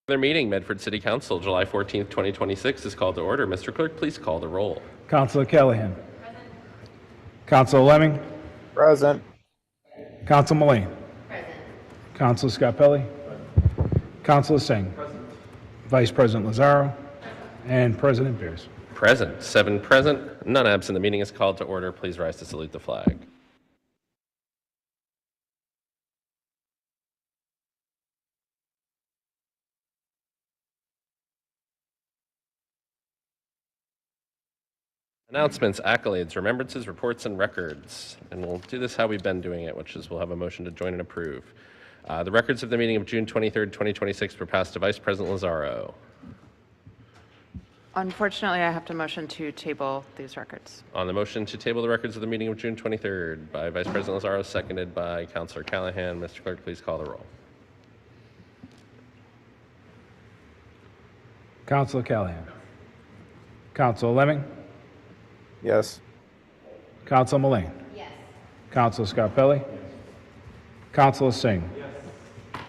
Their meeting, Medford City Council, July 14th, 2026 is called to order. Mr. Clerk, please call the roll. Councilor Callahan. Councilor Lemming. Present. Councilor Mullane. Councilor Scarpelli. Councilor Singh. Vice President Lazaro. And President Beers. Present. 7 present, none absent. The meeting is called to order. Please rise to salute the flag. Announcements, accolades, remembrances, reports, and records. And we'll do this how we've been doing it, which is we'll have a motion to join and approve. The records of the meeting of June 23rd, 2026 were passed to Vice President Lazaro. Unfortunately, I have to motion to table these records. On the motion to table the records of the meeting of June 23rd by Vice President Lazaro, seconded by Councilor Callahan. Mr. Clerk, please call the roll. Councilor Callahan. Councilor Lemming. Yes. Councilor Mullane. Yes. Councilor Scarpelli. Councilor Singh.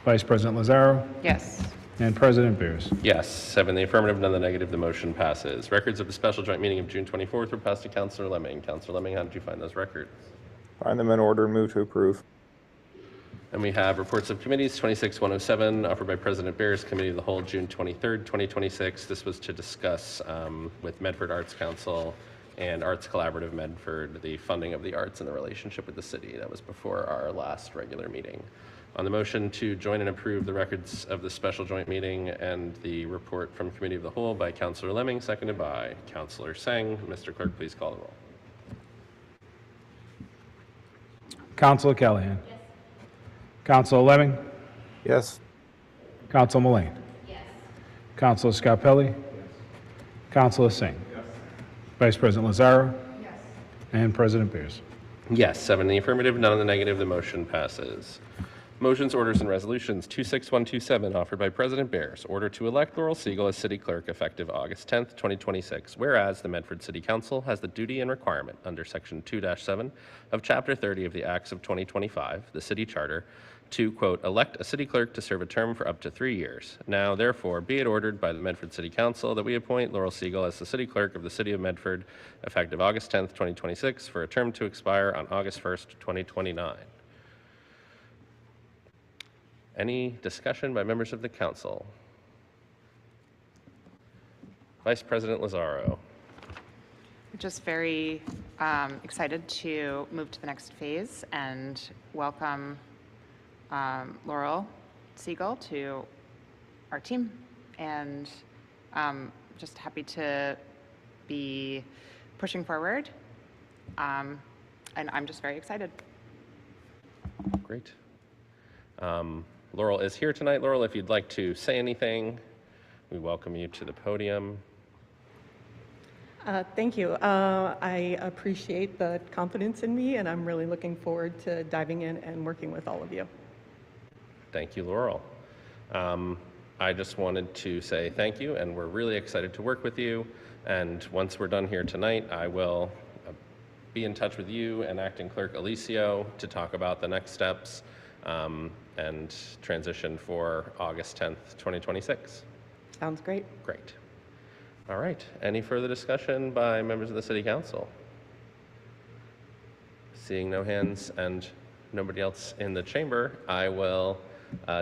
Vice President Lazaro. Yes. And President Beers. Yes, 7 in the affirmative, none in the negative. The motion passes. Records of the special joint meeting of June 24th were passed to Councilor Lemming. Councilor Lemming, how did you find those records? Find them in order. Move to approve. And we have reports of committees, 26107, offered by President Beers, Committee of the Whole, June 23rd, 2026. This was to discuss with Medford Arts Council and Arts Collaborative Medford the funding of the arts and the relationship with the city. That was before our last regular meeting. On the motion to join and approve the records of the special joint meeting and the report from Committee of the Whole by Councilor Lemming, seconded by Councilor Singh. Mr. Clerk, please call the roll. Councilor Callahan. Yes. Councilor Lemming. Yes. Councilor Mullane. Yes. Councilor Scarpelli. Councilor Singh. Vice President Lazaro. Yes. And President Beers. Yes, 7 in the affirmative, none in the negative. The motion passes. Motions, orders, and resolutions. 26127, offered by President Beers. Order to elect Laurel Siegel as City Clerk effective August 10th, 2026. Whereas the Medford City Council has the duty and requirement under Section 2-7 of Chapter 30 of the Acts of 2025, the City Charter, to, quote, elect a city clerk to serve a term for up to 3 years. Now, therefore, be it ordered by the Medford City Council that we appoint Laurel Siegel as the city clerk of the City of Medford effective August 10th, 2026 for a term to expire on August 1st, 2029. Any discussion by members of the council? Vice President Lazaro. Just very excited to move to the next phase and welcome Laurel Siegel to our team, and just happy to be pushing forward, and I'm just very excited. Great. Laurel is here tonight. Laurel, if you'd like to say anything, we welcome you to the podium. Thank you. I appreciate the confidence in me, and I'm really looking forward to diving in and working with all of you. Thank you, Laurel. I just wanted to say thank you, and we're really excited to work with you. And once we're done here tonight, I will be in touch with you and Acting Clerk Alicio to talk about the next steps and transition for August 10th, 2026. Sounds great. Great. All right. Any further discussion by members of the City Council? Seeing no hands and nobody else in the chamber, I will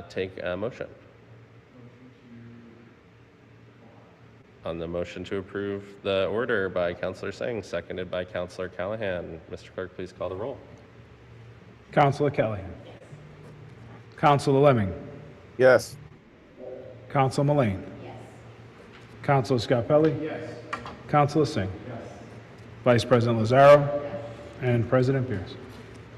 take a motion. On the motion to approve the order by Councilor Singh, seconded by Councilor Callahan. Mr. Clerk, please call the roll. Councilor Callahan. Councilor Lemming. Yes. Councilor Mullane. Yes. Councilor Scarpelli. Yes. Councilor Singh. Yes. Vice President Lazaro. And President Beers.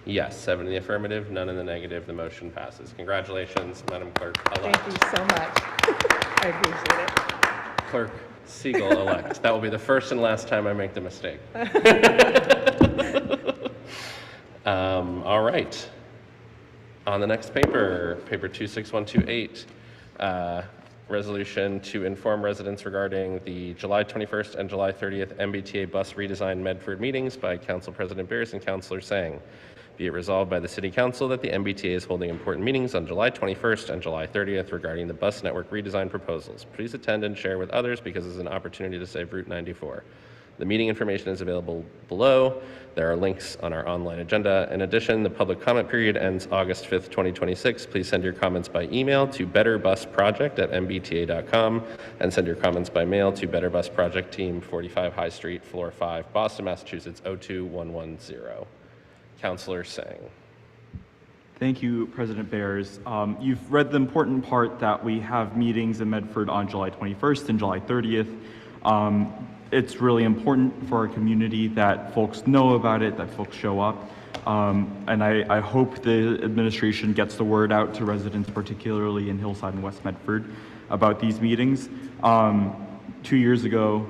Yes, 7 in the affirmative, none in the negative. The motion passes. Congratulations, Madam Clerk elect. Thank you so much. I appreciate it. Clerk Siegel elect. That will be the first and last time I make the mistake. All right. On the next paper, paper 26128, resolution to inform residents regarding the July 21st and July 30th MBTA bus redesign Medford meetings by Council President Beers and Councilor Singh. Be it resolved by the City Council that the MBTA is holding important meetings on July 21st and July 30th regarding the bus network redesign proposals. Please attend and share with others because it's an opportunity to save Route 94. The meeting information is available below. There are links on our online agenda. In addition, the public comment period ends August 5th, 2026. Please send your comments by email to betterbusproject@mbta.com and send your comments by mail to Better Bus Project Team, 45 High Street, Floor 5, Boston, Massachusetts, 02110. Councilor Singh. Thank you, President Bears. You've read the important part that we have meetings in Medford on July 21st and July 30th. It's really important for our community that folks know about it, that folks show up. And I hope the administration gets the word out to residents, particularly in Hillside and West Medford, about these meetings. 2 years ago,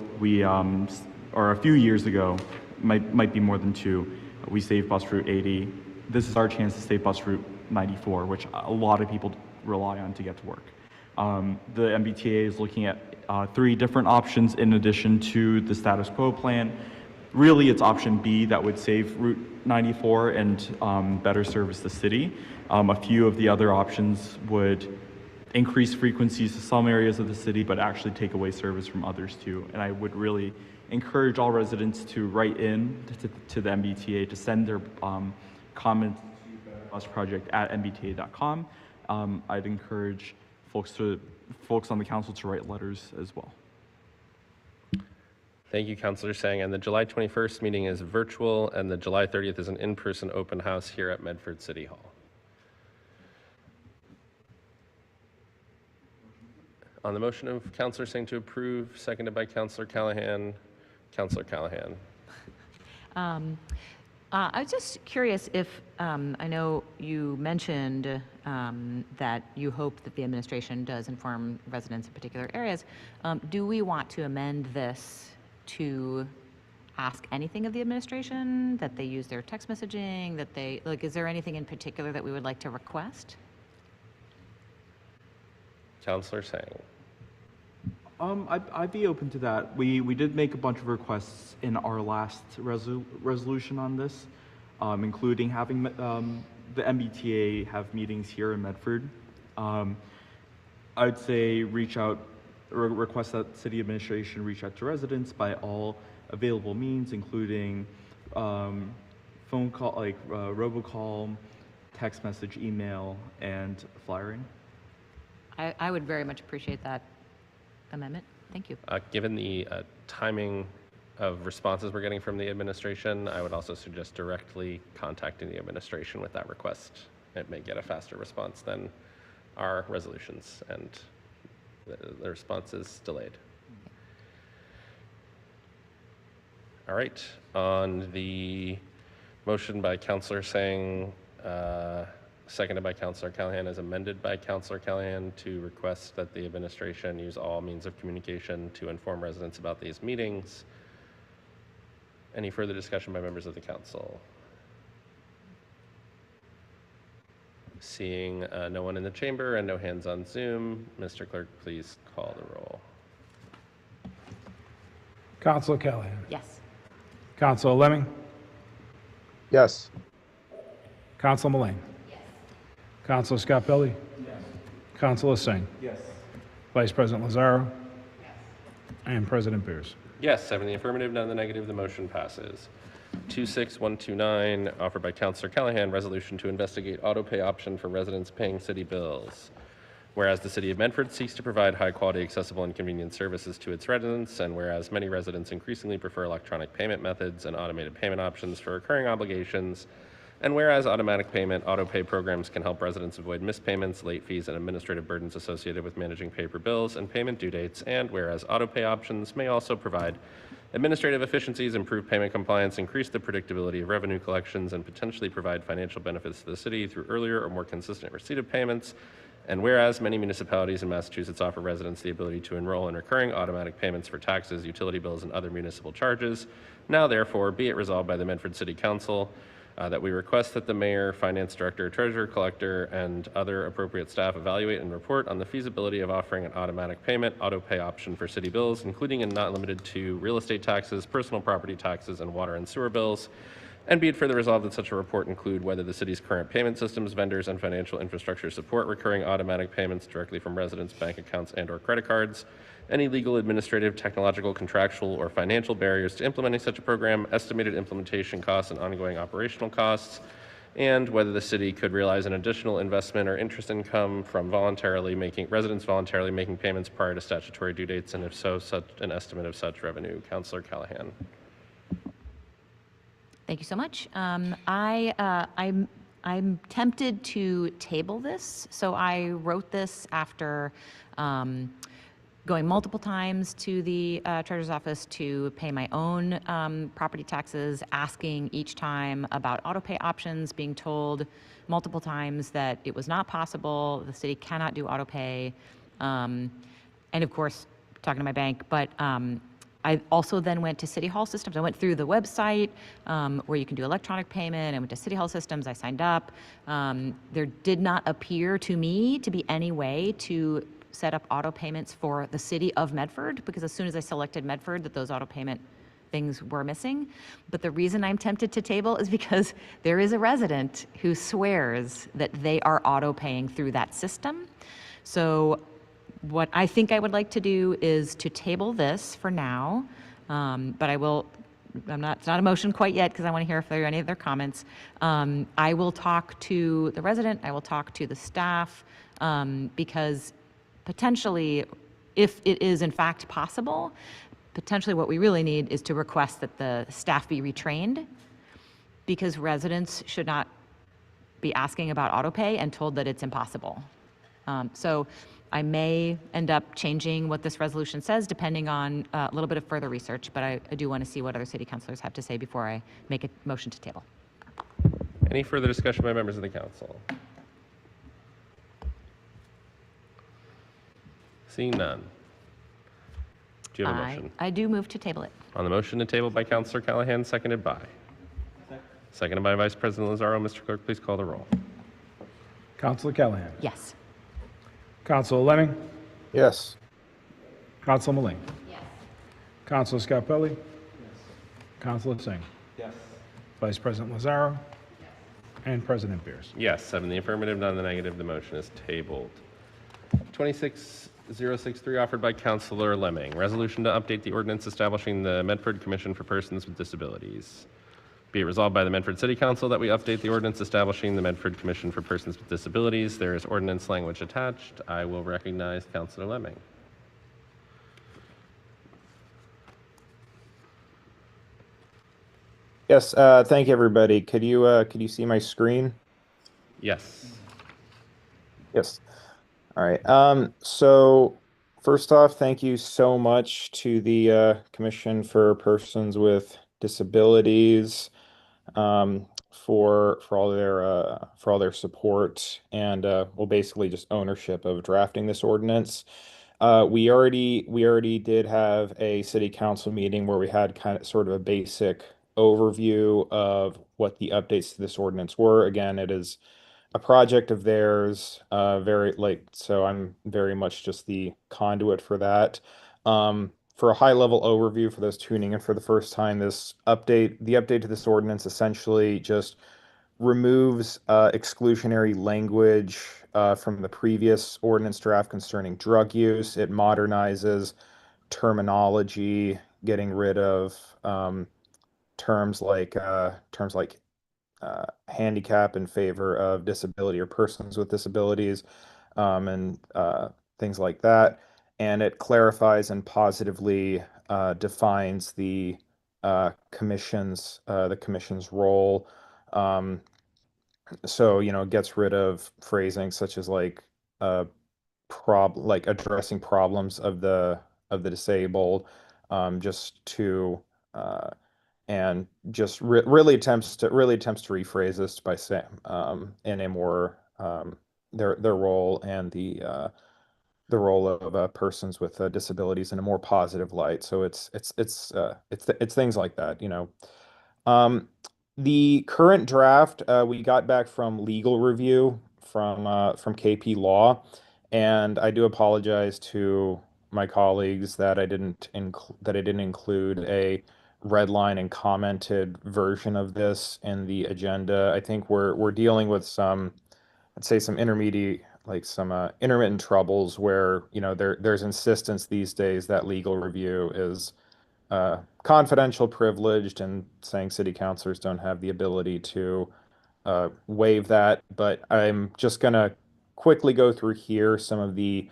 or a few years ago, might be more than two, we saved bus route 80. This is our chance to save bus route 94, which a lot of people rely on to get to work. The MBTA is looking at 3 different options in addition to the status quo plan. Really, it's option B that would save Route 94 and better service the city. A few of the other options would increase frequencies to some areas of the city, but actually take away service from others too. And I would really encourage all residents to write in to the MBTA to send their comments to busproject@mbta.com. I'd encourage folks on the council to write letters as well. Thank you, Councilor Sang. And the July 21st meeting is virtual, and the July 30th is an in-person open house here at Medford City Hall. On the motion of Councilor Singh to approve, seconded by Councilor Callahan. Councilor Callahan. I was just curious if, I know you mentioned that you hope that the administration does inform residents in particular areas. Do we want to amend this to ask anything of the administration, that they use their text messaging, that they, like, is there anything in particular that we would like to request? Councilor Sang. I'd be open to that. We did make a bunch of requests in our last resolution on this, including having the MBTA have meetings here in Medford. I'd say request that city administration reach out to residents by all available means, including phone call, like robocall, text message, email, and flyering. I would very much appreciate that amendment. Thank you. Given the timing of responses we're getting from the administration, I would also suggest directly contacting the administration with that request. It may get a faster response than our resolutions, and the response is delayed. All right, on the motion by Councilor Sang, seconded by Councilor Callahan, as amended by Councilor Callahan, to request that the administration use all means of communication to inform residents about these meetings. Any further discussion by members of the council? Seeing no one in the chamber and no hands on Zoom, Mr. Clerk, please call the roll. Councilor Callahan. Yes. Councilor Lemming. Yes. Councilor Mullane. Councilor Scarpelli. Yes. Councilor Singh. Yes. Vice President Lazaro. And President Beers. Yes, 7 in the affirmative, none in the negative, the motion passes. 26129, offered by Councilor Callahan, resolution to investigate auto pay option for residents paying city bills. Whereas the city of Medford seeks to provide high-quality, accessible, and convenient services to its residents, and whereas many residents increasingly prefer electronic payment methods and automated payment options for recurring obligations, and whereas automatic payment auto pay programs can help residents avoid missed payments, late fees, and administrative burdens associated with managing paper bills and payment due dates, and whereas auto pay options may also provide administrative efficiencies, improve payment compliance, increase the predictability of revenue collections, and potentially provide financial benefits to the city through earlier or more consistent receipt of payments. And whereas many municipalities in Massachusetts offer residents the ability to enroll in recurring automatic payments for taxes, utility bills, and other municipal charges, now therefore be it resolved by the Medford City Council that we request that the mayor, finance director, treasurer, collector, and other appropriate staff evaluate and report on the feasibility of offering an automatic payment auto pay option for city bills, including and not limited to real estate taxes, personal property taxes, and water and sewer bills. And be it further resolved that such a report include whether the city's current payment systems, vendors, and financial infrastructure support recurring automatic payments directly from residents' bank accounts and/or credit cards, any legal, administrative, technological, contractual, or financial barriers to implementing such a program, estimated implementation costs and ongoing operational costs, and whether the city could realize an additional investment or interest income from residents voluntarily making payments prior to statutory due dates, and if so, such an estimate of such revenue. Councilor Callahan. Thank you so much. I'm tempted to table this. So I wrote this after going multiple times to the treasurer's office to pay my own property taxes, asking each time about auto pay options, being told multiple times that it was not possible. The city cannot do auto pay. And of course, talking to my bank, but I also then went to City Hall Systems. I went through the website where you can do electronic payment. I went to City Hall Systems. I signed up. There did not appear to me to be any way to set up auto payments for the city of Medford, because as soon as I selected Medford, that those auto payment things were missing. But the reason I'm tempted to table is because there is a resident who swears that they are auto paying through that system. So what I think I would like to do is to table this for now, but it's not a motion quite yet because I want to hear if there are any other comments. I will talk to the resident, I will talk to the staff, because potentially, if it is in fact possible, potentially what we really need is to request that the staff be retrained, because residents should not be asking about auto pay and told that it's impossible. So I may end up changing what this resolution says depending on a little bit of further research, but I do want to see what other city councilors have to say before I make a motion to table. Any further discussion by members of the council? Seeing none. Do you have a motion? I do move to table it. On the motion to table by Councilor Callahan, seconded by? Seconded by Vice President Lazaro. Mr. Clerk, please call the roll. Councilor Callahan. Yes. Councilor Lemming. Yes. Councilor Maling. Yes. Councilor Scarpelli. Yes. Councilor Singh. Yes. Vice President Lazaro. And President Beers. Yes, 7 in the affirmative, none in the negative. The motion is tabled. 26063 offered by Councilor Lemming. Resolution to update the ordinance establishing the Medford Commission for Persons with Disabilities. Be it resolved by the Medford City Council that we update the ordinance establishing the Medford Commission for Persons with Disabilities. There is ordinance language attached. I will recognize Councilor Lemming. Yes, thank you, everybody. Could you see my screen? Yes. Yes. All right. So first off, thank you so much to the Commission for Persons with Disabilities for all their support and well, basically just ownership of drafting this ordinance. We already did have a city council meeting where we had kind of sort of a basic overview of what the updates to this ordinance were. Again, it is a project of theirs, so I'm very much just the conduit for that. For a high level overview for those tuning in for the first time, the update to this ordinance essentially just removes exclusionary language from the previous ordinance draft concerning drug use. It modernizes terminology, getting rid of terms like handicap in favor of disability or persons with disabilities, and things like that. And it clarifies and positively defines the commission's role. So, it gets rid of phrasing such as like addressing problems of the disabled, and just really attempts to rephrase this by saying in a more their role and the role of persons with disabilities in a more positive light. So it's things like that. The current draft we got back from legal review from KP Law, and I do apologize to my colleagues that I didn't include a redline and commented version of this in the agenda. I think we're dealing with some, I'd say some intermittent troubles where, there's insistence these days that legal review is confidential, privileged, and saying city councilors don't have the ability to waive that. But I'm just gonna quickly go through here some of the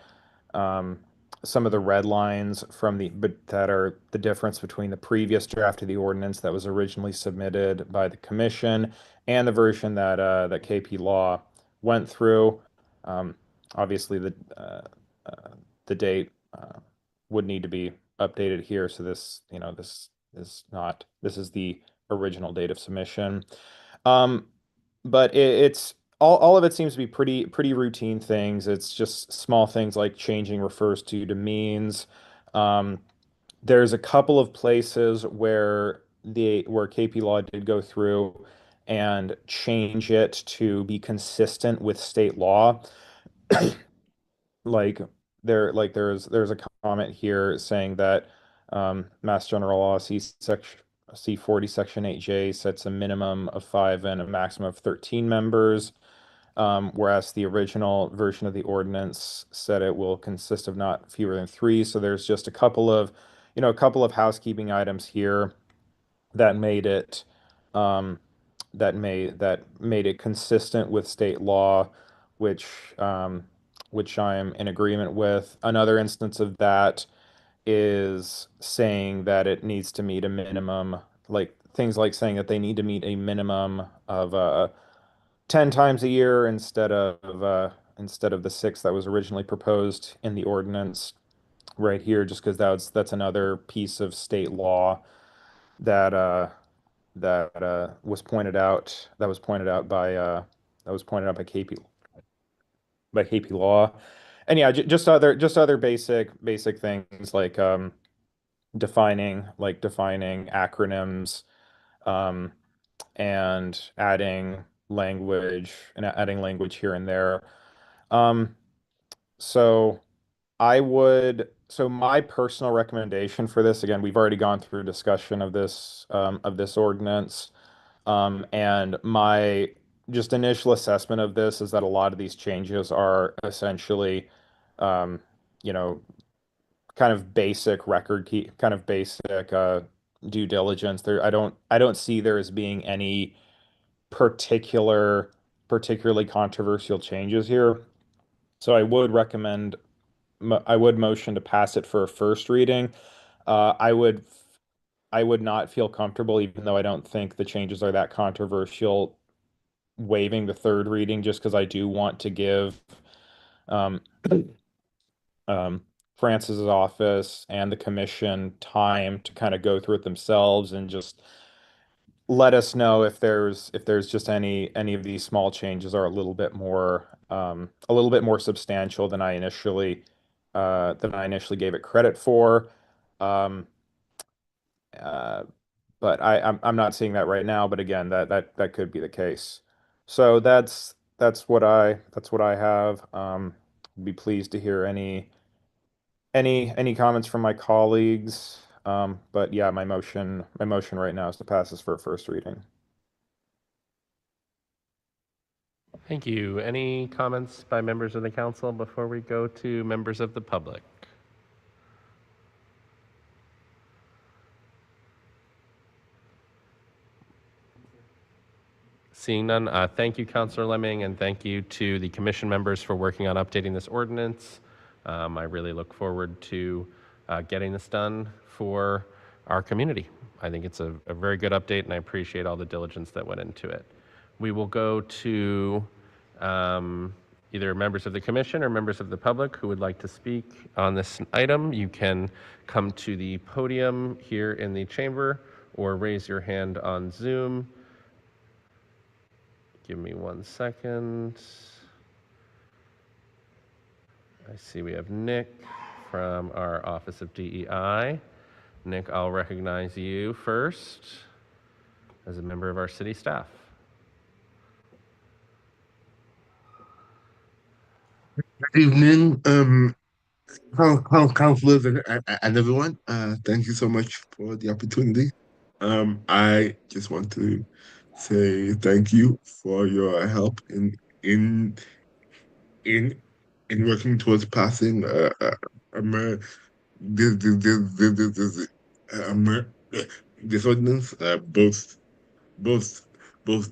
red lines that are the difference between the previous draft of the ordinance that was originally submitted by the commission and the version that KP Law went through. Obviously, the date would need to be updated here. So this is the original date of submission. But it's all of it seems to be pretty routine things. It's just small things like changing refers to demeans. There's a couple of places where KP Law did go through and change it to be consistent with state law. Like there's a comment here saying that Mass General Law C40 Section 8J sets a minimum of 5 and a maximum of 13 members, whereas the original version of the ordinance said it will consist of not fewer than 3. So there's just a couple of housekeeping items here that made it consistent with state law, which I'm in agreement with. Another instance of that is saying that it needs to meet a minimum, like things like saying that they need to meet a minimum of 10 times a year instead of the 6 that was originally proposed in the ordinance right here, just because that's another piece of state law that was pointed out by KP Law. And yeah, just other basic things like defining acronyms, and adding language here and there. So my personal recommendation for this, again, we've already gone through discussion of this ordinance. And my just initial assessment of this is that a lot of these changes are essentially, you know, kind of basic due diligence. I don't see there as being any particularly controversial changes here. So I would motion to pass it for a first reading. I would not feel comfortable, even though I don't think the changes are that controversial, waiving the third reading, just because I do want to give um, Francis's office and the commission time to kind of go through it themselves and just let us know if there's just any of these small changes are a little bit more substantial than I initially gave it credit for. Um, but I'm not seeing that right now. But again, that could be the case. So that's what I have. Be pleased to hear any comments from my colleagues. But yeah, my motion right now is to pass this for a first reading. Thank you. Any comments by members of the council before we go to members of the public? Seeing none, thank you, Councilor Lemming, and thank you to the commission members for working on updating this ordinance. I really look forward to getting this done for our community. I think it's a very good update, and I appreciate all the diligence that went into it. We will go to either members of the commission or members of the public who would like to speak on this item. You can come to the podium here in the chamber or raise your hand on Zoom. Give me 1 second. I see we have Nick from our Office of DEI. Nick, I'll recognize you first as a member of our city staff. Good evening, councilors and everyone. Thank you so much for the opportunity. I just want to say thank you for your help in in in working towards passing Amer this Amer this ordinance. Both both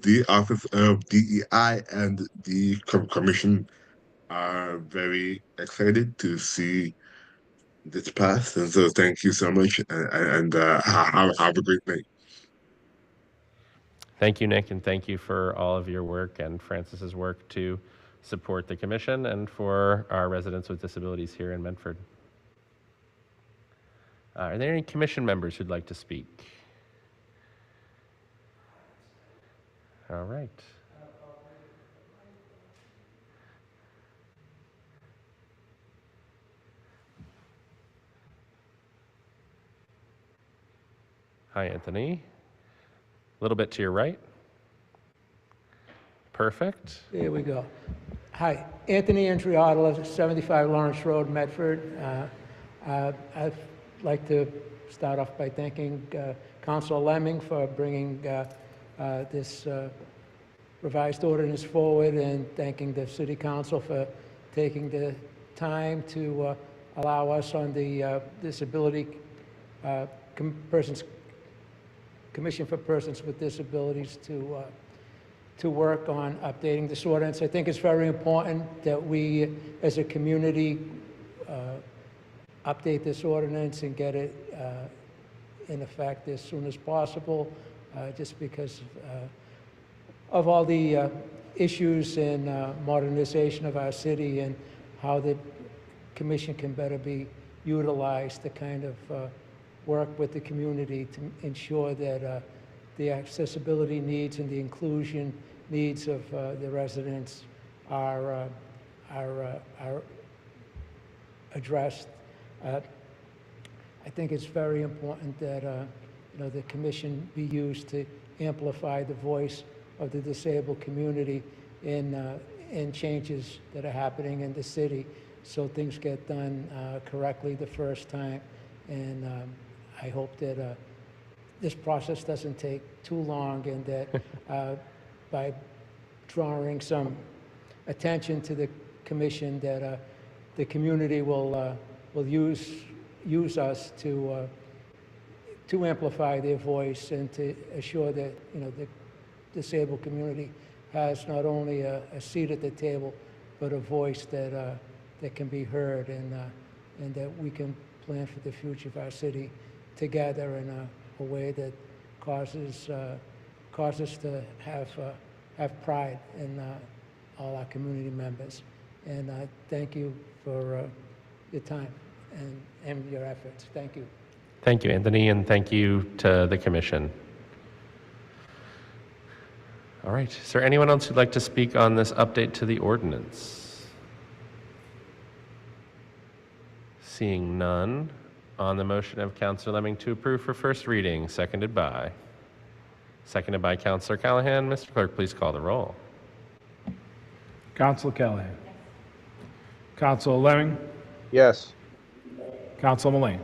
the Office of DEI and the Commission are very excited to see this pass, and so thank you so much, and have a great night. Thank you, Nick, and thank you for all of your work and Francis's work to support the commission and for our residents with disabilities here in Medford. Are there any commission members who'd like to speak? All right. Hi, Anthony. A little bit to your right. Perfect. There we go. Hi, Anthony Andriotto, 75 Lawrence Road, Medford. I'd like to start off by thanking Councilor Lemming for bringing this revised ordinance forward, and thanking the City Council for taking the time to allow us on the Disability Commission for Persons with Disabilities to work on updating this ordinance. I think it's very important that we, as a community, update this ordinance and get it in effect as soon as possible, just because of all the issues in modernization of our city and how the commission can better be utilized to kind of work with the community to ensure that the accessibility needs and the inclusion needs of the residents are addressed. I think it's very important that the commission be used to amplify the voice of the disabled community in changes that are happening in the city, so things get done correctly the first time. And I hope that this process doesn't take too long, and that by drawing some attention to the commission, that the community will use us to amplify their voice and to assure that the disabled community has not only a seat at the table, but a voice that can be heard, and that we can plan for the future of our city together in a way that causes us to have pride in all our community members. And thank you for your time and your efforts. Thank you. Thank you, Anthony, and thank you to the commission. All right, is there anyone else who'd like to speak on this update to the ordinance? Seeing none, on the motion of Councilor Lemming to approve for first reading, seconded by Councilor Callahan. Mr. Clerk, please call the roll. Councilor Callahan. Councilor Lemming. Yes. Councilor Mullane.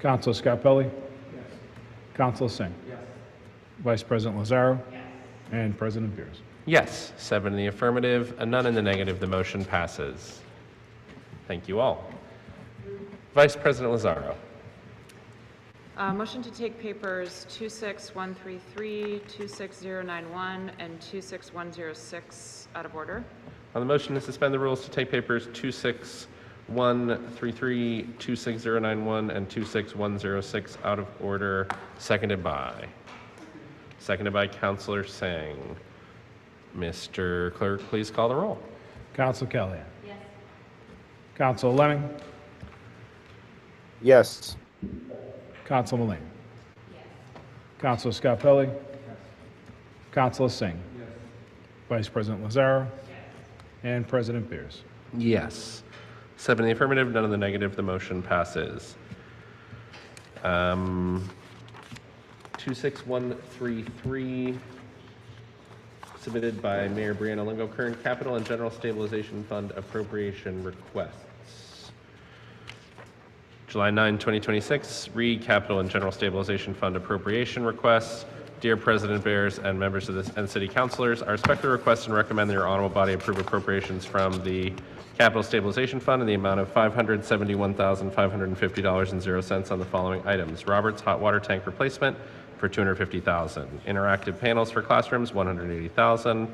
Councilor Scarpelli. Councilor Singh. Vice President Lazaro. And President Beers. Yes, 7 in the affirmative, and none in the negative. The motion passes. Thank you all. Vice President Lazaro. Motion to take papers 26133, 26091, and 26106 out of order. On the motion to suspend the rules to take papers 26133, 26091, and 26106 out of order, seconded by Councilor Singh. Mr. Clerk, please call the roll. Councilor Callahan. Yes. Councilor Lemming. Yes. Councilor Mullane. Yes. Councilor Scarpelli. Yes. Councilor Singh. Yes. Vice President Lazaro. Yes. And President Beers. Yes. 7 in the affirmative, none in the negative. The motion passes. 26133, submitted by Mayor Brianna Lingo, current capital and general stabilization fund appropriation requests. July 9, 2026, read Capital and General Stabilization Fund appropriation requests. Dear President Bears and members of this and city councilors, I respectfully request and recommend that your honorable body approve appropriations from the Capital Stabilization Fund in the amount of $571,550.00 on the following items. Roberts hot water tank replacement for $250,000. Interactive panels for classrooms, $180,000.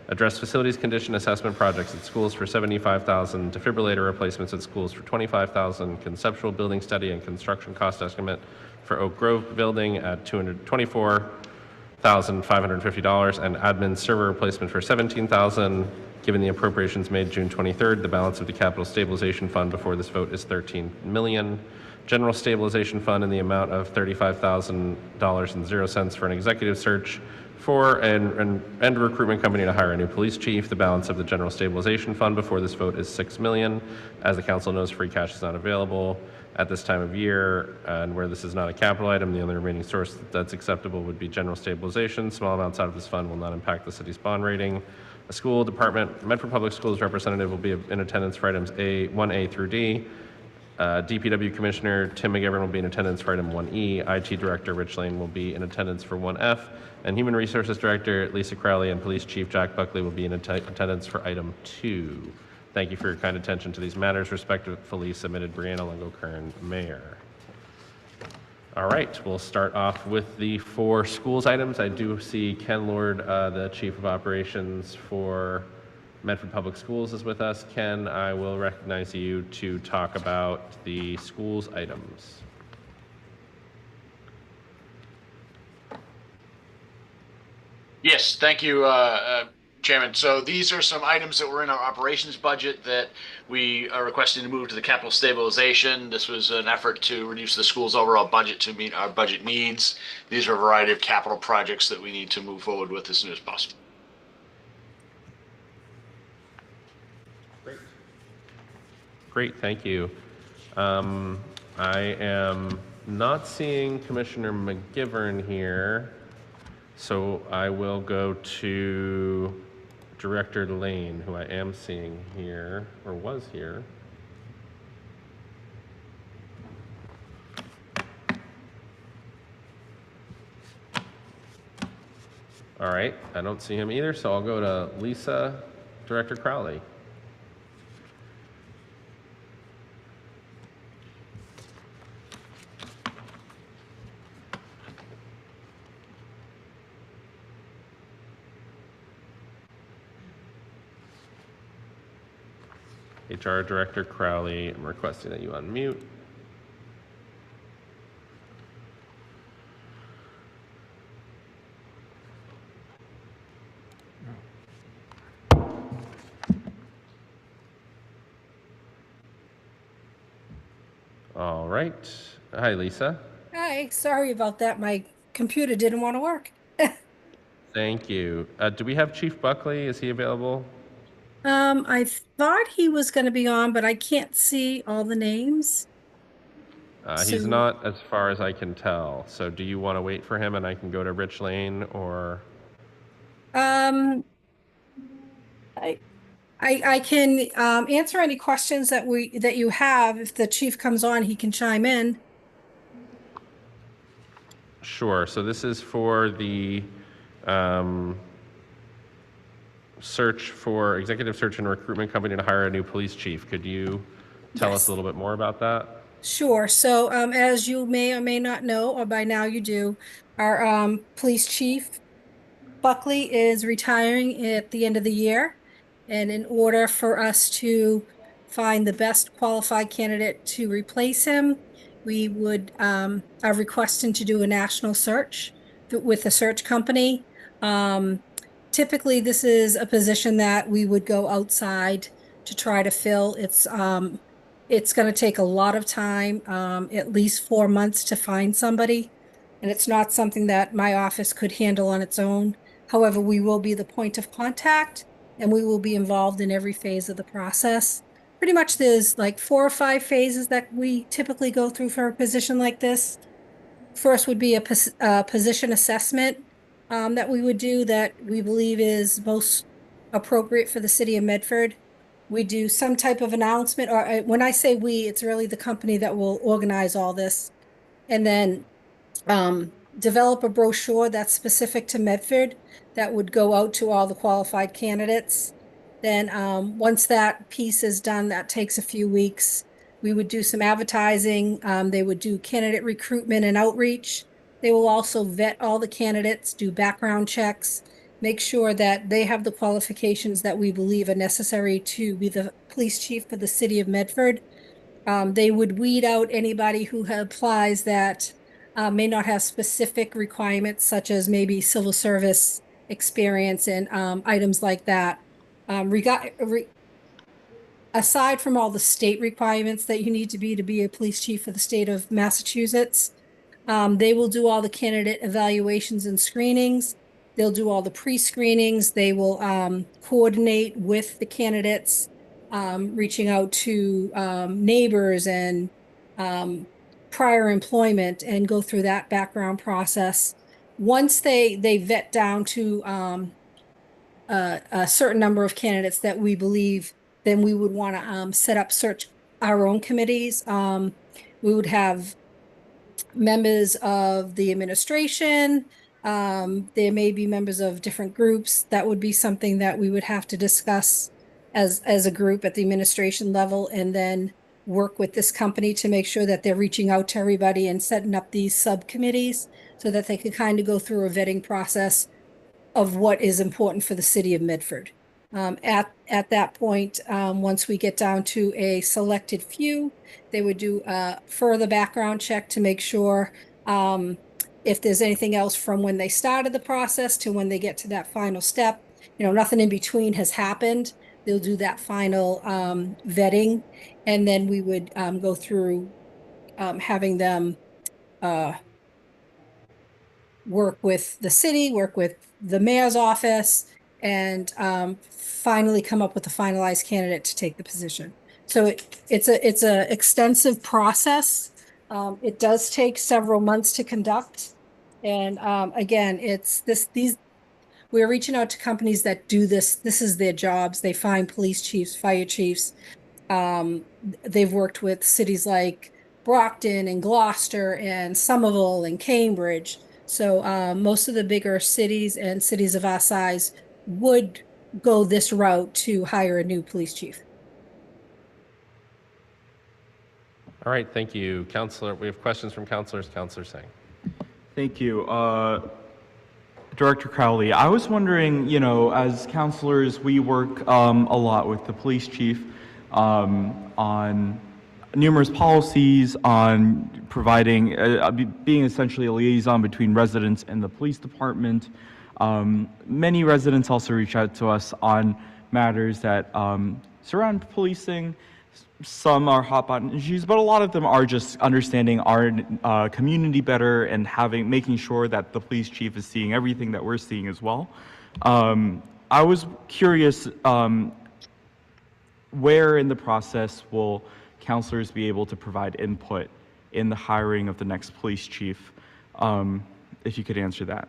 Address facilities condition assessment projects at schools for $75,000. Defibrillator replacements at schools for $25,000. Conceptual building study and construction cost estimate for Oak Grove building at $224,550, and admin server replacement for $17,000. Given the appropriations made June 23rd, the balance of the Capital Stabilization Fund before this vote is $13 million. General Stabilization Fund in the amount of $35,000.00 for an executive search for and recruitment company to hire a new police chief. The balance of the General Stabilization Fund before this vote is $6 million. As the council knows, free cash is not available at this time of year, and where this is not a capital item, the only remaining source that's acceptable would be general stabilization. Small amounts out of this fund will not impact the city's bond rating. A school department, Medford Public Schools representative will be in attendance for items 1A through D. DPW Commissioner Tim McGivern will be in attendance for item 1E. IT Director Rich Lane will be in attendance for 1F. And Human Resources Director Lisa Crowley and Police Chief Jack Buckley will be in attendance for item 2. Thank you for your kind attention to these matters. Respectfully submitted, Brianna Longo-Kern, Mayor. All right, we'll start off with the 4 schools items. I do see Ken Lord, the Chief of Operations for Medford Public Schools, is with us. Ken, I will recognize you to talk about the schools items. Yes, thank you, Chairman. So these are some items that were in our operations budget that we are requesting to move to the capital stabilization. This was an effort to reduce the school's overall budget to meet our budget needs. These are a variety of capital projects that we need to move forward with as soon as possible. Great, thank you. I am not seeing Commissioner McGivern here, so I will go to Director Lane, who I am seeing here, or was here. All right, I don't see him either, so I'll go to Lisa, Director Crowley. HR Director Crowley, I'm requesting that you unmute. All right. Hi, Lisa. Hi, sorry about that. My computer didn't want to work. Thank you. Do we have Chief Buckley? Is he available? I thought he was going to be on, but I can't see all the names. He's So- not, as far as I can tell. So do you want to wait for him and I can go to Rich Lane, or? I can answer any questions that you have. If the chief comes on, he can chime in. Sure. So this is for the executive search and recruitment company to hire a new police chief. Could you tell us a little bit more about that? Sure. So as you may or may not know, or by now you do, our police chief, Buckley, is retiring at the end of the year. And in order for us to find the best qualified candidate to replace him, we would are requesting to do a national search with a search company. Typically, this is a position that we would go outside to try to fill. It's going to take a lot of time, at least 4 months to find somebody. And it's not something that my office could handle on its own. However, we will be the point of contact and we will be involved in every phase of the process. Pretty much there's like 4 or 5 phases that we typically go through for a position like this. First would be a position assessment that we would do that we believe is most appropriate for the city of Medford. we do some type of announcement, or when I say we, it's really the company that will organize all this. And then develop a brochure that's specific to Medford that would go out to all the qualified candidates. Then once that piece is done, that takes a few weeks. We would do some advertising. They would do candidate recruitment and outreach. They will also vet all the candidates, do background checks, make sure that they have the qualifications that we believe are necessary to be the police chief for the city of Medford. They would weed out anybody who applies that may not have specific requirements, such as maybe civil service experience and items like that. Aside from all the state requirements that you need to be a police chief for the state of Massachusetts, they will do all the candidate evaluations and screenings. They'll do all the pre-screenings. They will coordinate with the candidates, reaching out to neighbors and prior employment, and go through that background process. Once they vet down to a certain number of candidates that we believe, then we would want to set up our own committees. We would have members of the administration. There may be members of different groups. That would be something that we would have to discuss as a group at the administration level, and then work with this company to make sure that they're reaching out to everybody and setting up these subcommittees so that they can kind of go through a vetting process of what is important for the city of Medford. At that point, once we get down to a selected few, they would do a further background check to make sure if there's anything else from when they started the process to when they get to that final step, nothing in between has happened. They'll do that final vetting, and then we would go through having them work with the city, work with the mayor's office, and finally come up with a finalized candidate to take the position. So it's a extensive process. It does take several months to conduct, and again, we're reaching out to companies that do this. This is their jobs. They find police chiefs, fire chiefs. They've worked with cities like Brockton and Gloucester and Somerville and Cambridge. So most of the bigger cities and cities of our size would go this route to hire a new police chief. All right, thank you. Counselor, we have questions from counselors. Counselor Singh. Thank you. Director Crowley, I was wondering, as counselors, we work a lot with the police chief on numerous policies, on providing, being essentially a liaison between residents and the police department. Many residents also reach out to us on matters that surround policing. Some are hot button issues, but a lot of them are just understanding our community better and making sure that the police chief is seeing everything that we're seeing as well. I was curious, where in the process will counselors be able to provide input in the hiring of the next police chief? If you could answer that.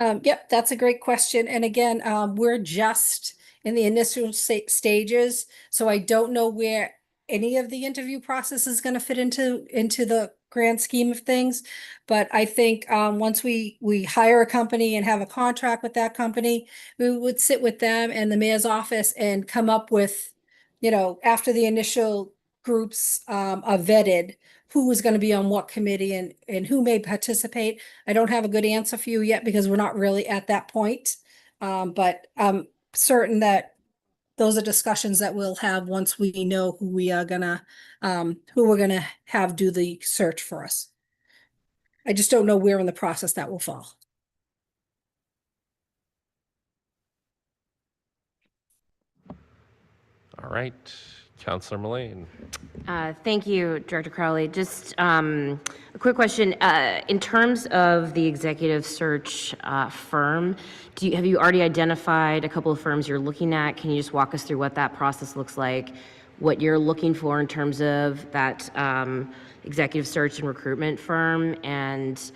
Yep, that's a great question. And again, we're just in the initial stages, so I don't know where any of the interview process is going to fit into the grand scheme of things. But I think once we hire a company and have a contract with that company, we would sit with them and the mayor's office and come up with, after the initial groups are vetted, who is going to be on what committee and who may participate. I don't have a good answer for you yet because we're not really at that point. But I'm certain that those are discussions that we'll have once we know who we're gonna have do the search for us. I just don't know where in the process that will fall. All right, Counselor Mullane. Thank you, Director Crowley. Just a quick question. In terms of the executive search firm, have you already identified a couple of firms you're looking at? Can you just walk us through what that process looks like, what you're looking for in terms of that executive search and recruitment firm? And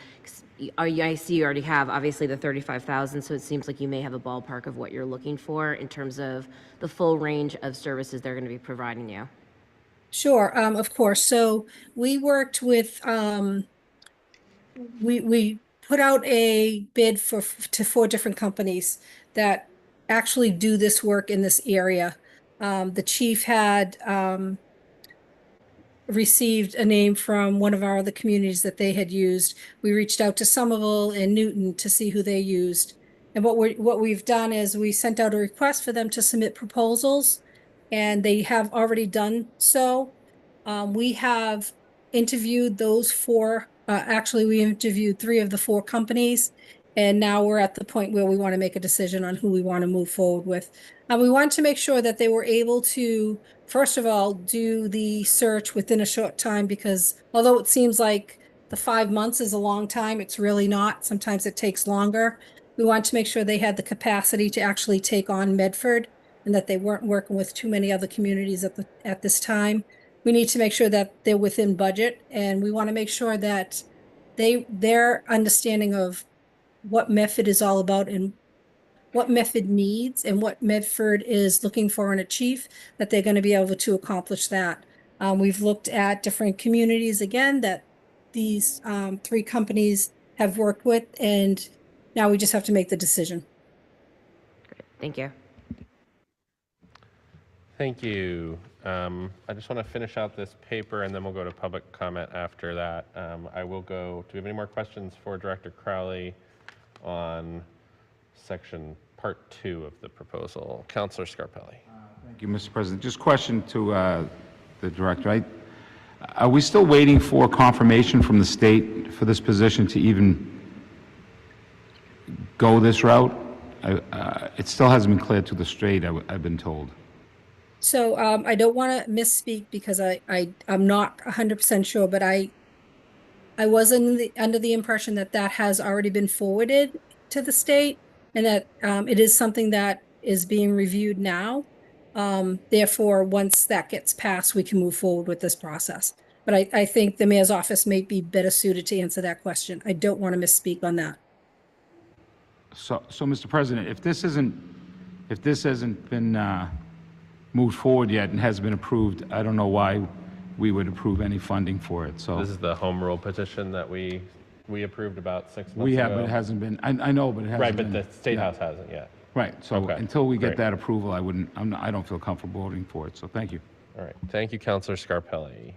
I see you already have, obviously, the 35,000, so it seems like you may have a ballpark of what you're looking for in terms of the full range of services they're going to be providing you. Sure, of course. So we worked with, we put out a bid to 4 different companies that actually do this work in this area. The chief had, received a name from one of our other communities that they had used. We reached out to Somerville and Newton to see who they used. And what we've done is we sent out a request for them to submit proposals, and they have already done so. We have interviewed those 4, actually, we interviewed 3 of the 4 companies, and now we're at the point where we want to make a decision on who we want to move forward with. We want to make sure that they were able to, first of all, do the search within a short time, because although it seems like the 5 months is a long time, it's really not. Sometimes it takes longer. We want to make sure they had the capacity to actually take on Medford, and that they weren't working with too many other communities at this time. We need to make sure that they're within budget, and we want to make sure that their understanding of what Medford is all about and what Medford needs and what Medford is looking for in a chief, that they're going to be able to accomplish that. We've looked at different communities again that these 3 companies have worked with, and now we just have to make the decision. Great. Thank you. Thank you. I just want to finish out this paper, and then we'll go to public comment after that. I will go, do we have any more questions for Director Crowley on section part 2 of the proposal? Councilor Scarpelli. Thank you, Mr. President. Just question to the director. Are we still waiting for confirmation from the state for this position to even go this route? It still hasn't been cleared to the straight, I've been told. So I don't want to misspeak because I'm not 100% sure, but I was under the impression that that has already been forwarded to the state, and that it is something that is being reviewed now. Therefore, once that gets passed, we can move forward with this process. But I think the mayor's office may be better suited to answer that question. I don't want to misspeak on that. So Mr. President, if this hasn't been moved forward yet and hasn't been approved, I don't know why we would approve any funding for it. So This is the home rule petition that we approved about 6 months ago. we have, but it hasn't been. I know, but it hasn't Right, been. but the State House hasn't yet. Right. So Okay, until we get great. that approval, I don't feel comfortable voting for it. So thank you. All right. Thank you, Councilor Scarpelli.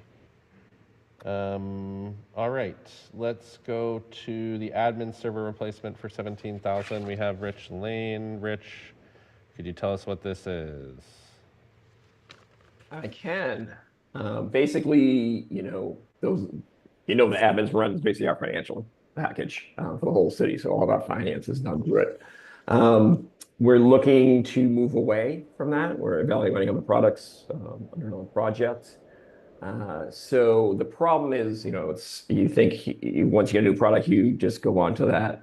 All right. Let's go to the admin server replacement for $17,000. We have Rich Lane. Rich, could you tell us what this is? I can. Basically, the admins runs basically our financial package for the whole city. So all of our finance is done through it. We're looking to move away from that. We're evaluating other products under another project. So the problem is, you think once you get a new product, you just go on to that.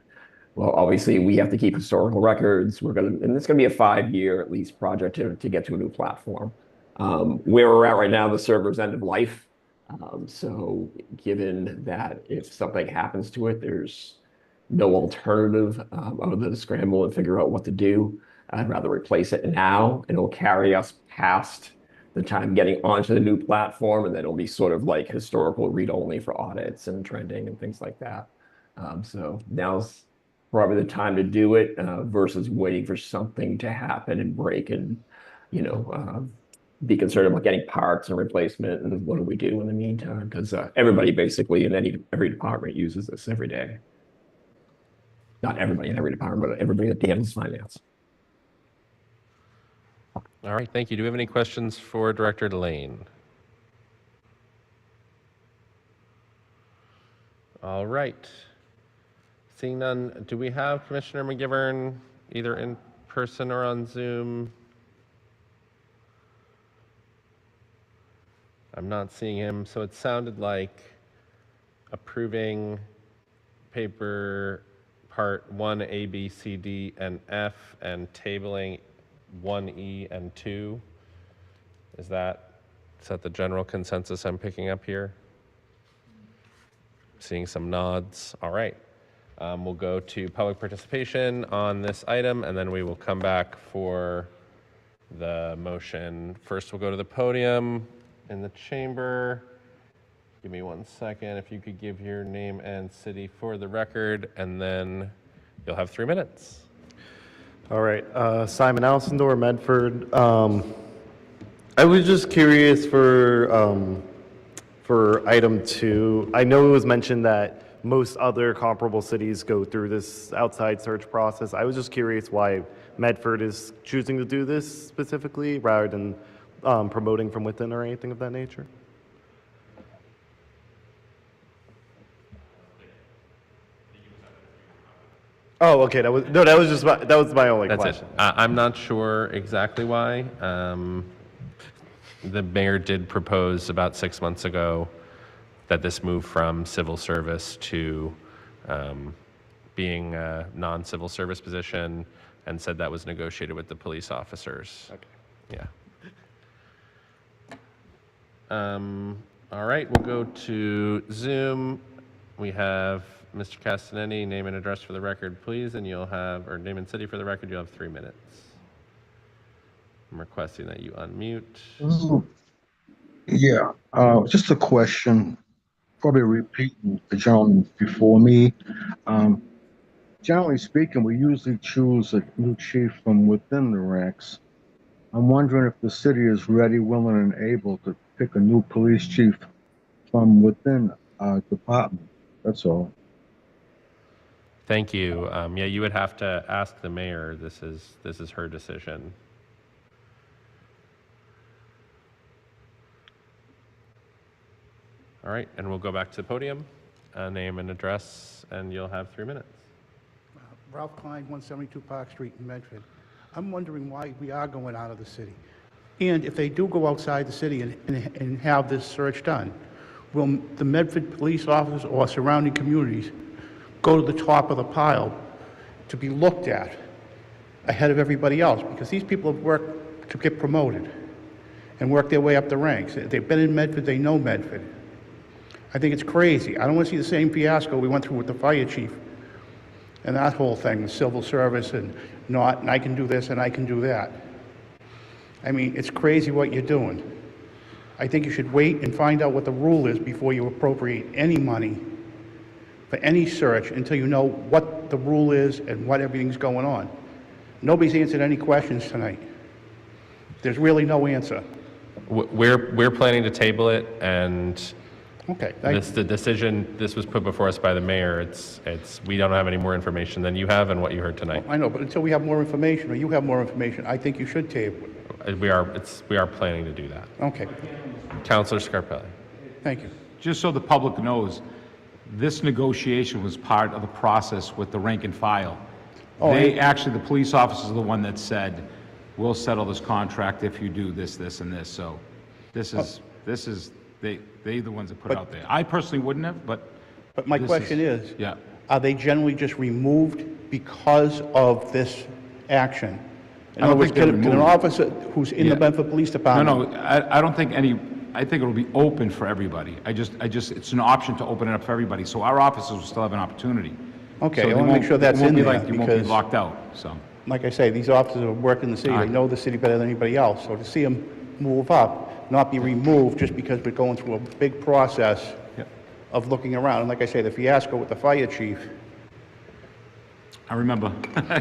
Well, obviously we have to keep historical records. And it's going to be a 5-year at least project to get to a new platform. Where we're at right now, the server's end of life. So given that if something happens to it, there's no alternative other than to scramble and figure out what to do. I'd rather replace it now, and it'll carry us past the time getting onto the new platform, and then it'll be sort of like historical read-only for audits and trending and things like that. So now's probably the time to do it versus waiting for something to happen and break and, be concerned about getting parts and replacement and what do we do in the meantime? Because everybody basically in every department uses this every day. Not everybody in every department, but everybody that handles finance. All right. Thank you. Do we have any questions for Director Lane? All right. Seeing none, do we have Commissioner McGivern either in person or on Zoom? I'm not seeing him, so it sounded like approving paper part 1, A, B, C, D, and F, and tabling 1E and 2. Is that the general consensus I'm picking up here? Seeing some nods. All right. We'll go to public participation on this item, and then we will come back for the motion. First, we'll go to the podium in the chamber. Give me 1 second. If you could give your name and city for the record, and then you'll have 3 minutes. All right, Simon Alcindor, Medford. I was just curious for item 2. I know it was mentioned that most other comparable cities go through this outside search process. I was just curious why Medford is choosing to do this specifically rather than promoting from within or anything of that nature. Oh, okay. That was my only That's question. it. I'm not sure exactly why. The mayor did propose about 6 months ago that this move from civil service to being a non-civil service position, and said that was negotiated with the police officers. Okay. Yeah. All right, we'll go to Zoom. We have Mr. Castanedi, name and address for the record, please, and you'll have, or name and city for the record, you'll have 3 minutes. I'm requesting that you unmute. Yeah, just a question, probably repeating the gentleman before me. Generally speaking, we usually choose a new chief from within the ranks. I'm wondering if the city is ready, willing, and able to pick a new police chief from within our department. That's all. Thank you. Yeah, you would have to ask the mayor. This is her decision. All right, and we'll go back to the podium. Name and address, and you'll have 3 minutes. Ralph Klein, 172 Park Street in Medford. I'm wondering why we are going out of the city. And if they do go outside the city and have this search done, will the Medford police officers or surrounding communities go to the top of the pile to be looked at ahead of everybody else? Because these people have worked to get promoted and work their way up the ranks. They've been in Medford, they know Medford. I think it's crazy. I don't want to see the same fiasco we went through with the fire chief and that whole thing, civil service and I can do this and I can do that. I mean, it's crazy what you're doing. I think you should wait and find out what the rule is before you appropriate any money for any search until you know what the rule is and what everything's going on. Nobody's answered any questions tonight. There's really no answer. We're planning to table it, and okay, the decision, this was put before us by the mayor. We don't have any more information than you have and what you heard tonight. I know, but until we have more information, or you have more information, I think you should table it. We are planning to do that. Okay. Councilor Scarpelli. Thank you. Just so the public knows, this negotiation was part of the process with the rank and file. The police officers are the one that said, we'll settle this contract if you do this, this, and this. So this is they the ones that put it out there. I personally wouldn't have, but my question is, yeah, are they generally just removed because of this action? In other words, can an officer who's in the Medford Police Department? No, I don't think any. I think it'll be open for everybody. It's an option to open it up for everybody, so our officers will still have an opportunity. Okay, So I want to make sure that's in there, you won't be because, locked out, so. like I say, these officers have worked in the city, they know the city better than anybody else, so to see them move up, not be removed just because we're going through a big process of looking around, and like I say, the fiasco with the fire chief. I remember,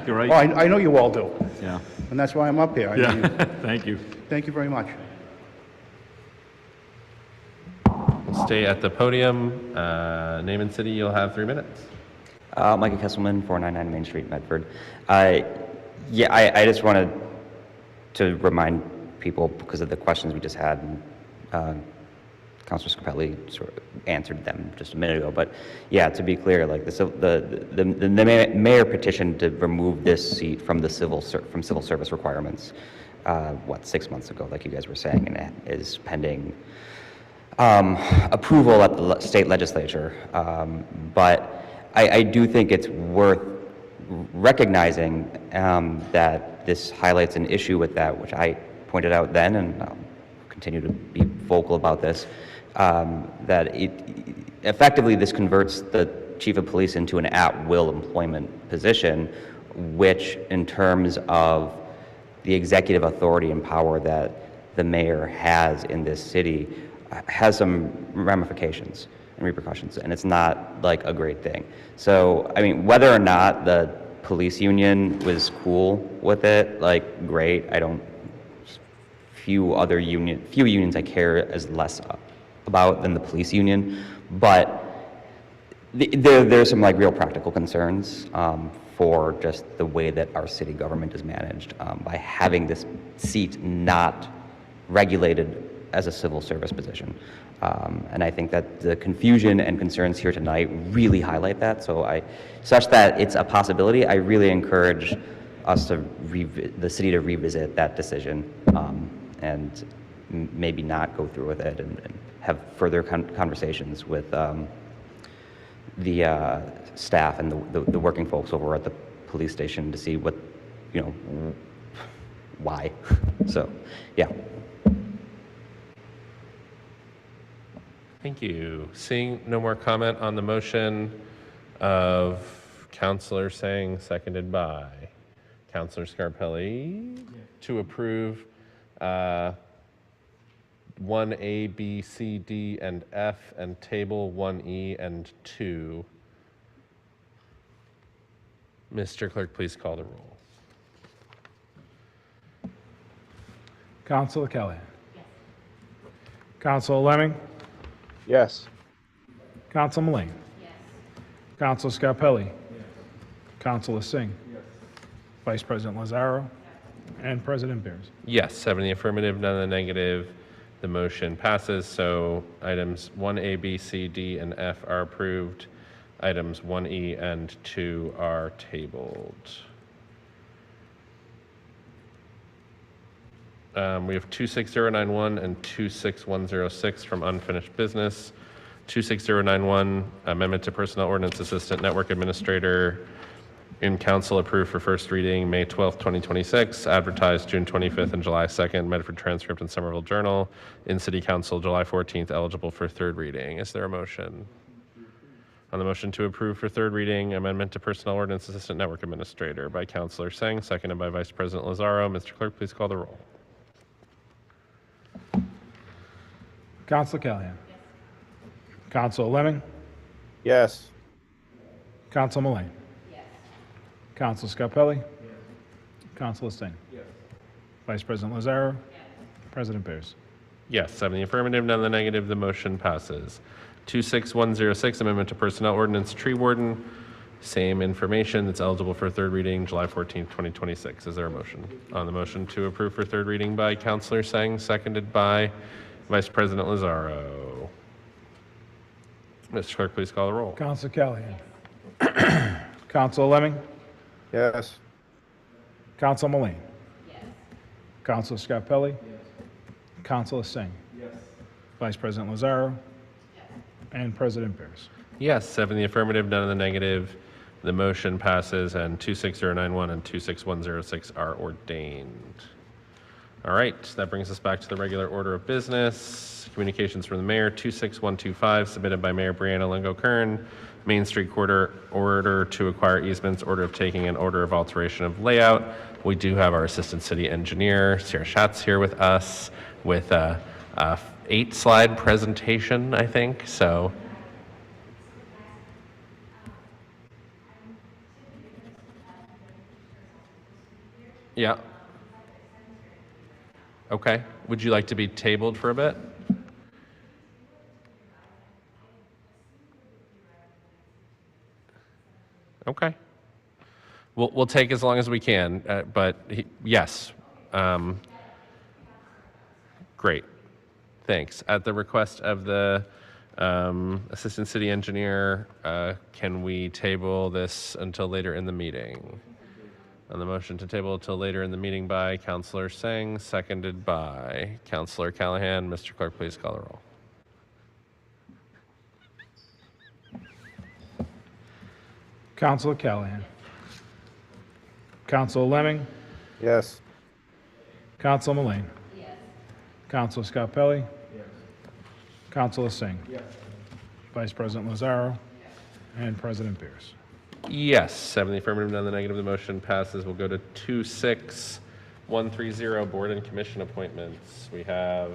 you're right. Oh, I know you all do. Yeah. And that's why I'm up here. Yeah, thank you. Thank you very much. Stay at the podium. Name and city, you'll have 3 minutes. Micah Kesselman, 499 Main Street, Medford. I just wanted to remind people, because of the questions we just had, and Councilor Scarpelli sort of answered them just a minute ago. But yeah, to be clear, like the mayor petitioned to remove this seat from the civil service requirements. 6 months ago, like you guys were saying, and it is pending approval at the state legislature. But I do think it's worth recognizing that this highlights an issue with that, which I pointed out then, and I'll continue to be vocal about this, that effectively this converts the chief of police into an at-will employment position, which in terms of the executive authority and power that the mayor has in this city has some ramifications and repercussions, and it's not like a great thing. So, I mean, whether or not the police union was cool with it, like, great. I don't, few unions I care as less about than the police union, but there's some like real practical concerns for just the way that our city government is managed by having this seat not regulated as a civil service position. And I think that the confusion and concerns here tonight really highlight that. So such that it's a possibility, I really encourage us to the city to revisit that decision and maybe not go through with it and have further conversations with the staff and the working folks over at the police station to see what, why. So, yeah. Thank you. Seeing no more comment on the motion of Councilor Singh, seconded by Councilor Scarpelli, to approve 1A, B, C, D, and F, and table 1E and 2. Mr. Clerk, please call the roll. Councilor Kelly. Yes. Councilor Lemming. Yes. Councilor Mullane. Yes. Councilor Scarpelli. Yes. Councilor Singh. Yes. Vice President Lazaro. Yes. And President Bears. Yes, 7 in the affirmative, none in the negative. The motion passes, so items 1A, B, C, D, and F are approved. Items 1E and 2 are tabled. We have 26091 and 26106 from unfinished business. 26091, amendment to Personnel Ordinance Assistant Network Administrator in council approved for first reading May 12th, 2026, advertised June 25th and July 2nd, Medford Transcript and Somerville Journal, in City Council July 14th, eligible for third reading. Is there a motion? On the motion to approve for third reading, amendment to Personnel Ordinance Assistant Network Administrator by Councilor Singh, seconded by Vice President Lazaro. Mr. Clerk, please call the roll. Councilor Callahan. Yes. Councilor Lemming. Yes. Councilor Mullane. Yes. Councilor Scarpelli. Yes. Councilor Singh. Yes. Vice President Lazaro. Yes. President Bears. Yes, 7 in the affirmative, none in the negative. The motion passes. 26106, amendment to Personnel Ordinance Tree Warden. Same information. That's eligible for third reading July 14th, 2026. Is there a motion? On the motion to approve for third reading by Councilor Singh, seconded by Vice President Lazaro. Mr. Clerk, please call the roll. Councilor Callahan. Councilor Lemming. Yes. Councilor Mullane. Yes. Councilor Scarpelli. Yes. Councilor Singh. Yes. Vice President Lazaro. Yes. And President Bears. Yes, 7 in the affirmative, none in the negative. The motion passes, and 26091 and 26106 are ordained. All right, that brings us back to the regular order of business. Communications from the mayor, 26125, submitted by Mayor Brianna Lingo-Kern. Main Street Quarter order to acquire easements, order of taking, and order of alteration of layout. We do have our Assistant City Engineer, Sarah Schatz, here with us with a 8-slide presentation, I think. So. Yeah. Okay. Would you like to be tabled for a bit? Okay. We'll take as long as we can, yes. Great. Thanks. At the request of the Assistant City Engineer, can we table this until later in the meeting? On the motion to table until later in the meeting by Councilor Singh, seconded by Councilor Callahan. Mr. Clerk, please call the roll. Councilor Callahan. Councilor Lemming. Yes. Councilor Mullane. Yes. Councilor Scarpelli. Yes. Councilor Singh. Yes. Vice President Lazaro. Yes. And President Beers. Yes, 7 in the affirmative, none in the negative. The motion passes. We'll go to 26130, board and commission appointments. We have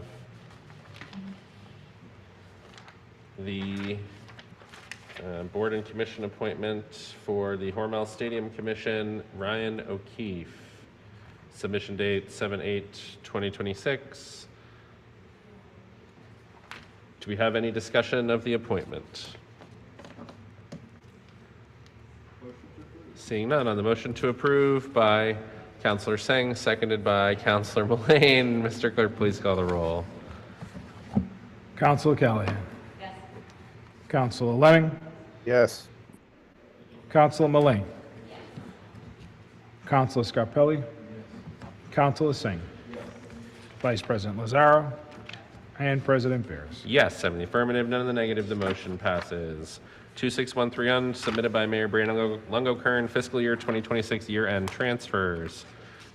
the board and commission appointment for the Hormel Stadium Commission, Ryan O'Keefe. Submission date 7/8/2026. Do we have any discussion of the appointment? Seeing none, on the motion to approve by Councilor Singh, seconded by Councilor Mullane. Mr. Clerk, please call the roll. Councilor Callahan. Yes. Councilor Lemming. Yes. Councilor Mullane. Yes. Councilor Scarpelli. Councilor Singh. Yes. Vice President Lazaro. And President Beers. Yes, 7 in the affirmative, none in the negative. The motion passes. 2613 submitted by Mayor Brian Lungo-Kern, fiscal year 2026 year-end transfers.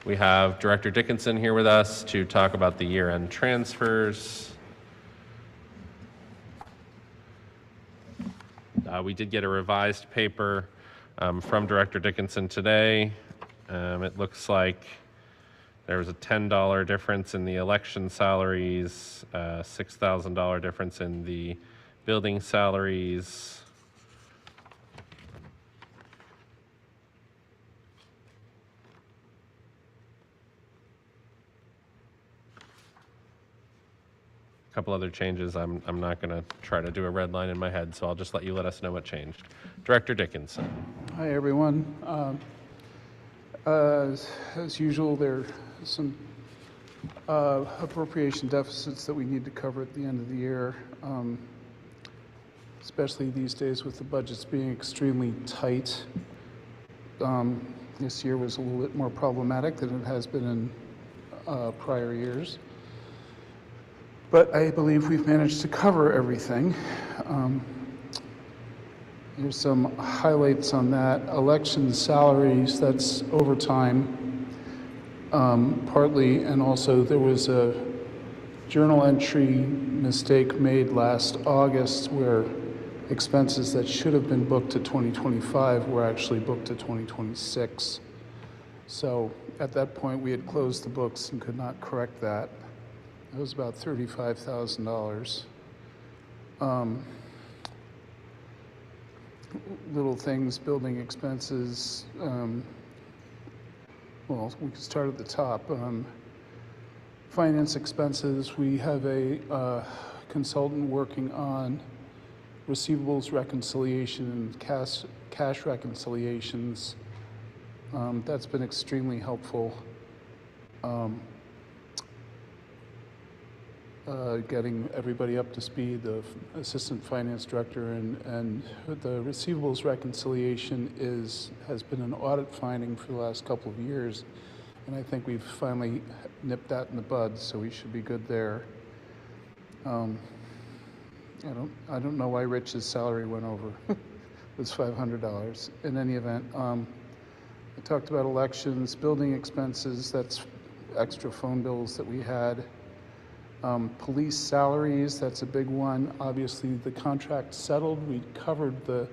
We have Director Dickinson here with us to talk about the year-end transfers. We did get a revised paper from Director Dickinson today. It looks like there was a $10 difference in the election salaries, $6,000 difference in the building salaries. A couple other changes. I'm not going to try to do a red line in my head, so I'll just let us know what changed. Director Dickinson. Hi, everyone. As usual, there are some appropriation deficits that we need to cover at the end of the year, especially these days with the budgets being extremely tight. This year was a little bit more problematic than it has been in prior years. But I believe we've managed to cover everything. Here's some highlights on that. Election salaries, that's overtime, partly, and also there was a journal entry mistake made last August where expenses that should have been booked to 2025 were actually booked to 2026. So at that point, we had closed the books and could not correct that. It was about $35,000. Little things, building expenses. Well, we can start at the top. Finance expenses, we have a consultant working on receivables reconciliation and cash reconciliations. That's been extremely helpful. Getting everybody up to speed, the assistant finance director, and the receivables reconciliation has been an audit finding for the last couple of years, and I think we've finally nipped that in the bud, so we should be good there. I don't know why Rich's salary went over. It was $500. In any event, I talked about elections, building expenses. That's extra phone bills that we had. Police salaries, that's a big one. Obviously, the contract settled. We covered the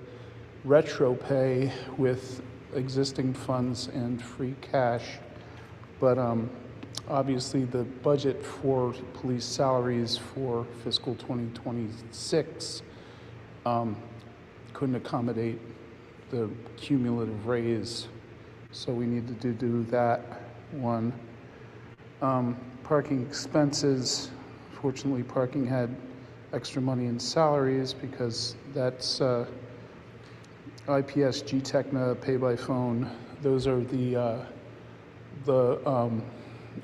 retro pay with existing funds and free cash. But obviously, the budget for police salaries for fiscal 2026 couldn't accommodate the cumulative raise. So we needed to do that one. Parking expenses. Fortunately, parking had extra money in salaries because that's IPS, G-Techna, pay by phone. Those are the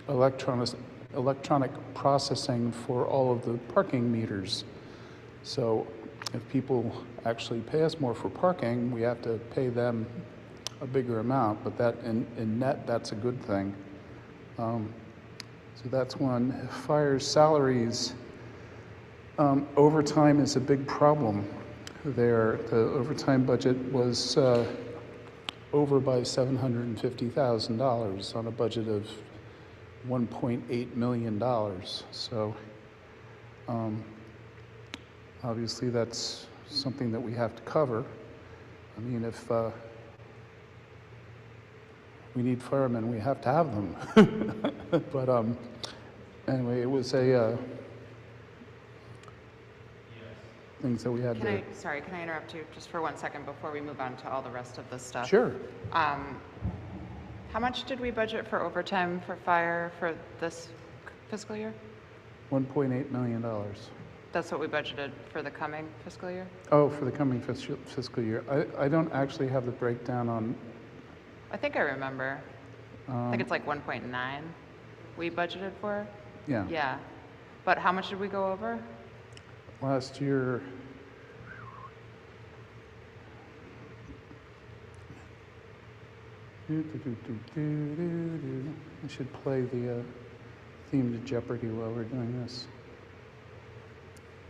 electronic processing for all of the parking meters. So if people actually pay us more for parking, we have to pay them a bigger amount, but that in net, that's a good thing. So that's one. Fire salaries, overtime is a big problem there. The overtime budget was over by $750,000 on a budget of $1.8 million. So obviously that's something that we have to cover. I mean, if we need firemen, we have to have them. But anyway, it was a things that we had to. Sorry, can I interrupt you just for 1 second before we move on to all the rest of this stuff? Sure. How much did we budget for overtime for fire for this fiscal year? $1.8 million. That's what we budgeted for the coming fiscal year? Oh, for the coming fiscal year. I don't actually have the breakdown on. I think I remember. I think it's like 1.9 we budgeted for. Yeah. Yeah. But how much did we go over? Last year, I should play the theme to Jeopardy while we're doing this.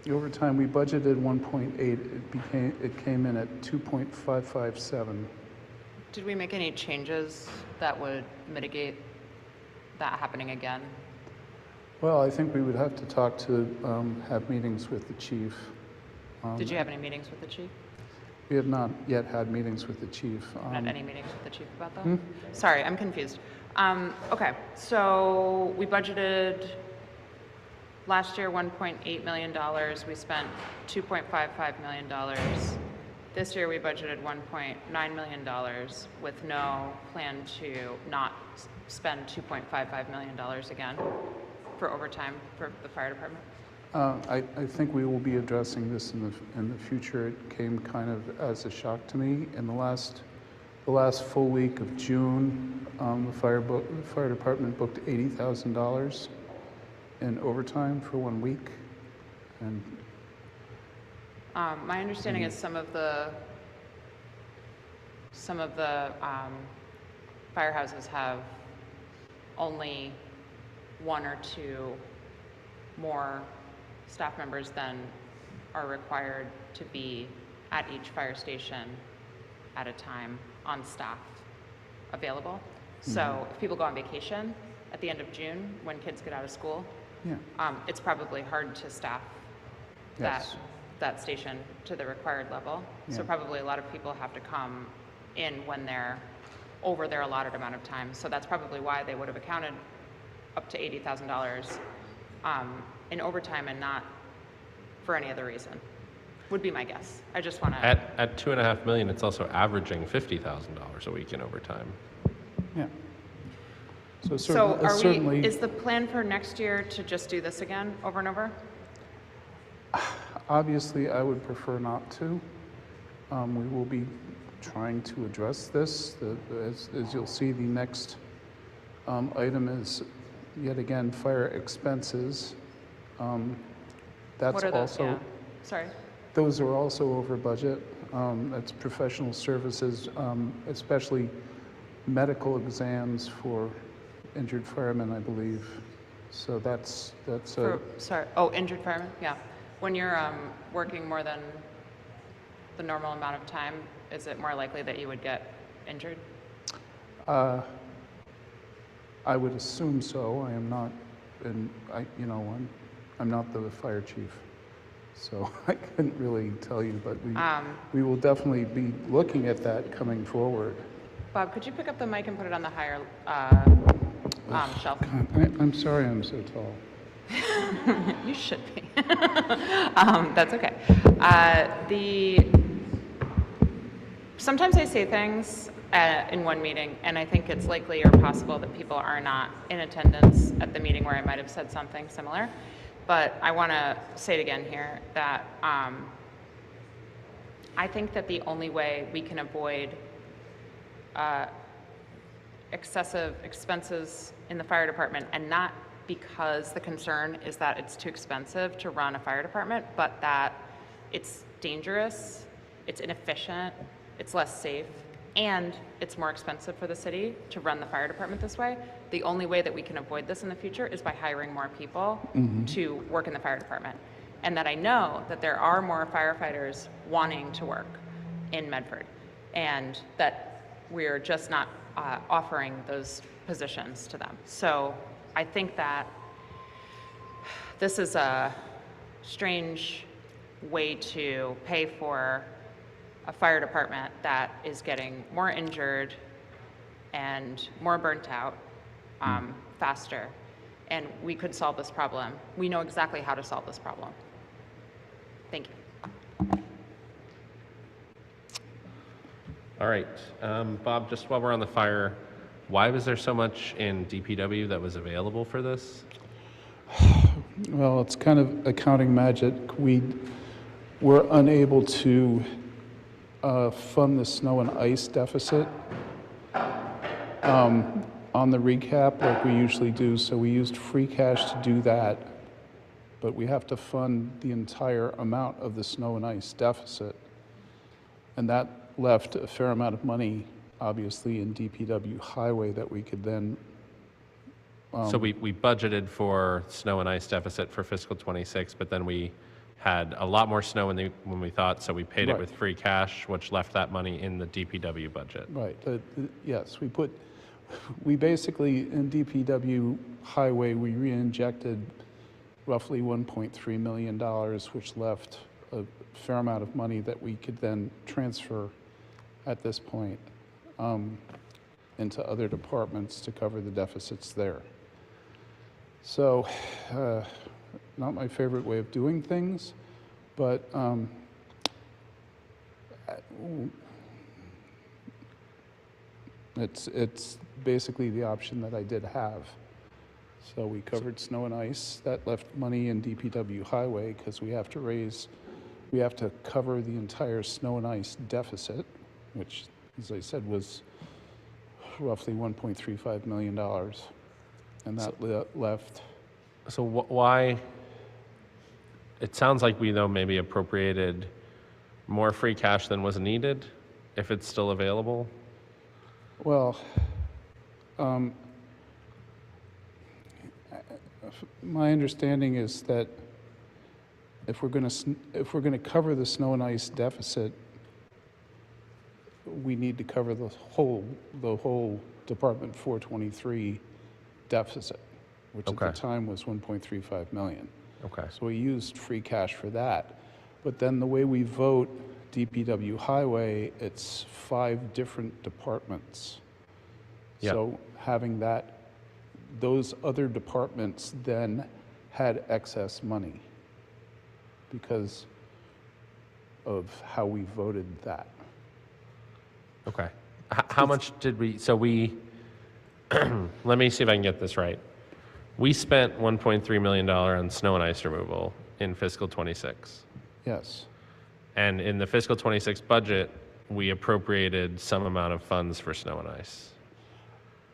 The overtime, we budgeted 1.8, it came in at 2.557. Did we make any changes that would mitigate that happening again? Well, I think we would have to talk to, have meetings with the chief. Did you have any meetings with the chief? We have not yet had meetings with the chief. Not any meetings with the chief about that? Sorry, I'm confused. Okay, so we budgeted last year $1.8 million. We spent $2.55 million. This year we budgeted $1.9 million with no plan to not spend $2.55 million again for overtime for the fire department. I think we will be addressing this in the future. It came kind of as a shock to me. In the last full week of June, the fire department booked $80,000 in overtime for 1 week, and my understanding is some of the firehouses have only 1 or 2 more staff members than are required to be at each fire station at a time on staff available. So if people go on vacation at the end of June when kids get out of school, it's probably hard to staff that station to the required level. So probably a lot of people have to come in when they're over their allotted amount of time. So that's probably why they would have accounted up to $80,000 in overtime and not for any other reason, would be my guess. I just want to. At $2.5 million, it's also averaging $50,000 a week in overtime. Yeah. So certainly, is the plan for next year to just do this again over and over? Obviously, I would prefer not to. We will be trying to address this. As you'll see, the next item is yet again fire expenses. That's what are those? also. Sorry. Those are also over budget. That's professional services, especially medical exams for injured firemen, I believe. So that's sorry. Oh, injured firemen. Yeah. When you're working more than the normal amount of time, is it more likely that you would get injured? I would assume so. I am not, and I'm not the fire chief, so I couldn't really tell you. But we will definitely be looking at that coming forward. Bob, could you pick up the mic and put it on the higher shelf? I'm sorry, I'm so tall. You should be. That's okay. Sometimes I say things in one meeting, and I think it's likely or possible that people are not in attendance at the meeting where I might have said something similar. But I want to say it again here that I think that the only way we can avoid excessive expenses in the fire department, and not because the concern is that it's too expensive to run a fire department, but that it's dangerous, it's inefficient, it's less safe, and it's more expensive for the city to run the fire department this way. The only way that we can avoid this in the future is by hiring more people to work in the fire department. And that I know that there are more firefighters wanting to work in Medford, and that we're just not offering those positions to them. So I think that this is a strange way to pay for a fire department that is getting more injured and more burnt out faster. And we could solve this problem. We know exactly how to solve this problem. Thank you. All right, Bob, just while we're on the fire, why was there so much in DPW that was available for this? Well, it's kind of accounting magic. We were unable to fund the snow and ice deficit on the recap like we usually do, so we used free cash to do that. But we have to fund the entire amount of the snow and ice deficit. And that left a fair amount of money, obviously, in DPW highway that we could then. So we budgeted for snow and ice deficit for fiscal 26, but then we had a lot more snow when we thought, so we paid it Right. with free cash, which left that money in the DPW budget. Right, yes, we basically, in DPW highway, we re-injected roughly $1.3 million, which left a fair amount of money that we could then transfer at this point into other departments to cover the deficits there. So, not my favorite way of doing things, but it's basically the option that I did have. So we covered snow and ice. That left money in DPW highway because we have to cover the entire snow and ice deficit, which, as I said, was roughly $1.35 million. And that left. So why, it sounds like we though maybe appropriated more free cash than was needed, if it's still available? Well, my understanding is that if we're going to cover the snow and ice deficit, we need to cover the whole Department 423 deficit, which at the time was 1.35 million. Okay. So we used free cash for that. But then the way we vote DPW highway, it's 5 different departments. Yep. So having those other departments then had excess money because of how we voted that. Okay. How much did we, so we, let me see if I can get this right. We spent $1.3 million on snow and ice removal in fiscal 26. Yes. And in the fiscal 26 budget, we appropriated some amount of funds for snow and ice.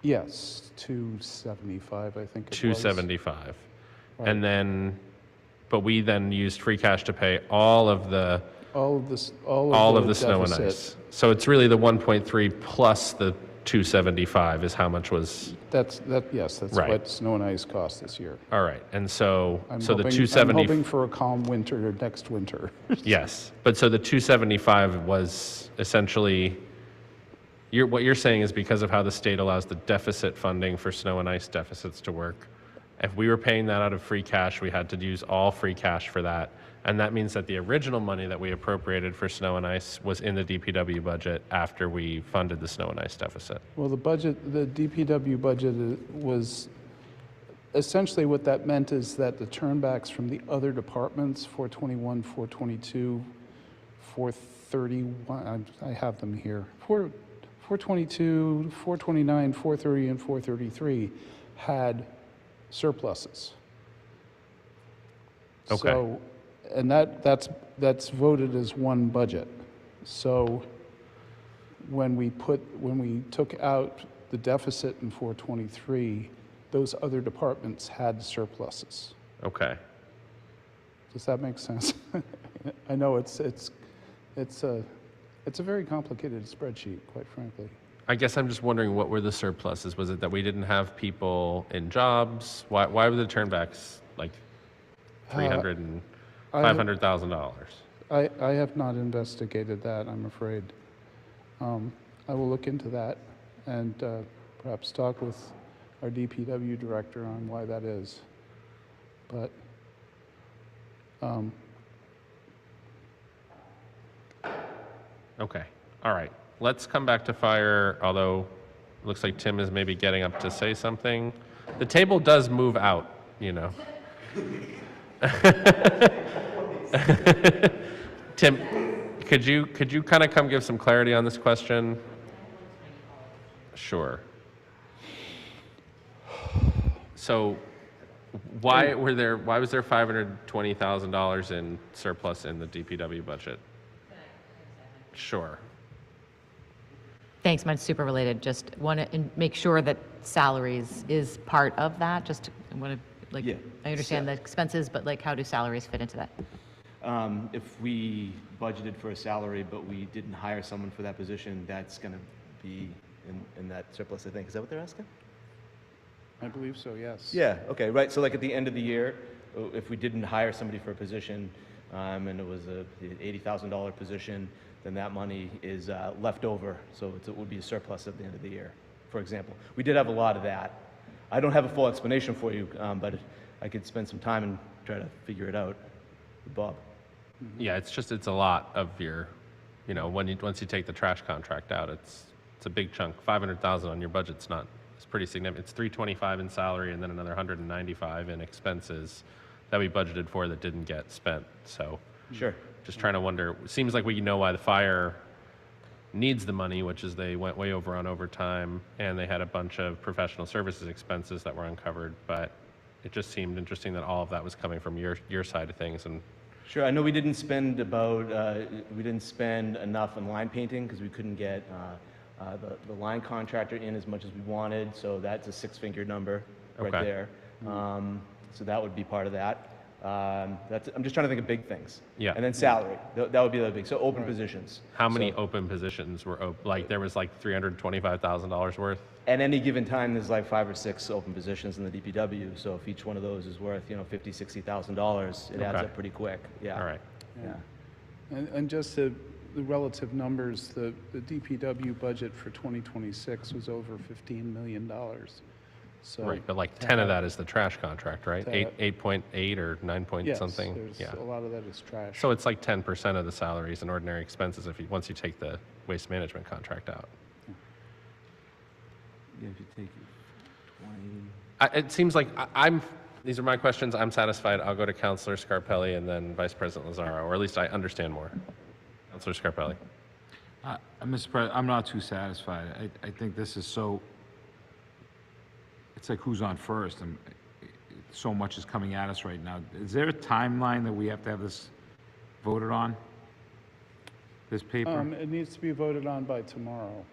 Yes, 275, I think it was. 275. Right. And then, but we then used free cash to pay all of the snow and deficit. ice. So it's really the 1.3 plus the 275 is how much was. That's Right. what snow and ice cost this year. All right. And so, I'm so the hoping- 270. I'm hoping for a calm winter next winter. Yes. But so the 275 was essentially, what you're saying is because of how the state allows the deficit funding for snow and ice deficits to work, if we were paying that out of free cash, we had to use all free cash for that. And that means that the original money that we appropriated for snow and ice was in the DPW budget after we funded the snow and ice deficit. Well, the DPW budget was, essentially what that meant is that the turnbacks from the other departments, 421, 422, 431, I have them here, 422, 429, 430, and 433 had surpluses. Okay. So, and that's voted as one budget. So when we took out the deficit in 423, those other departments had surpluses. Okay. Does that make sense? I know it's a very complicated spreadsheet, quite frankly. I guess I'm just wondering, what were the surpluses? Was it that we didn't have people in jobs? Why were the turnbacks like $300,000 and $500,000? I have not investigated that, I'm afraid. I will look into that and perhaps talk with our DPW director on why that is. But Okay, all right. Let's come back to fire, although it looks like Tim is maybe getting up to say something. The table does move out, you know. Tim, could you kind of come give some clarity on this question? Sure. So why was there $520,000 in surplus in the DPW budget? Sure. Thanks, mine's super related. Just want to make sure that salaries is part of that. Just want to, like, Yeah. I understand the expenses, but like, how do salaries fit into that? If we budgeted for a salary, but we didn't hire someone for that position, that's going to be in that surplus, I think. Is that what they're asking? I believe so, yes. Yeah, okay, right. So like at the end of the year, if we didn't hire somebody for a position, and it was a $80,000 position, then that money is left over. So it would be a surplus at the end of the year, for example. We did have a lot of that. I don't have a full explanation for you, but I could spend some time and try to figure it out with Bob. Yeah, it's a lot of your, you know, once you take the trash contract out, it's a big chunk. 500,000 on your budget's not, it's pretty significant. It's 325 in salary and then another 195 in expenses that we budgeted for that didn't get spent. So sure, just trying to wonder. It seems like we know why the fire needs the money, which is they went way over on overtime and they had a bunch of professional services expenses that were uncovered. But it just seemed interesting that all of that was coming from your side of things. And sure, I know we didn't spend enough on line painting because we couldn't get the line contractor in as much as we wanted, so that's a six-figure number right Okay. there. So that would be part of that. I'm just trying to think of big things. Yeah. And then salary, that would be the other big. So open positions. how many So open positions were open? Like there was like $325,000 worth? at any given time, there's like 5 or 6 open positions in the DPW. So if each one of those is worth, $50,000, $60,000, it adds Okay. up pretty quick. Yeah. All right. Yeah. And just the relative numbers, the DPW budget for 2026 was over $15 million. So Right, but like 10 of that is the trash contract, right? to- 8.8 or 9 point Yes, something? there's Yeah. a lot of that is trash. So it's like 10% of the salaries and ordinary expenses once you take the waste management contract out. Yeah, if you take 20. It seems like these are my questions. I'm satisfied. I'll go to Councilor Scarpelli and then Vice President Lazaro, or at least I understand more. Councilor Scarpelli. Mr. President, I'm not too satisfied. I think this is so, it's like who's on first, and so much is coming at us right now. Is there a timeline that we have to have this voted on? This paper? It needs to be voted on by tomorrow.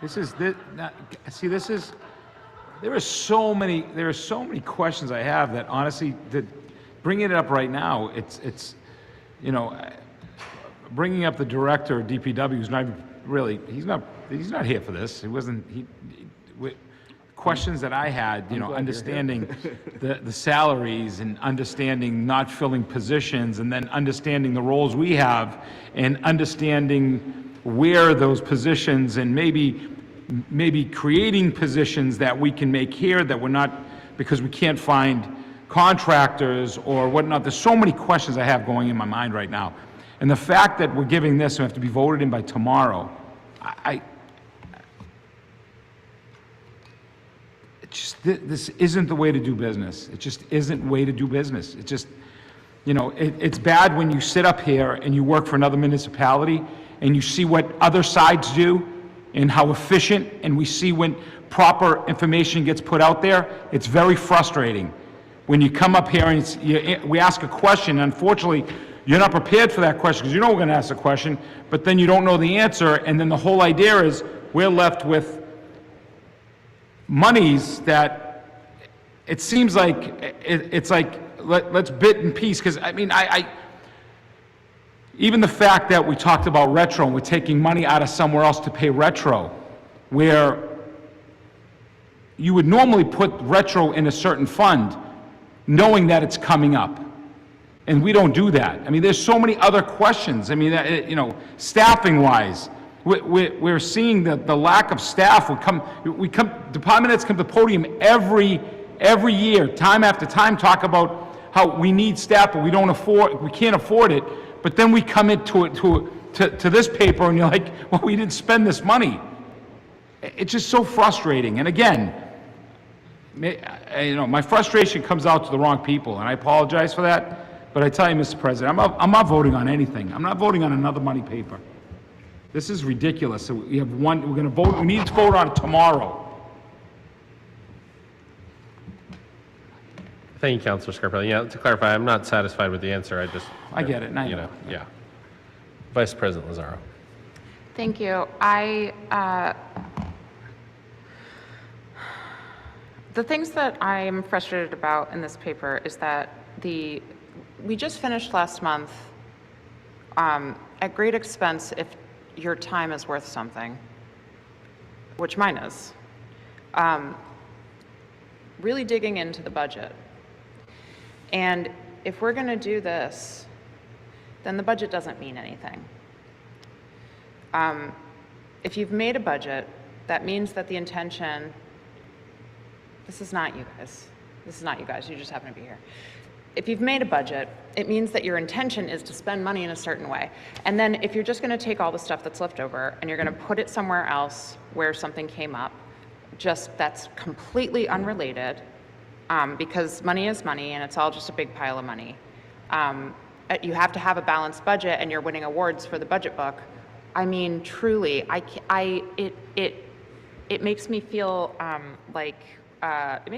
There are so many questions I have that honestly, that bringing it up right now, it's, bringing up the director of DPW, who's not really, he's not here for this. Questions that I had, understanding the salaries and understanding not filling positions and then understanding the roles we have and understanding where those positions and maybe creating positions that we can make here that we're not, because we can't find contractors or whatnot. There's so many questions I have going in my mind right now. And the fact that we're giving this and we have to be voted in by tomorrow, this isn't the way to do business. It just isn't the way to do business. It just, it's bad when you sit up here and you work for another municipality and you see what other sides do and how efficient, and we see when proper information gets put out there. It's very frustrating. When you come up here and we ask a question, unfortunately, you're not prepared for that question because we're going to ask a question, but then you don't know the answer, and then the whole idea is we're left with monies that it seems like it's like let's bit and piece, because even the fact that we talked about retro and we're taking money out of somewhere else to pay retro, where you would normally put retro in a certain fund knowing that it's coming up. And we don't do that. There's so many other questions. Staffing wise, we're seeing the lack of staff. Department heads come to the podium every year, time after time, talk about how we need staff, but we can't afford it. But then we come into to this paper, and you're like, well, we didn't spend this money. It's just so frustrating. And again, my frustration comes out to the wrong people, and I apologize for that. But I tell you, Mr. President, I'm not voting on anything. I'm not voting on another money paper. This is ridiculous. So we have one, we're gonna vote, we need to vote on it tomorrow. Thank you, Councilor Scarpelli. Yeah, to clarify, I'm not satisfied with the answer. I get it, and I you know. Yeah. Vice President Lazaro. Thank you. The things that I'm frustrated about in this paper is that we just finished last month at great expense if your time is worth something, which mine is, really digging into the budget. And if we're going to do this, then the budget doesn't mean anything. If you've made a budget, that means that the intention, this is not you guys, you just happen to be here. If you've made a budget, it means that your intention is to spend money in a certain way. And then if you're just going to take all the stuff that's left over and you're going to put it somewhere else where something came up, just that's completely unrelated, because money is money and it's all just a big pile of money. You have to have a balanced budget and you're winning awards for the budget book. I mean, truly, it makes me feel it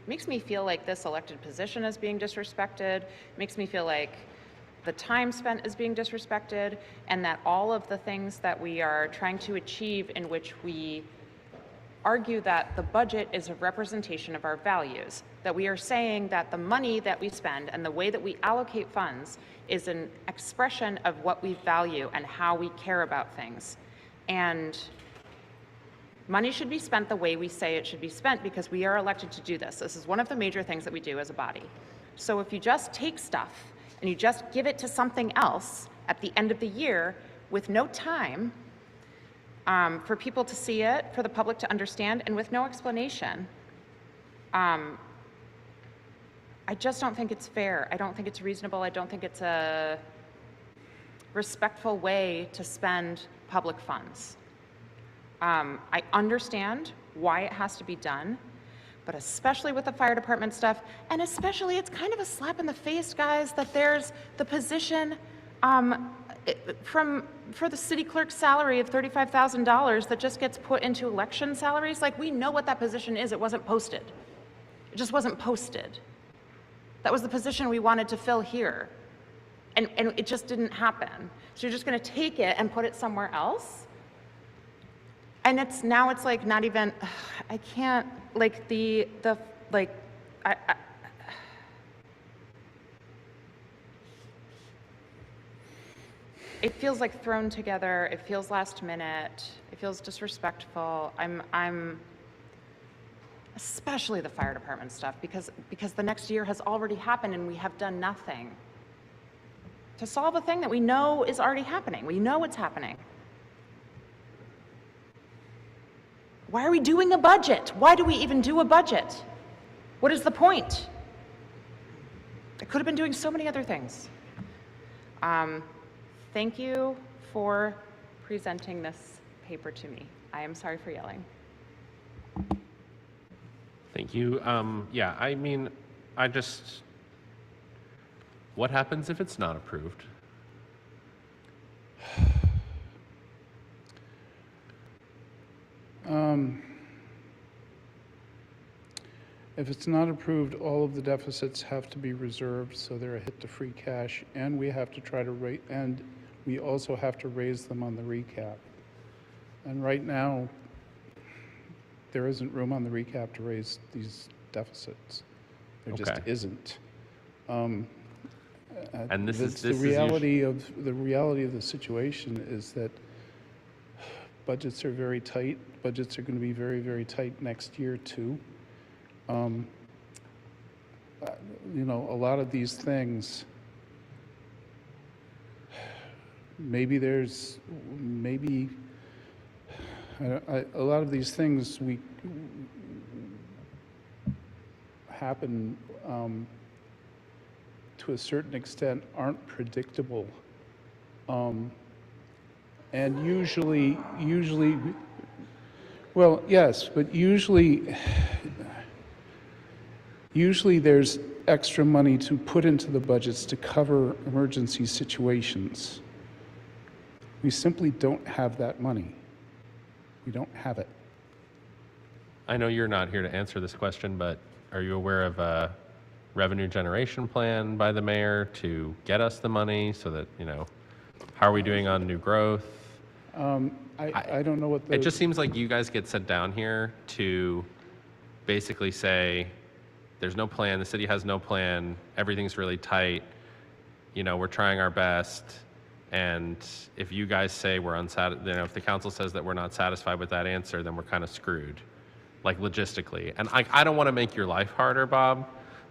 makes me feel like this elected position is being disrespected. It makes me feel like the time spent is being disrespected, and that all of the things that we are trying to achieve, in which we argue that the budget is a representation of our values, that we are saying that the money that we spend and the way that we allocate funds is an expression of what we value and how we care about things. And money should be spent the way we say it should be spent, because we are elected to do this. This is one of the major things that we do as a body. So if you just take stuff and you just give it to something else at the end of the year with no time for people to see it, for the public to understand, and with no explanation, I just don't think it's fair. I don't think it's reasonable. I don't think it's a respectful way to spend public funds. I understand why it has to be done, but especially with the fire department stuff, and especially it's kind of a slap in the face, guys, that there's the position for the city clerk's salary of $35,000 that just gets put into election salaries. Like, we know what that position is. It wasn't posted. It just wasn't posted. That was the position we wanted to fill here, and it just didn't happen. So you're just going to take it and put it somewhere else? And now it's like not even, I can't, like it feels like thrown together. It feels last minute. It feels disrespectful. I'm especially the fire department stuff, because the next year has already happened and we have done nothing to solve a thing that we know is already happening. We know it's happening. Why are we doing a budget? Why do we even do a budget? What is the point? I could have been doing so many other things. Thank you for presenting this paper to me. I am sorry for yelling. Thank you. Yeah, I mean, what happens if it's not approved? If it's not approved, all of the deficits have to be reserved, so they're a hit to free cash, and we have to try to rate, and we also have to raise them on the recap. And right now, there isn't room on the recap to raise these deficits. There just isn't. And this is the reality of the situation is that budgets are very tight. Budgets are going to be very, very tight next year too. You know, a lot of these things, a lot of these things happen to a certain extent aren't predictable. And usually, well, yes, but usually there's extra money to put into the budgets to cover emergency situations. We simply don't have that money. We don't have it. I know you're not here to answer this question, but are you aware of a revenue generation plan by the mayor to get us the money so that, how are we doing on new growth? I don't know what the... It just seems like you guys get sent down here to basically say, there's no plan, the city has no plan, everything's really tight, we're trying our best, and if you guys say we're unsatisfied, if the council says that we're not satisfied with that answer, then we're kind of screwed, like logistically. And I don't want to make your life harder, Bob,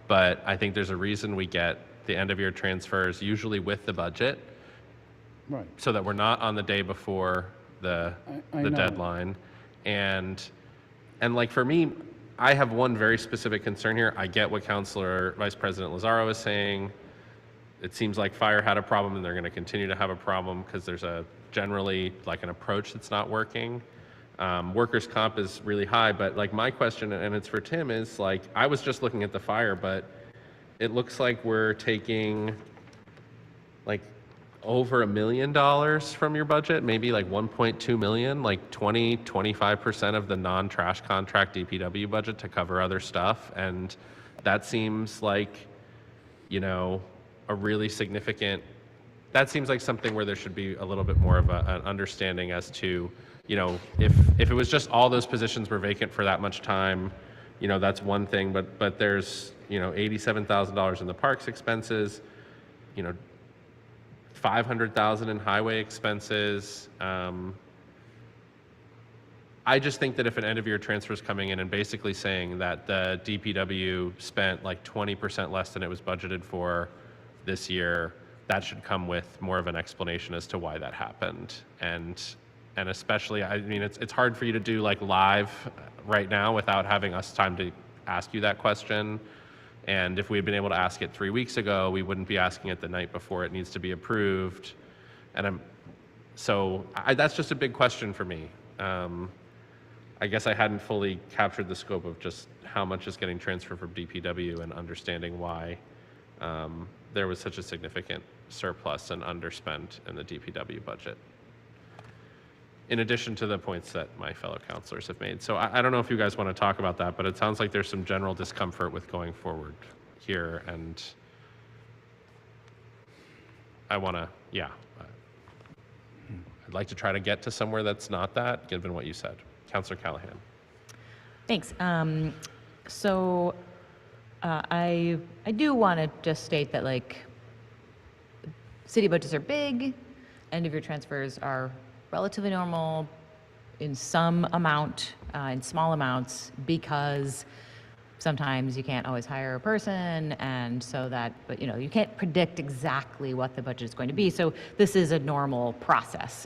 but I think there's a reason we get the end of year transfers, usually with the budget, Right. so that we're not on the day before the I know. deadline. And like for me, I have one very specific concern here. I get what Councilor Vice President Lazaro is saying. It seems like fire had a problem and they're going to continue to have a problem because there's generally like an approach that's not working. Workers' comp is really high, but like my question, and it's for Tim, is like, I was just looking at the fire, but it looks like we're taking like over $1 million from your budget, maybe like 1.2 million, like 25% of the non-trash contract DPW budget to cover other stuff. And that seems like, a really significant, that seems like something where there should be a little bit more of an understanding as to, if it was just all those positions were vacant for that much time, that's one thing, but there's, $87,000 in the parks expenses, $500,000 in highway expenses. I just think that if an end of year transfer is coming in and basically saying that the DPW spent like 20% less than it was budgeted for this year, that should come with more of an explanation as to why that happened. And especially, I mean, it's hard for you to do like live right now without having us time to ask you that question. And if we had been able to ask it 3 weeks ago, we wouldn't be asking it the night before it needs to be approved. And that's just a big question for me. I guess I hadn't fully captured the scope of just how much is getting transferred from DPW and understanding why there was such a significant surplus and underspend in the DPW budget, in addition to the points that my fellow councilors have made. So I don't know if you guys want to talk about that, but it sounds like there's some general discomfort with going forward here, and I want to, I'd like to try to get to somewhere that's not that, given what you said. Councilor Callahan. Thanks. I do want to just state that like city budgets are big, end of year transfers are relatively normal in some amount, in small amounts, because sometimes you can't always hire a person, and so that, but you can't predict exactly what the budget is going to be. So this is a normal process.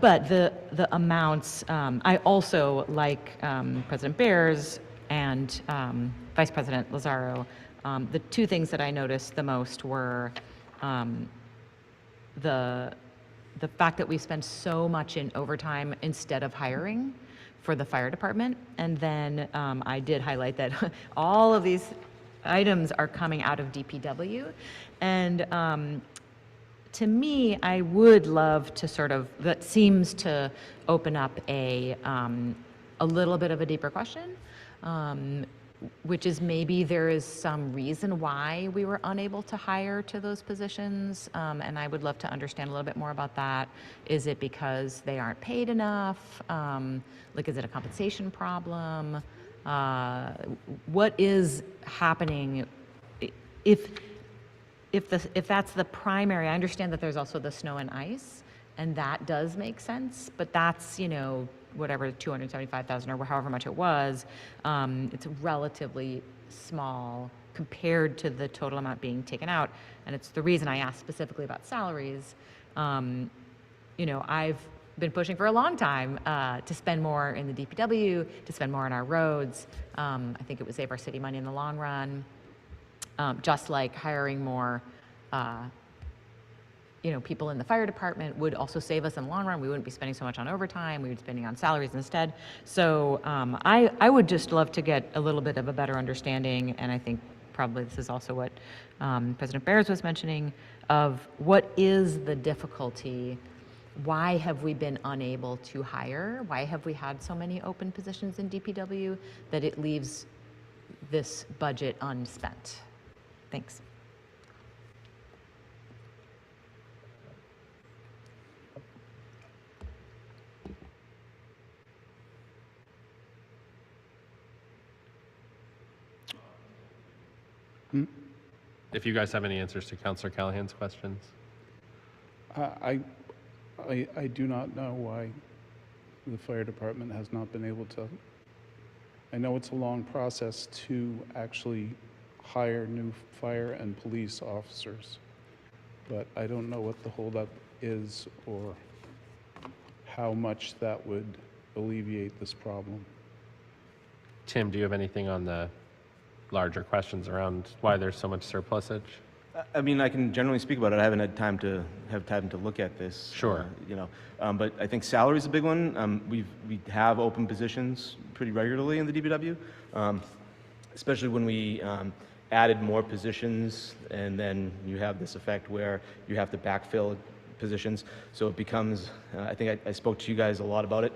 But the amounts, I also, like President Bears and Vice President Lazaro, the two things that I noticed the most were the fact that we spend so much in overtime instead of hiring for the fire department. And then I did highlight that all of these items are coming out of DPW. And to me, I would love to that seems to open up a little bit of a deeper question, which is maybe there is some reason why we were unable to hire to those positions, and I would love to understand a little bit more about that. Is it because they aren't paid enough? Like, is it a compensation problem? What is happening? If that's the primary, I understand that there's also the snow and ice, and that does make sense, but that's, whatever, 275,000 or however much it was, it's relatively small compared to the total amount being taken out. And it's the reason I asked specifically about salaries. I've been pushing for a long time to spend more in the DPW, to spend more on our roads. I think it would save our city money in the long run. Just like hiring more people in the fire department would also save us in the long run. We wouldn't be spending so much on overtime. We would be spending on salaries instead. So I would just love to get a little bit of a better understanding, and I think probably this is also what President Bears was mentioning, of what is the difficulty. Why have we been unable to hire? Why have we had so many open positions in DPW that it leaves this budget unspent? Thanks. If you guys have any answers to Councilor Callahan's questions. I do not know why the fire department has not been able to. I know it's a long process to actually hire new fire and police officers, but I don't know what the holdup is or how much that would alleviate this problem. Tim, do you have anything on the larger questions around why there's so much surplusage? I mean, I can generally speak about it. I haven't had time to look at this. Sure. But I think salary is a big one. We have open positions pretty regularly in the DPW, especially when we added more positions, and then you have this effect where you have to backfill positions. So it becomes, I think I spoke to you guys a lot about it.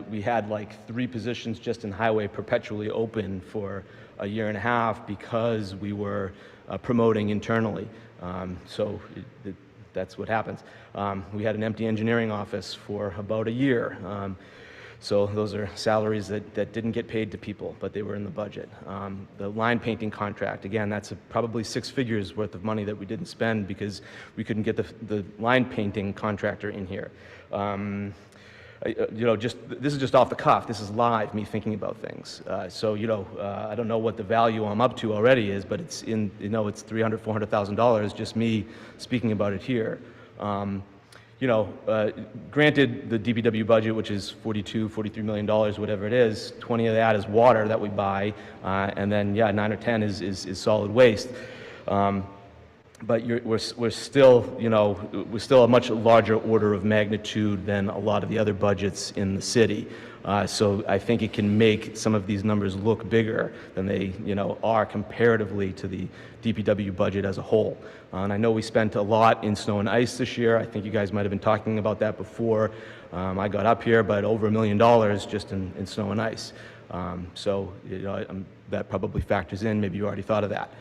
We had like 3 positions just in highway perpetually open for a year and a half because we were promoting internally. That's what happens. We had an empty engineering office for about a year. So those are salaries that didn't get paid to people, but they were in the budget. The line painting contract, again, that's probably 6 figures worth of money that we didn't spend because we couldn't get the line painting contractor in here. This is just off the cuff. This is live, me thinking about things. I don't know what the value I'm up to already is, but it's in, it's $300,000, $400,000, just me speaking about it here. Granted, the DPW budget, which is $43 million, whatever it is, 20 of that is water that we buy, and then 9 or 10 is solid waste. But we're still a much larger order of magnitude than a lot of the other budgets in the city. So I think it can make some of these numbers look bigger than they are comparatively to the DPW budget as a whole. And I know we spent a lot in snow and ice this year. I think you guys might have been talking about that before I got up here, but over $1 million just in snow and ice. That probably factors in. Maybe you already thought of that.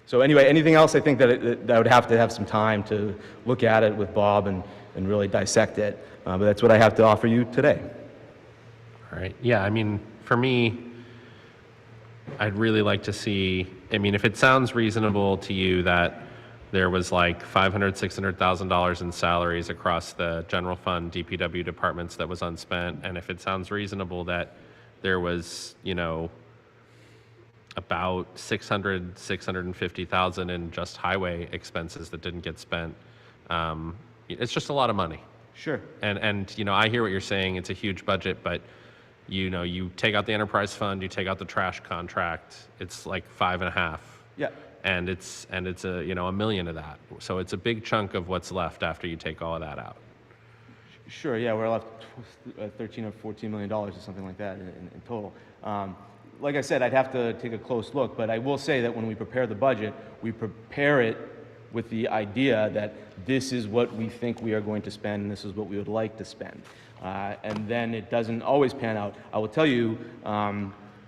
So anyway, anything else, I think that I would have to have some time to look at it with Bob and really dissect it. But that's what I have to offer you today. All right. Yeah, I mean, for me, I'd really like to see, if it sounds reasonable to you that there was like $500,000, $600,000 in salaries across the general fund DPW departments that was unspent, and if it sounds reasonable that there was, about $650,000 in just highway expenses that didn't get spent. It's just a lot of money. Sure. And I hear what you're saying. It's a huge budget, but you take out the enterprise fund, you take out the trash contract, it's like 5.5. Yeah. And it's a $1 million of that. So it's a big chunk of what's left after you take all of that out. Sure. Yeah, we're left $13 or $14 million or something like that in total. Like I said, I'd have to take a close look, but I will say that when we prepare the budget, we prepare it with the idea that this is what we think we are going to spend and this is what we would like to spend. And then it doesn't always pan out. I will tell you,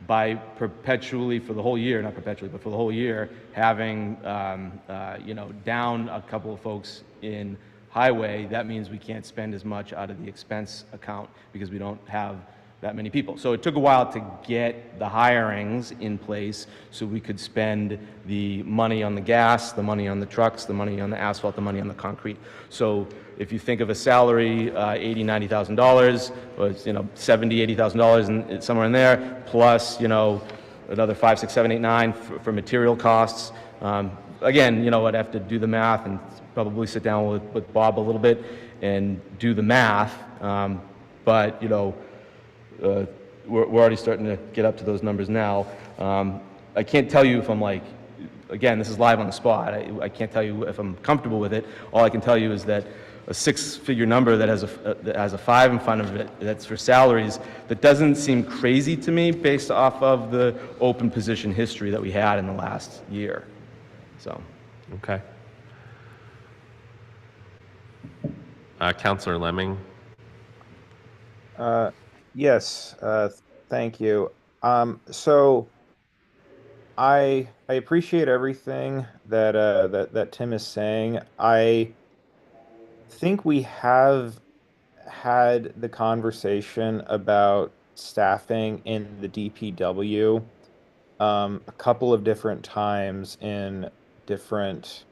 by perpetually for the whole year, not perpetually, but for the whole year, having down a couple of folks in highway, that means we can't spend as much out of the expense account because we don't have that many people. So it took a while to get the hirings in place so we could spend the money on the gas, the money on the trucks, the money on the asphalt, the money on the concrete. So if you think of a salary, $80,000, $90,000, or $70,000, $80,000 and somewhere in there, plus another $5, $6, $7, $8, $9 for material costs. Again, I'd have to do the math and probably sit down with Bob a little bit and do the math. But we're already starting to get up to those numbers now. I can't tell you if I'm like again, this is live on the spot. I can't tell you if I'm comfortable with it. All I can tell you is that a six-figure number that has a 5 in front of it, that's for salaries, that doesn't seem crazy to me based off of the open position history that we had in the last year. So. Okay. Councilor Lemming. Yes, thank you. So I appreciate everything that that Tim is saying. I think we have had the conversation about staffing in the DPW a couple of different times in different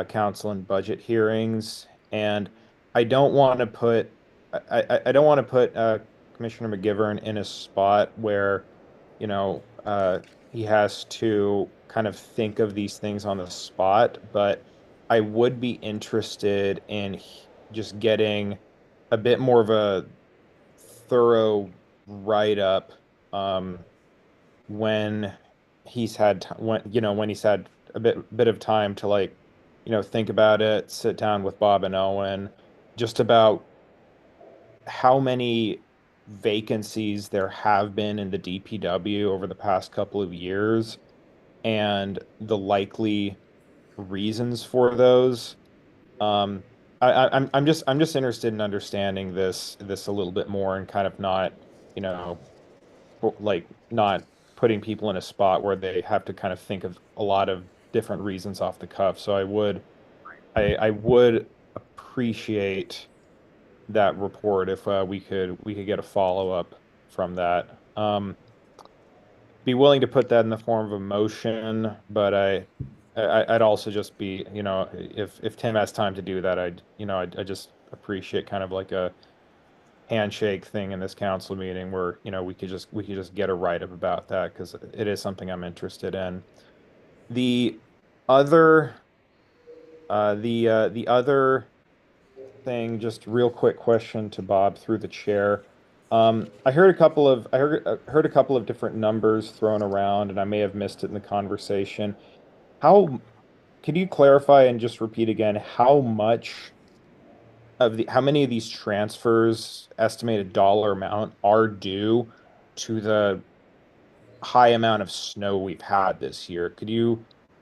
council and budget hearings, and I don't want to put I don't want to put Commissioner McGivern in a spot where, you know, he has to kind of think of these things on the spot, but I would be interested in just getting a bit more of a thorough write-up when he's had when he's had a bit of time to, like, you know, think about it, sit down with Bob and Owen, just about how many vacancies there have been in the DPW over the past couple of years and the likely reasons for those. I'm just interested in understanding this a little bit more and kind of not, you know, like not putting people in a spot where they have to kind of think of a lot of different reasons off the cuff. So I would appreciate that report if we could get a follow-up from that. Be willing to put that in the form of a motion, but I'd also just be, you know, if Tim has time to do that, I just appreciate kind of like a handshake thing in this council meeting where, you know, we could just get a write-up about that, because it is something I'm interested in. The other thing, just real quick question to Bob through the chair. I heard a couple of different numbers thrown around, and I may have missed it in the conversation. Can you clarify and just repeat again how many of these transfers, estimated dollar amount, are due to the high amount of snow we've had this year?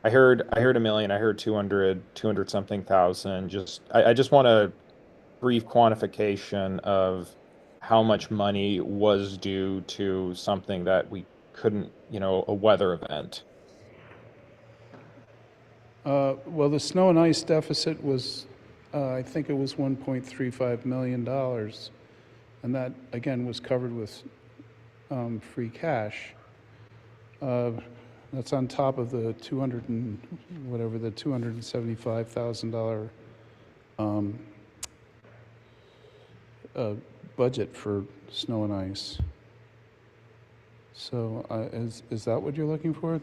I heard $1 million, I heard 200 something thousand. I just want a brief quantification of how much money was due to something that we couldn't, you know, a weather event. Well, the snow and ice deficit was, I think it was $1.35 million. And that, again, was covered with free cash. That's on top of the $275,000 budget for snow and ice. So is that what you're looking for?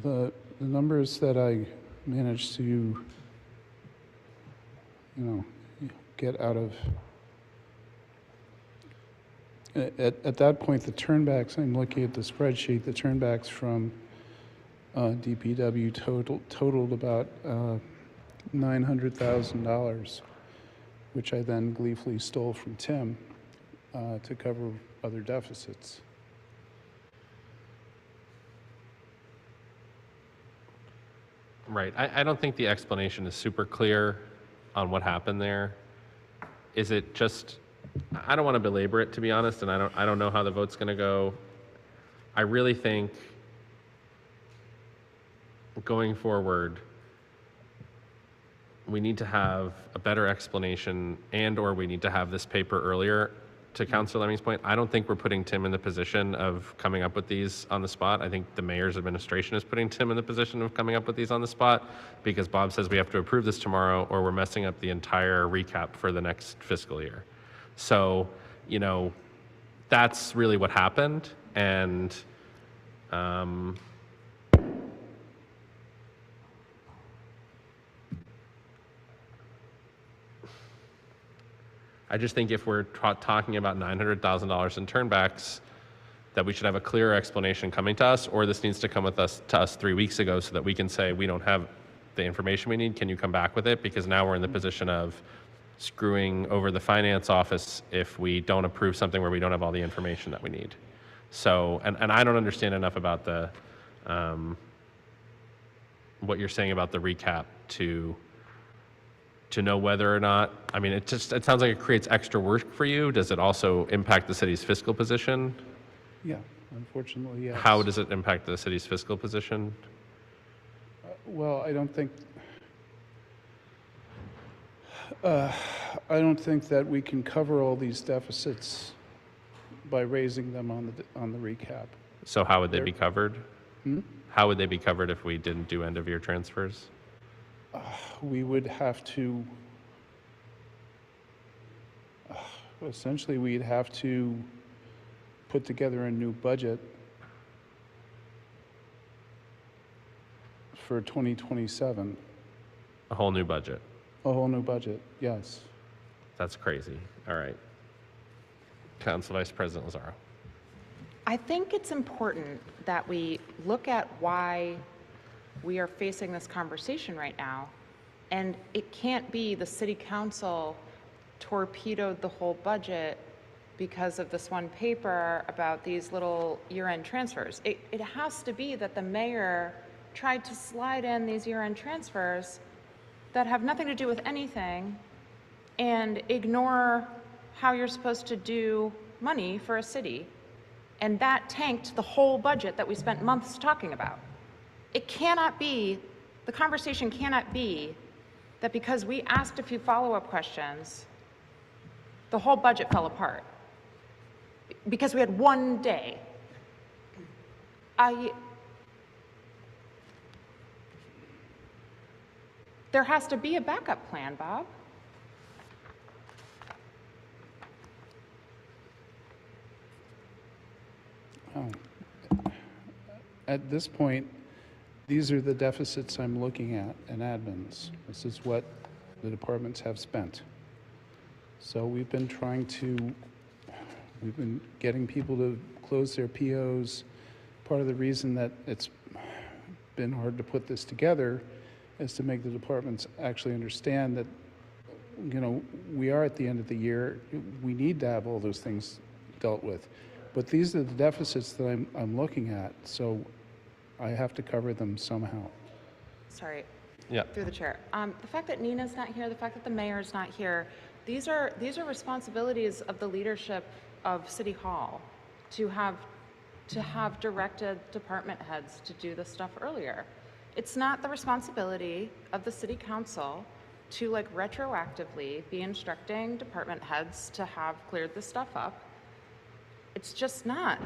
The numbers that I managed to, you know, get out of, at that point, the turnbacks, I'm looking at the spreadsheet, the turnbacks from DPW totaled about $900,000, which I then gleefully stole from Tim to cover other deficits. Right. I don't think the explanation is super clear on what happened there. Is it just, I don't want to belabor it, to be honest, and I don't know how the vote's going to go. I really think going forward, we need to have a better explanation, or we need to have this paper earlier. To Councilor Lemming's point, I don't think we're putting Tim in the position of coming up with these on the spot. I think the mayor's administration is putting Tim in the position of coming up with these on the spot, because Bob says we have to approve this tomorrow or we're messing up the entire recap for the next fiscal year. So, you know, that's really what happened. And I just think if we're talking about $900,000 in turnbacks, that we should have a clearer explanation coming to us, or this needs to come to us 3 weeks ago so that we can say, we don't have the information we need, can you come back with it? Because now we're in the position of screwing over the finance office if we don't approve something where we don't have all the information that we need. So, and I don't understand enough about the, what you're saying about the recap to know whether or not, I mean, it sounds like it creates extra work for you. Does it also impact the city's fiscal position? Yeah, unfortunately, yes. How does it impact the city's fiscal position? Well, I don't think that we can cover all these deficits by raising them on the recap. So how would they be covered? Hmm? How would they be covered if we didn't do end of year transfers? We would have to, essentially, we'd have to put together a new budget for 2027. A whole new budget. A whole new budget, yes. That's crazy. All right. Council Vice President Lazaro. I think it's important that we look at why we are facing this conversation right now. And it can't be the city council torpedoed the whole budget because of this one paper about these little year-end transfers. It has to be that the mayor tried to slide in these year-end transfers that have nothing to do with anything and ignore how you're supposed to do money for a city. And that tanked the whole budget that we spent months talking about. It cannot be, the conversation cannot be that because we asked a few follow-up questions, the whole budget fell apart. Because we had one day. There has to be a backup plan, Bob. At this point, these are the deficits I'm looking at in admins. This is what the departments have spent. So we've been getting people to close their POs. Part of the reason that it's been hard to put this together is to make the departments actually understand that, you know, we are at the end of the year. We need to have all those things dealt with. But these are the deficits that I'm looking at, so I have to cover them somehow. Sorry. Yeah. Through the chair. The fact that Nina's not here, the fact that the mayor's not here, these are responsibilities of the leadership of City Hall to have directed department heads to do this stuff earlier. It's not the responsibility of the city council to like retroactively be instructing department heads to have cleared this stuff up. It's just not.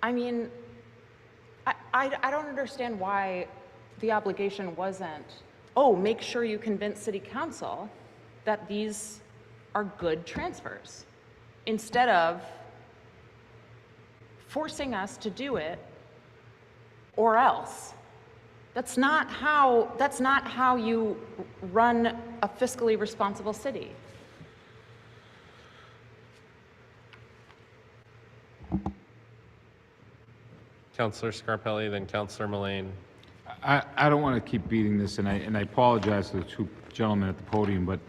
I mean, I don't understand why the obligation wasn't, oh, make sure you convince city council that these are good transfers, instead of forcing us to do it or else. That's not how you run a fiscally responsible city. Councilor Scarpelli, then Councilor Mullane. I don't want to keep beating this, and I apologize to the two gentlemen at the podium, but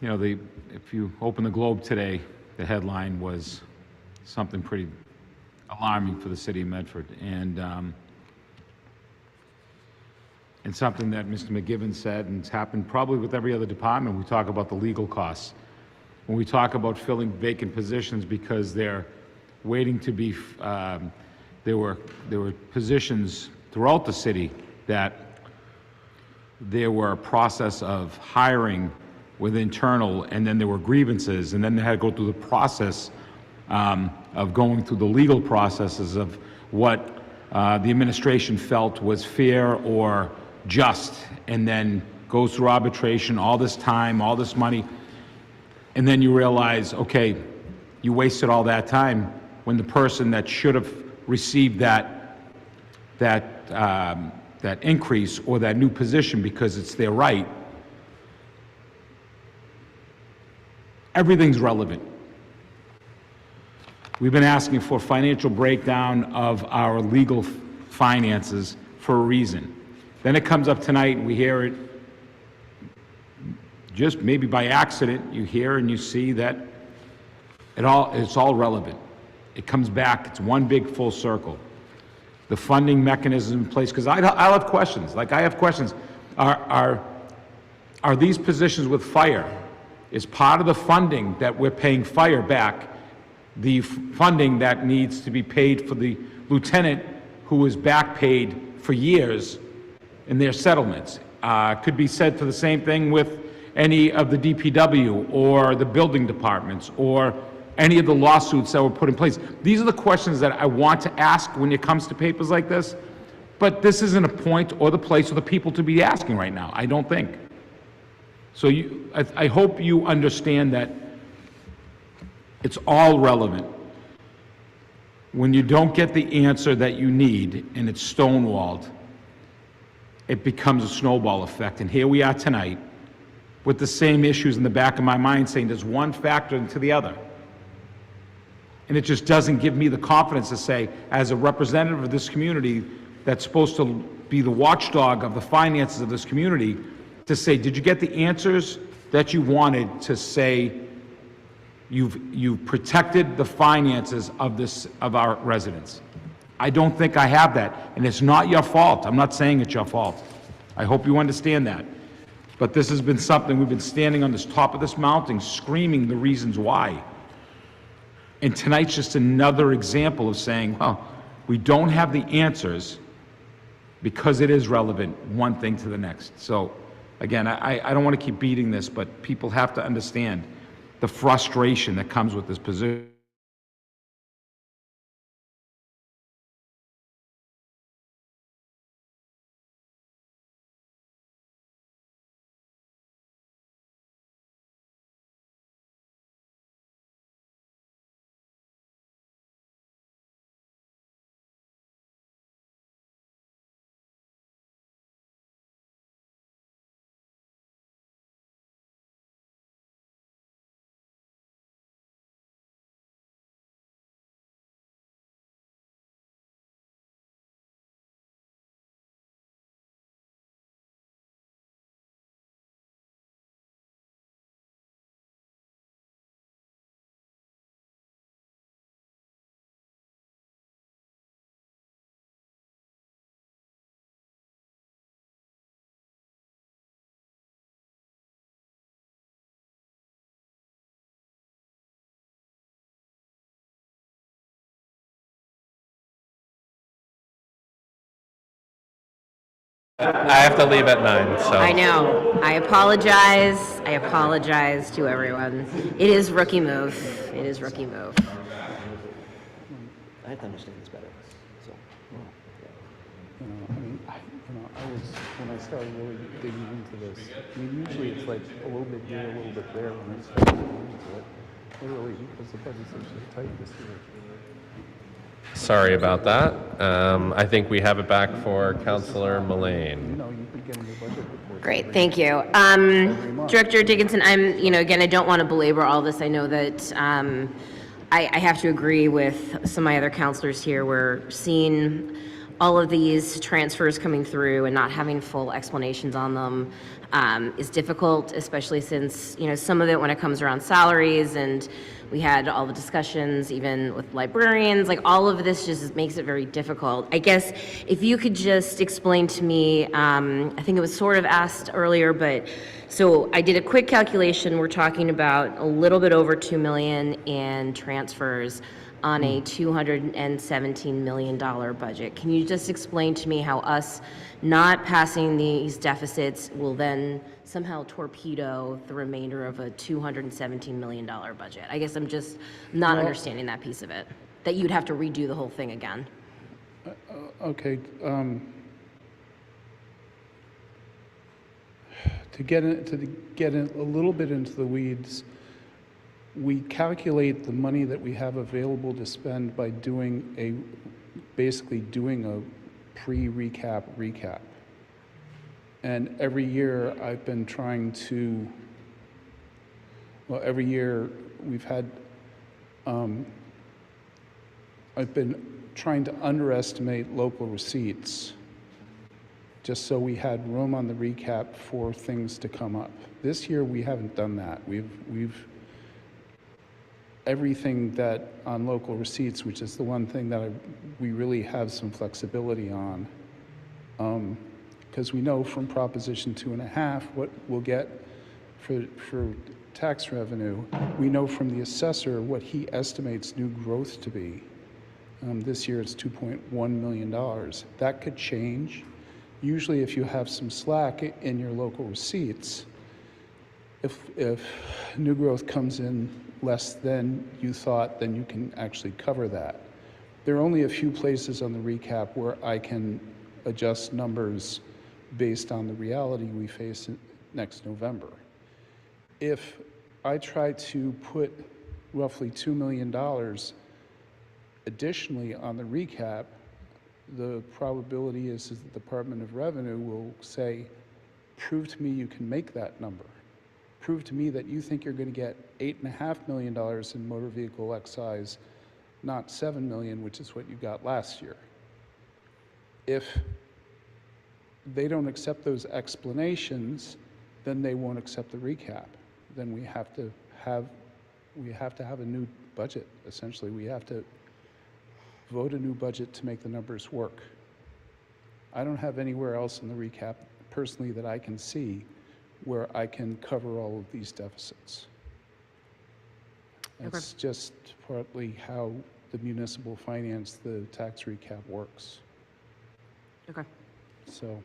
you know, if you open the Globe today, the headline was something pretty alarming for the city of Medford, and something that Mr. McGivern said, and it's happened probably with every other department. We talk about the legal costs. When we talk about filling vacant positions because they're waiting to be, there were positions throughout the city that there were a process of hiring with internal, and then there were grievances, and then they had to go through the process of going through the legal processes of what the administration felt was fair or just, and then goes through arbitration, all this time, all this money, and then you realize, okay, you wasted all that time when the person that should have received that increase or that new position because it's their right, everything's relevant. We've been asking for financial breakdown of our legal finances for a reason. Then it comes up tonight, and we hear it, just maybe by accident, you hear and you see that it's all relevant. It comes back, it's one big full circle. The funding mechanism in place, because I'll have questions, like I have questions. Are these positions with fire, is part of the funding that we're paying fire back, the funding that needs to be paid for the lieutenant who was back paid for years in their settlements? Could be said for the same thing with any of the DPW or the building departments or any of the lawsuits that were put in place. These are the questions that I want to ask when it comes to papers like this, but this isn't a point or the place or the people to be asking right now, I don't think. So I hope you understand that it's all relevant. When you don't get the answer that you need and it's stonewalled, it becomes a snowball effect. And here we are tonight with the same issues in the back of my mind saying there's one factor into the other. And it just doesn't give me the confidence to say, as a representative of this community that's supposed to be the watchdog of the finances of this community, to say, did you get the answers that you wanted to say you've protected the finances of our residents? I don't think I have that, and it's not your fault. I'm not saying it's your fault. I hope you understand that. But this has been something we've been standing on this top of this mountain screaming the reasons why. And tonight's just another example of saying, well, we don't have the answers because it is relevant, one thing to the next. So again, I don't want to keep beating this, but people have to understand the frustration that comes with this position. I have to leave at 9, so. I know. I apologize. I apologize to everyone. It is rookie move. It is rookie move. I have to understand this better. So, When I started really digging into this, usually it's like a little bit here, a little bit there when I start digging into it. Literally, because the budget's actually tight this year. Sorry about that. I think we have it back for Councillor Mullane. Great, thank you. Director Dickinson, again, I don't want to belabor all this. I know that I have to agree with some of my other counselors here. We're seeing all of these transfers coming through and not having full explanations on them is difficult, especially since, some of it when it comes around salaries, and we had all the discussions even with librarians, like all of this just makes it very difficult. I guess if you could just explain to me, I think it was sort of asked earlier, but so I did a quick calculation. We're talking about a little bit over 2 million in transfers on a $217 million budget. Can you just explain to me how us not passing these deficits will then somehow torpedo the remainder of a $217 million budget? I guess I'm just not understanding that piece of it, that you'd have to redo the whole thing again. Okay. To get in a little bit into the weeds, we calculate the money that we have available to spend by basically doing a pre-recap. And every year I've been trying to, every year we've had I've been trying to underestimate local receipts just so we had room on the recap for things to come up. This year, we haven't done that. We've everything that on local receipts, which is the one thing that we really have some flexibility on, because we know from Proposition 2.5 what we'll get for tax revenue. We know from the assessor what he estimates new growth to be. This year it's $2.1 million. That could change. Usually if you have some slack in your local receipts, if new growth comes in less than you thought, then you can actually cover that. There are only a few places on the recap where I can adjust numbers based on the reality we face next November. If I try to put roughly $2 million additionally on the recap, the probability is the Department of Revenue will say, prove to me you can make that number. Prove to me that you think you're going to get $8.5 million in motor vehicle excise, not $7 million, which is what you got last year. If they don't accept those explanations, then they won't accept the recap. Then we have to have a new budget. Essentially, we have to vote a new budget to make the numbers work. I don't have anywhere else in the recap personally that I can see where I can cover all of these deficits. It's just partly how the municipal finance, the tax recap works. Okay. So.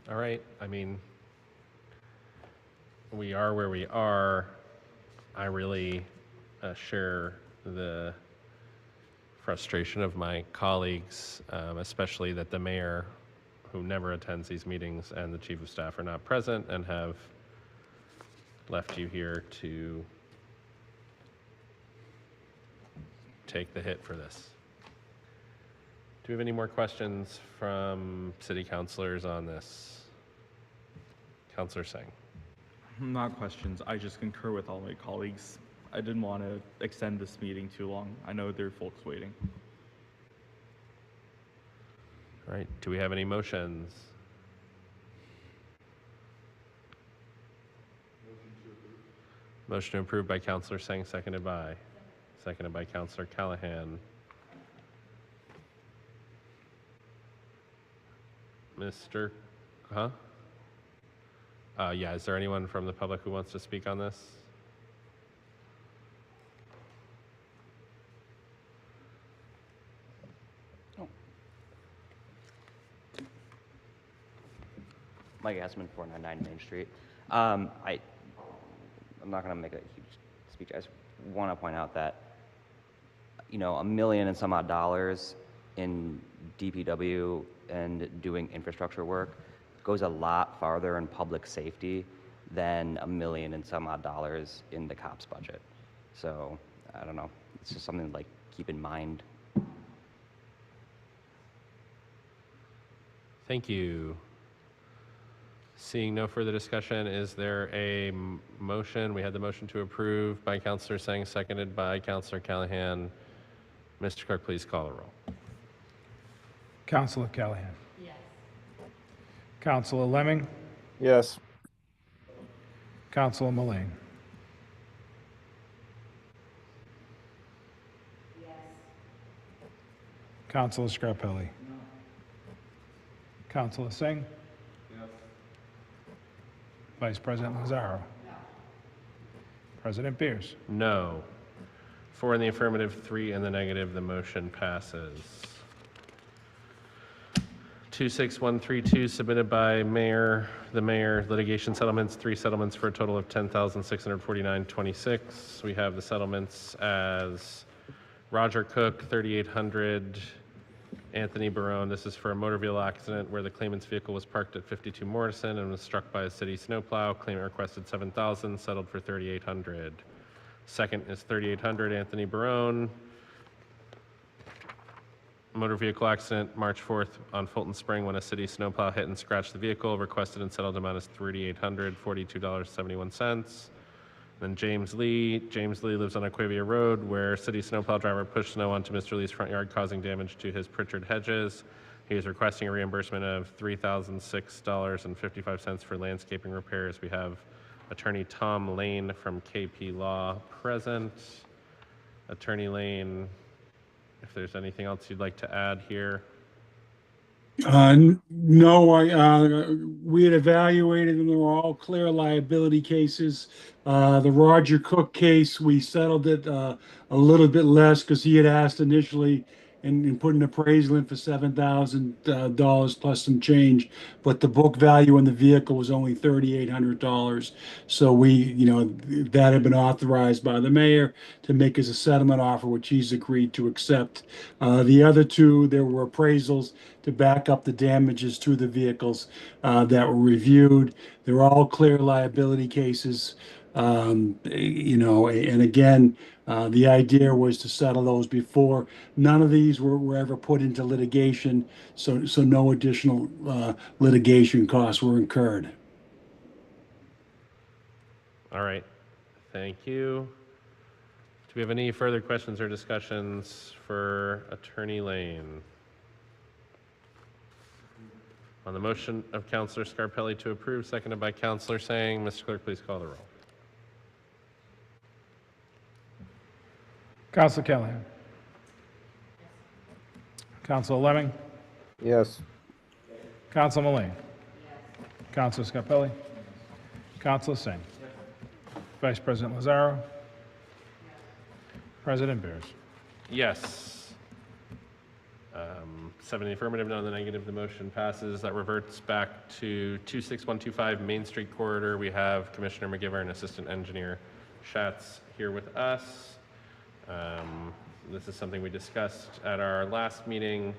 All right, I mean, we are where we are. I really share the frustration of my colleagues, especially that the mayor, who never attends these meetings, and the chief of staff are not present and have left you here to take the hit for this. Do we have any more questions from city councilors on this? Councilor Singh. Not questions. I just concur with all my colleagues. I didn't want to extend this meeting too long. I know there are folks waiting. All right, do we have any motions? Motion to approve by Councilor Singh, seconded by Councilor Callahan. Mr. Yeah, is there anyone from the public who wants to speak on this? Mike Assman, 499 Main Street. I'm not going to make a huge speech. I just want to point out that, you know, $1 million and some odd dollars in DPW and doing infrastructure work goes a lot farther in public safety than $1 million and some odd dollars in the cops budget. So I don't know. It's just something to, like, keep in mind. Thank you. Seeing no further discussion, is there a motion? We had the motion to approve by Councilor Singh, seconded by Councilor Callahan. Mr. Clerk, please call the roll. Councilor Callahan. Yes. Councilor Lemming. Yes. Councilor Mullane. Yes. Councilor Scarpelli. No. Councilor Singh. Yes. Vice President Lazaro. No. President Beers. No. 4 in the affirmative, 3 in the negative. The motion passes. 26132 submitted by the mayor, litigation settlements, 3 settlements for a total of $10,649.26. We have the settlements as Roger Cook, 3,800, Anthony Barone. This is for a motor vehicle accident where the claimant's vehicle was parked at 52 Morrison and was struck by a city snowplow. Claimant requested $7,000, settled for $3,800. Second is $3,800, Anthony Barone. motor vehicle accident, March 4th on Fulton Spring when a city snowplow hit and scratched the vehicle. Requested and settled amount is $3,800, $42.71. Then James Lee lives on Aquavia Road where city snowplow driver pushed snow onto Mr. Lee's front yard, causing damage to his Pritchard hedges. He is requesting a reimbursement of $3,006.55 for landscaping repairs. We have Attorney Tom Lane from KP Law present. Attorney Lane, if there's anything else you'd like to add here. No, we had evaluated and they were all clear liability cases. The Roger Cook case, we settled it a little bit less because he had asked initially and put an appraisal in for $7,000 plus some change, but the book value on the vehicle was only $3,800. So that had been authorized by the mayor to make us a settlement offer, which he's agreed to accept. The other two, there were appraisals to back up the damages to the vehicles that were reviewed. They're all clear liability cases. And again, the idea was to settle those before. None of these were ever put into litigation, so no additional litigation costs were incurred. All right, thank you. Do we have any further questions or discussions for Attorney Lane? On the motion of Councilor Scarpelli to approve, seconded by Councilor Sang, Mr. Clerk, please call the roll. Council Callahan. Council Lemming. Yes. Council Mullane. Council Scarpelli. Council Singh. Vice President Lazaro. President Bears. Yes. 7 in the affirmative, none in the negative. The motion passes. That reverts back to 26125 Main Street Corridor. We have Commissioner McGivern and Assistant Engineer Schatz here with us. This is something we discussed at our last meeting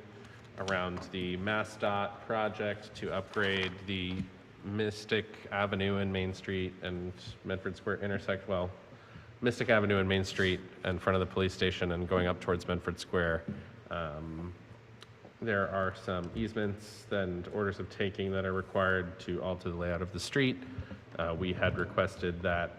around the MassDOT project to upgrade the Mystic Avenue and Main Street and Medford Square intersect. Well, Mystic Avenue and Main Street in front of the police station and going up towards Medford Square. There are some easements and orders of taking that are required to alter the layout of the street. We had requested that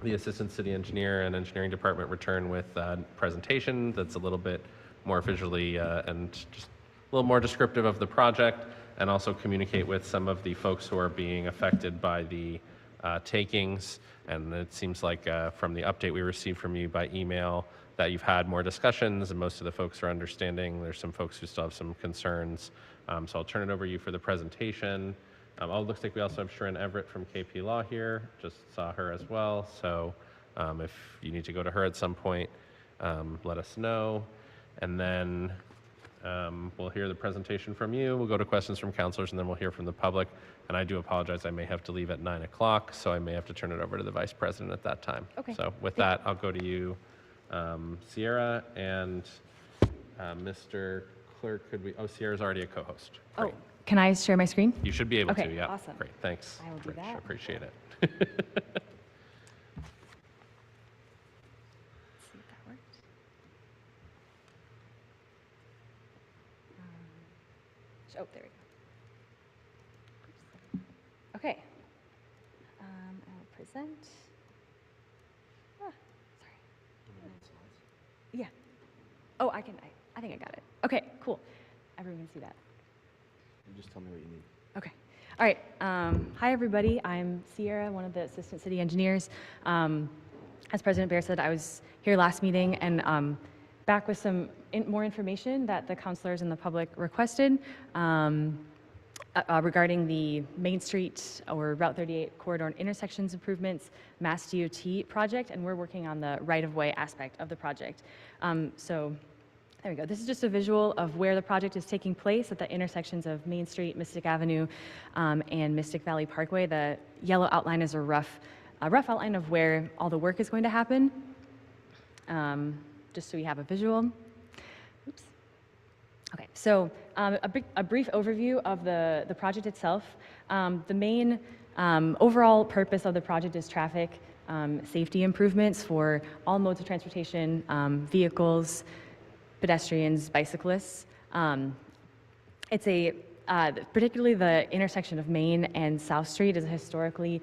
the Assistant City Engineer and Engineering Department return with a presentation that's a little bit more visually and just a little more descriptive of the project, and also communicate with some of the folks who are being affected by the takings. And it seems like from the update we received from you by email that you've had more discussions and most of the folks are understanding. There's some folks who still have some concerns. So I'll turn it over to you for the presentation. It looks like we also have Sharon Everett from KP Law here. Just saw her as well. So if you need to go to her at some point, let us know. And then we'll hear the presentation from you. We'll go to questions from councilors, and then we'll hear from the public. And I do apologize, I may have to leave at 9 o'clock, so I may have to turn it over to the Vice President at that time. Okay. So with that, I'll go to you, Sierra, and Mr. Clerk, Sierra's already a co-host. Great. Oh, can I share my screen? You should be able Okay, to, yeah. awesome. Great, thanks. I will do Rich, that. appreciate it. See if that works. Oh, there we go. Okay. I will present. Sorry. Yeah. Oh, I think I got it. Okay, cool. Everyone can see that. Just tell me what you need. Okay. All right. Hi, everybody. I'm Sierra, one of the Assistant City Engineers. As President Bear said, I was here last meeting and back with some more information that the councilors and the public requested regarding the Main Street or Route 38 corridor and intersections improvements Mass DOT project, and we're working on the right-of-way aspect of the project. So there we go. This is just a visual of where the project is taking place at the intersections of Main Street, Mystic Avenue, and Mystic Valley Parkway. The yellow outline is a rough outline of where all the work is going to happen, just so we have a visual. Oops. Okay, so a brief overview of the project itself. The main overall purpose of the project is traffic safety improvements for all modes of transportation, vehicles, pedestrians, bicyclists. It's a, particularly the intersection of Main and South Street is a historically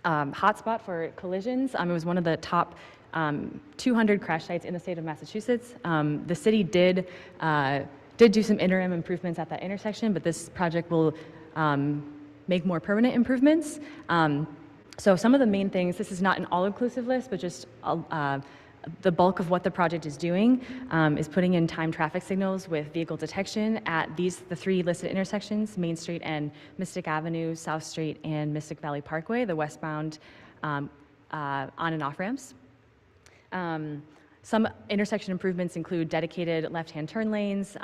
hotspot for collisions. It was one of the top 200 crash sites in the state of Massachusetts. The city did do some interim improvements at that intersection, but this project will make more permanent improvements. So some of the main things, this is not an all-inclusive list, but just the bulk of what the project is doing is putting in time traffic signals with vehicle detection at the three listed intersections, Main Street and Mystic Avenue, South Street and Mystic Valley Parkway, the westbound on and off ramps. Some intersection improvements include dedicated left-hand turn lanes,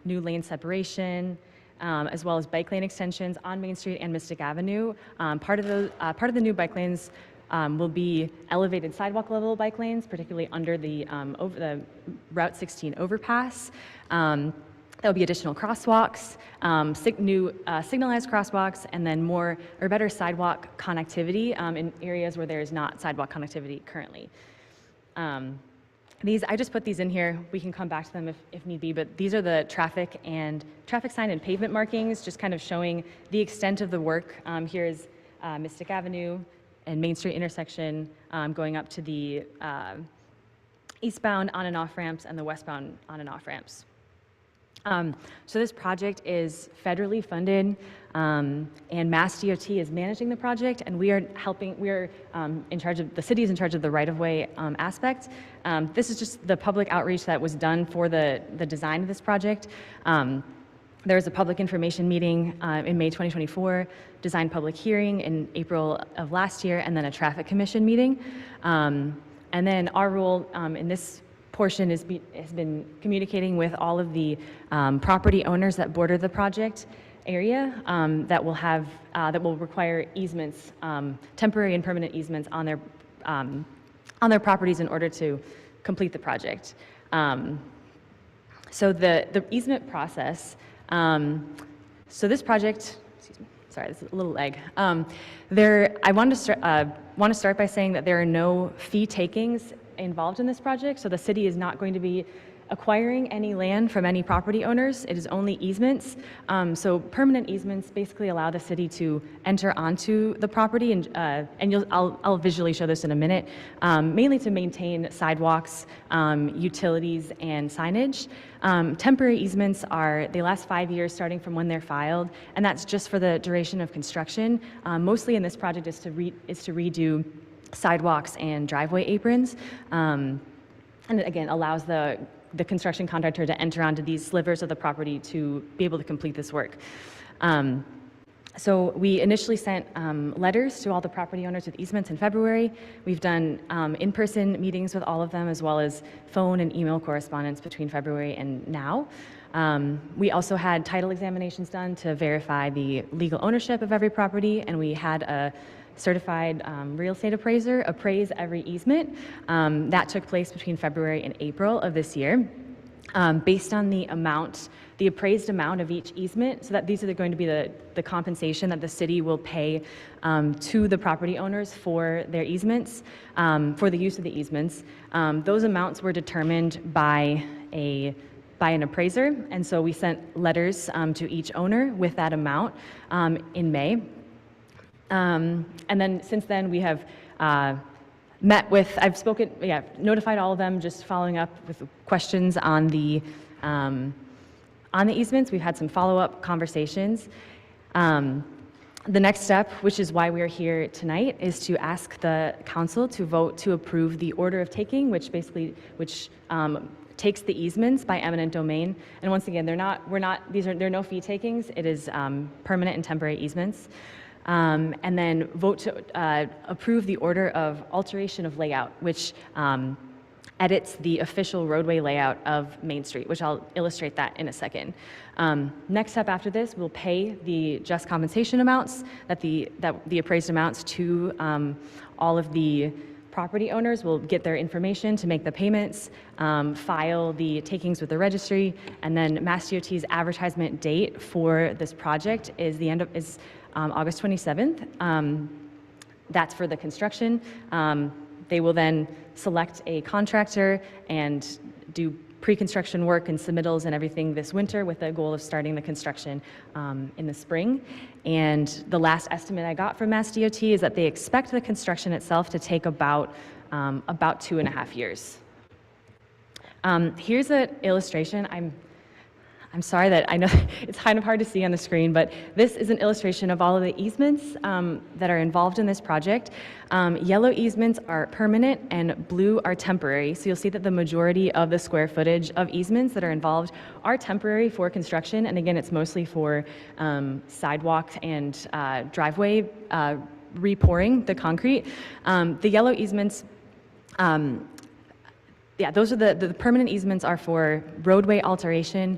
new lane separation, as well as bike lane extensions on Main Street and Mystic Avenue. Part of the new bike lanes will be elevated sidewalk level bike lanes, particularly under the Route 16 overpass. There'll be additional crosswalks, new signalized crosswalks, and then more or better sidewalk connectivity in areas where there is not sidewalk connectivity currently. I just put these in here. We can come back to them if need be, but these are the traffic sign and pavement markings, just kind of showing the extent of the work. Here's Mystic Avenue and Main Street intersection going up to the eastbound on and off ramps and the westbound on and off ramps. So this project is federally funded, and Mass DOT is managing the project, and we are in charge of, the city is in charge of the right-of-way aspect. This is just the public outreach that was done for the design of this project. There was a public information meeting in May 2024, design public hearing in April of last year, and then a traffic commission meeting. And then our role in this portion has been communicating with all of the property owners that border the project area that will require easements, temporary and permanent easements on their properties in order to complete the project. So the easement process. So this project, excuse me, sorry, this is a little lag. I want to start by saying that there are no fee takings involved in this project, so the city is not going to be acquiring any land from any property owners. It is only easements. So permanent easements basically allow the city to enter onto the property, and I'll visually show this in a minute, mainly to maintain sidewalks, utilities, and signage. Temporary easements they last 5 years starting from when they're filed, and that's just for the duration of construction. Mostly in this project is to redo sidewalks and driveway aprons, and it again allows the construction contractor to enter onto these slivers of the property to be able to complete this work. So we initially sent letters to all the property owners with easements in February. We've done in-person meetings with all of them, as well as phone and email correspondence between February and now. We also had title examinations done to verify the legal ownership of every property, and we had a certified real estate appraiser appraise every easement. That took place between February and April of this year. Based on the appraised amount of each easement, so that these are going to be the compensation that the city will pay to the property owners for their easements, for the use of the easements. Those amounts were determined by an appraiser, and so we sent letters to each owner with that amount in May. And then since then we have notified all of them, just following up with questions on the easements. We've had some follow-up conversations. The next step, which is why we are here tonight, is to ask the council to vote to approve the order of taking, which takes the easements by eminent domain. And once again, there are no fee takings. It is permanent and temporary easements. And then vote to approve the order of alteration of layout, which edits the official roadway layout of Main Street, which I'll illustrate that in a second. Next step after this, we'll pay the just compensation amounts, the appraised amounts to all of the property owners. Will get their information to make the payments, file the takings with the registry, and then Mass DOT's advertisement date for this project is August 27th. That's for the construction. They will then select a contractor and do pre-construction work and submittals and everything this winter with the goal of starting the construction in the spring. And the last estimate I got from Mass DOT is that they expect the construction itself to take about 2.5 years. Here's an illustration. I'm sorry that I know it's kind of hard to see on the screen, but this is an illustration of all of the easements that are involved in this project. Yellow easements are permanent and blue are temporary. So you'll see that the majority of the square footage of easements that are involved are temporary for construction. And again, it's mostly for sidewalk and driveway repouring the concrete. The yellow easements, those are the permanent easements are for roadway alteration,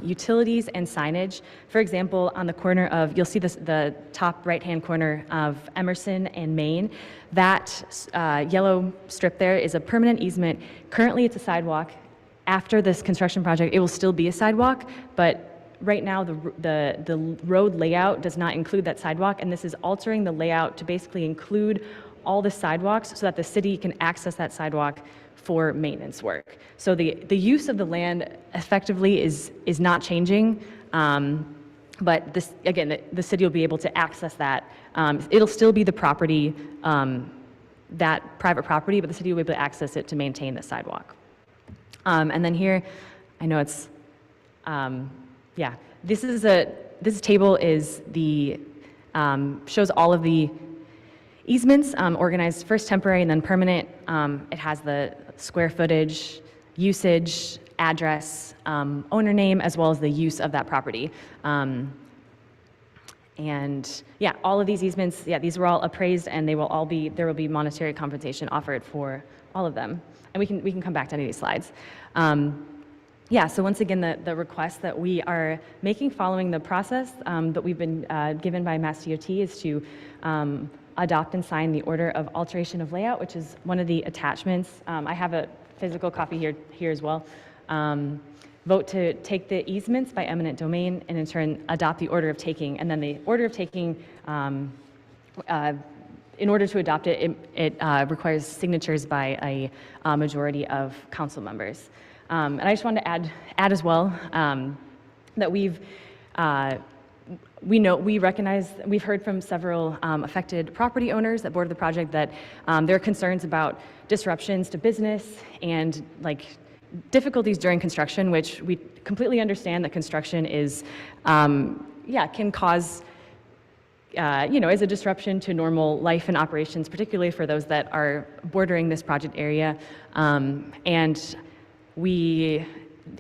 utilities, and signage. For example, on the corner of, you'll see the top right-hand corner of Emerson and Main. That yellow strip there is a permanent easement. Currently, it's a sidewalk. After this construction project, it will still be a sidewalk, but right now the road layout does not include that sidewalk, and this is altering the layout to basically include all the sidewalks so that the city can access that sidewalk for maintenance work. So the use of the land effectively is not changing, but this, again, the city will be able to access that. It'll still be the property, that private property, but the city will be able to access it to maintain the sidewalk. And then here, I know it's, this table is shows all of the easements, organized first temporary and then permanent. It has the square footage, usage, address, owner name, as well as the use of that property. And yeah, all of these easements, these were all appraised, and there will be monetary compensation offered for all of them. And we can come back to any of these slides. So once again, the request that we are making following the process that we've been given by Mass DOT is to adopt and sign the order of alteration of layout, which is one of the attachments. I have a physical copy here as well. Vote to take the easements by eminent domain and in turn adopt the order of taking. And then the order of taking, in order to adopt it, it requires signatures by a majority of council members. And I just wanted to add as well that we recognize, we've heard from several affected property owners that board of the project that there are concerns about disruptions to business and difficulties during construction, which we completely understand that construction is, can cause, is a disruption to normal life and operations, particularly for those that are bordering this project area. And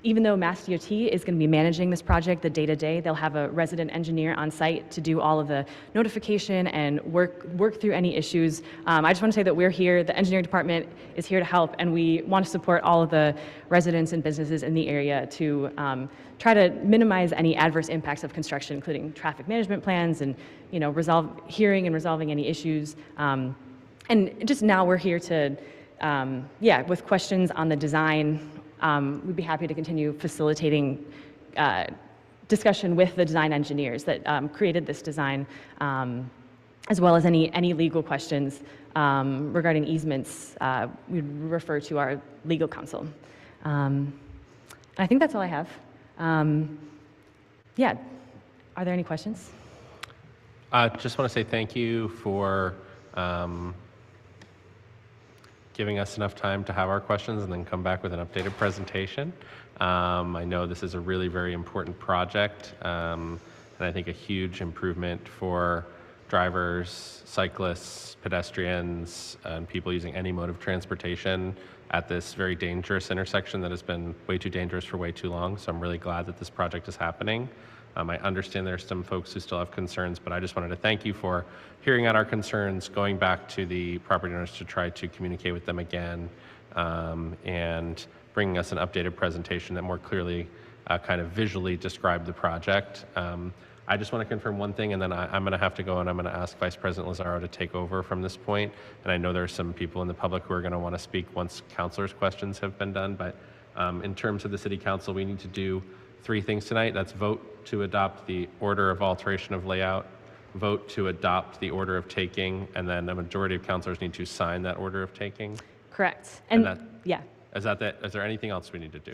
even though Mass DOT is going to be managing this project the day-to-day, they'll have a resident engineer on site to do all of the notification and work through any issues. I just want to say that we're here, the engineering department is here to help, and we want to support all of the residents and businesses in the area to try to minimize any adverse impacts of construction, including traffic management plans and hearing and resolving any issues. And just now we're here to, with questions on the design. We'd be happy to continue facilitating discussion with the design engineers that created this design, as well as any legal questions regarding easements. We'd refer to our legal counsel. I think that's all I have. Are there any questions? Just want to say thank you for giving us enough time to have our questions and then come back with an updated presentation. I know this is a really very important project, and I think a huge improvement for drivers, cyclists, pedestrians, and people using any mode of transportation at this very dangerous intersection that has been way too dangerous for way too long. So I'm really glad that this project is happening. I understand there's some folks who still have concerns, but I just wanted to thank you for hearing out our concerns, going back to the property owners to try to communicate with them again, and bringing us an updated presentation that more clearly kind of visually described the project. I just want to confirm one thing, and then I'm going to have to go and I'm going to ask Vice President Lazaro to take over from this point. And I know there's some people in the public who are going to want to speak once councilors' questions have been done, but in terms of the City Council, we need to do 3 things tonight. That's vote to adopt the order of alteration of layout, vote to adopt the order of taking, and then a majority of councilors need to sign that order of taking. Correct. Is there anything else we need to do?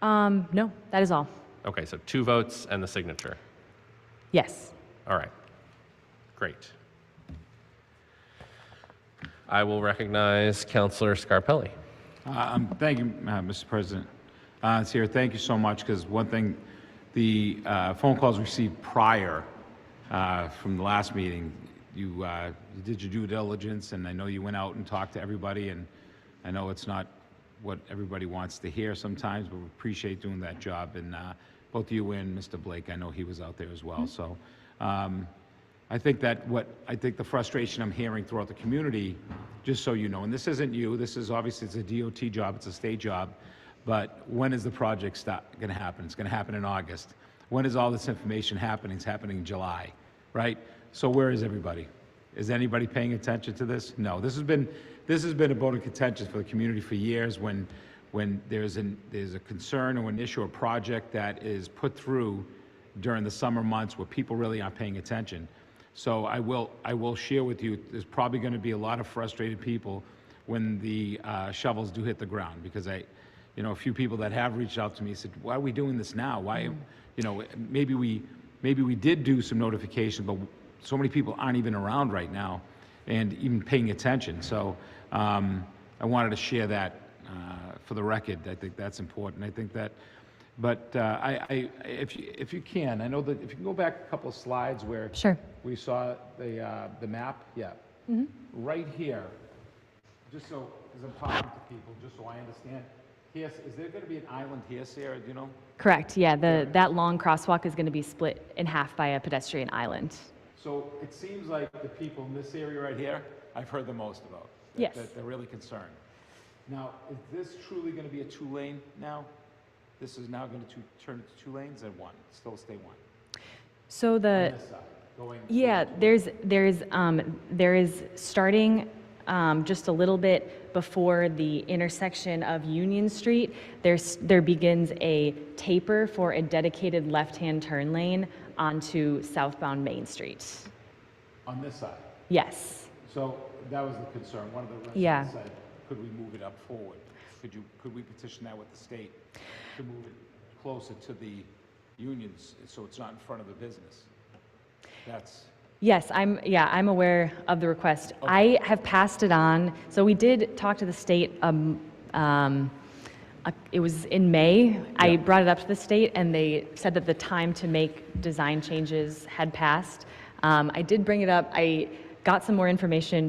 No, that is all. Okay, so 2 votes and the signature. Yes. All right, great. I will recognize Councilor Scarpelli. Thank you, Mr. President. Sierra, thank you so much, because one thing, the phone calls received prior from the last meeting, you did your due diligence, and I know you went out and talked to everybody, and I know it's not what everybody wants to hear sometimes, but we appreciate doing that job. And both you and Mr. Blake, I know he was out there as well. So I think the frustration I'm hearing throughout the community, just so you know, and this isn't you, this is obviously, it's a DOT job, it's a state job, but when is the project going to happen? It's going to happen in August. When is all this information happening? It's happening in July, right? So where is everybody? Is anybody paying attention to this? No. This has been a bone of contention for the community for years. When there's a concern or an issue or project that is put through during the summer months where people really aren't paying attention. So I will share with you, there's probably going to be a lot of frustrated people when the shovels do hit the ground, because a few people that have reached out to me said, why are we doing this now? Why, maybe we did do some notification, but so many people aren't even around right now and even paying attention. So I wanted to share that for the record. I think that's important. I think that, but if you can, I know that if you can go back a couple of slides where Sure. we saw the map, yeah, right here, just so, as I'm talking to people, just so I understand, is there going to be an island here, Sarah, do you know? Correct. Yeah, that long crosswalk is going to be split in half by a pedestrian island. So it seems like the people in this area right here, I've heard the most about. Yes. That they're really concerned. Now, is this truly going to be a 2-lane now? This is now going to turn into 2 lanes and 1, still stay 1? So On this side, going there is starting just a little bit before the intersection of Union Street, there begins a taper for a dedicated left-hand turn lane onto southbound Main Street. On this side? Yes. So that was the concern. One of the residents Yeah. said, could we move it up forward? Could we petition that with the state to move it closer to the unions so it's not in front of the business? That's... Yes, I'm aware of the request. I have passed it on. So we did talk to the state. It was in May. I brought it up to the state, and they said that the time to make design changes had passed. I did bring it up. I got some more information.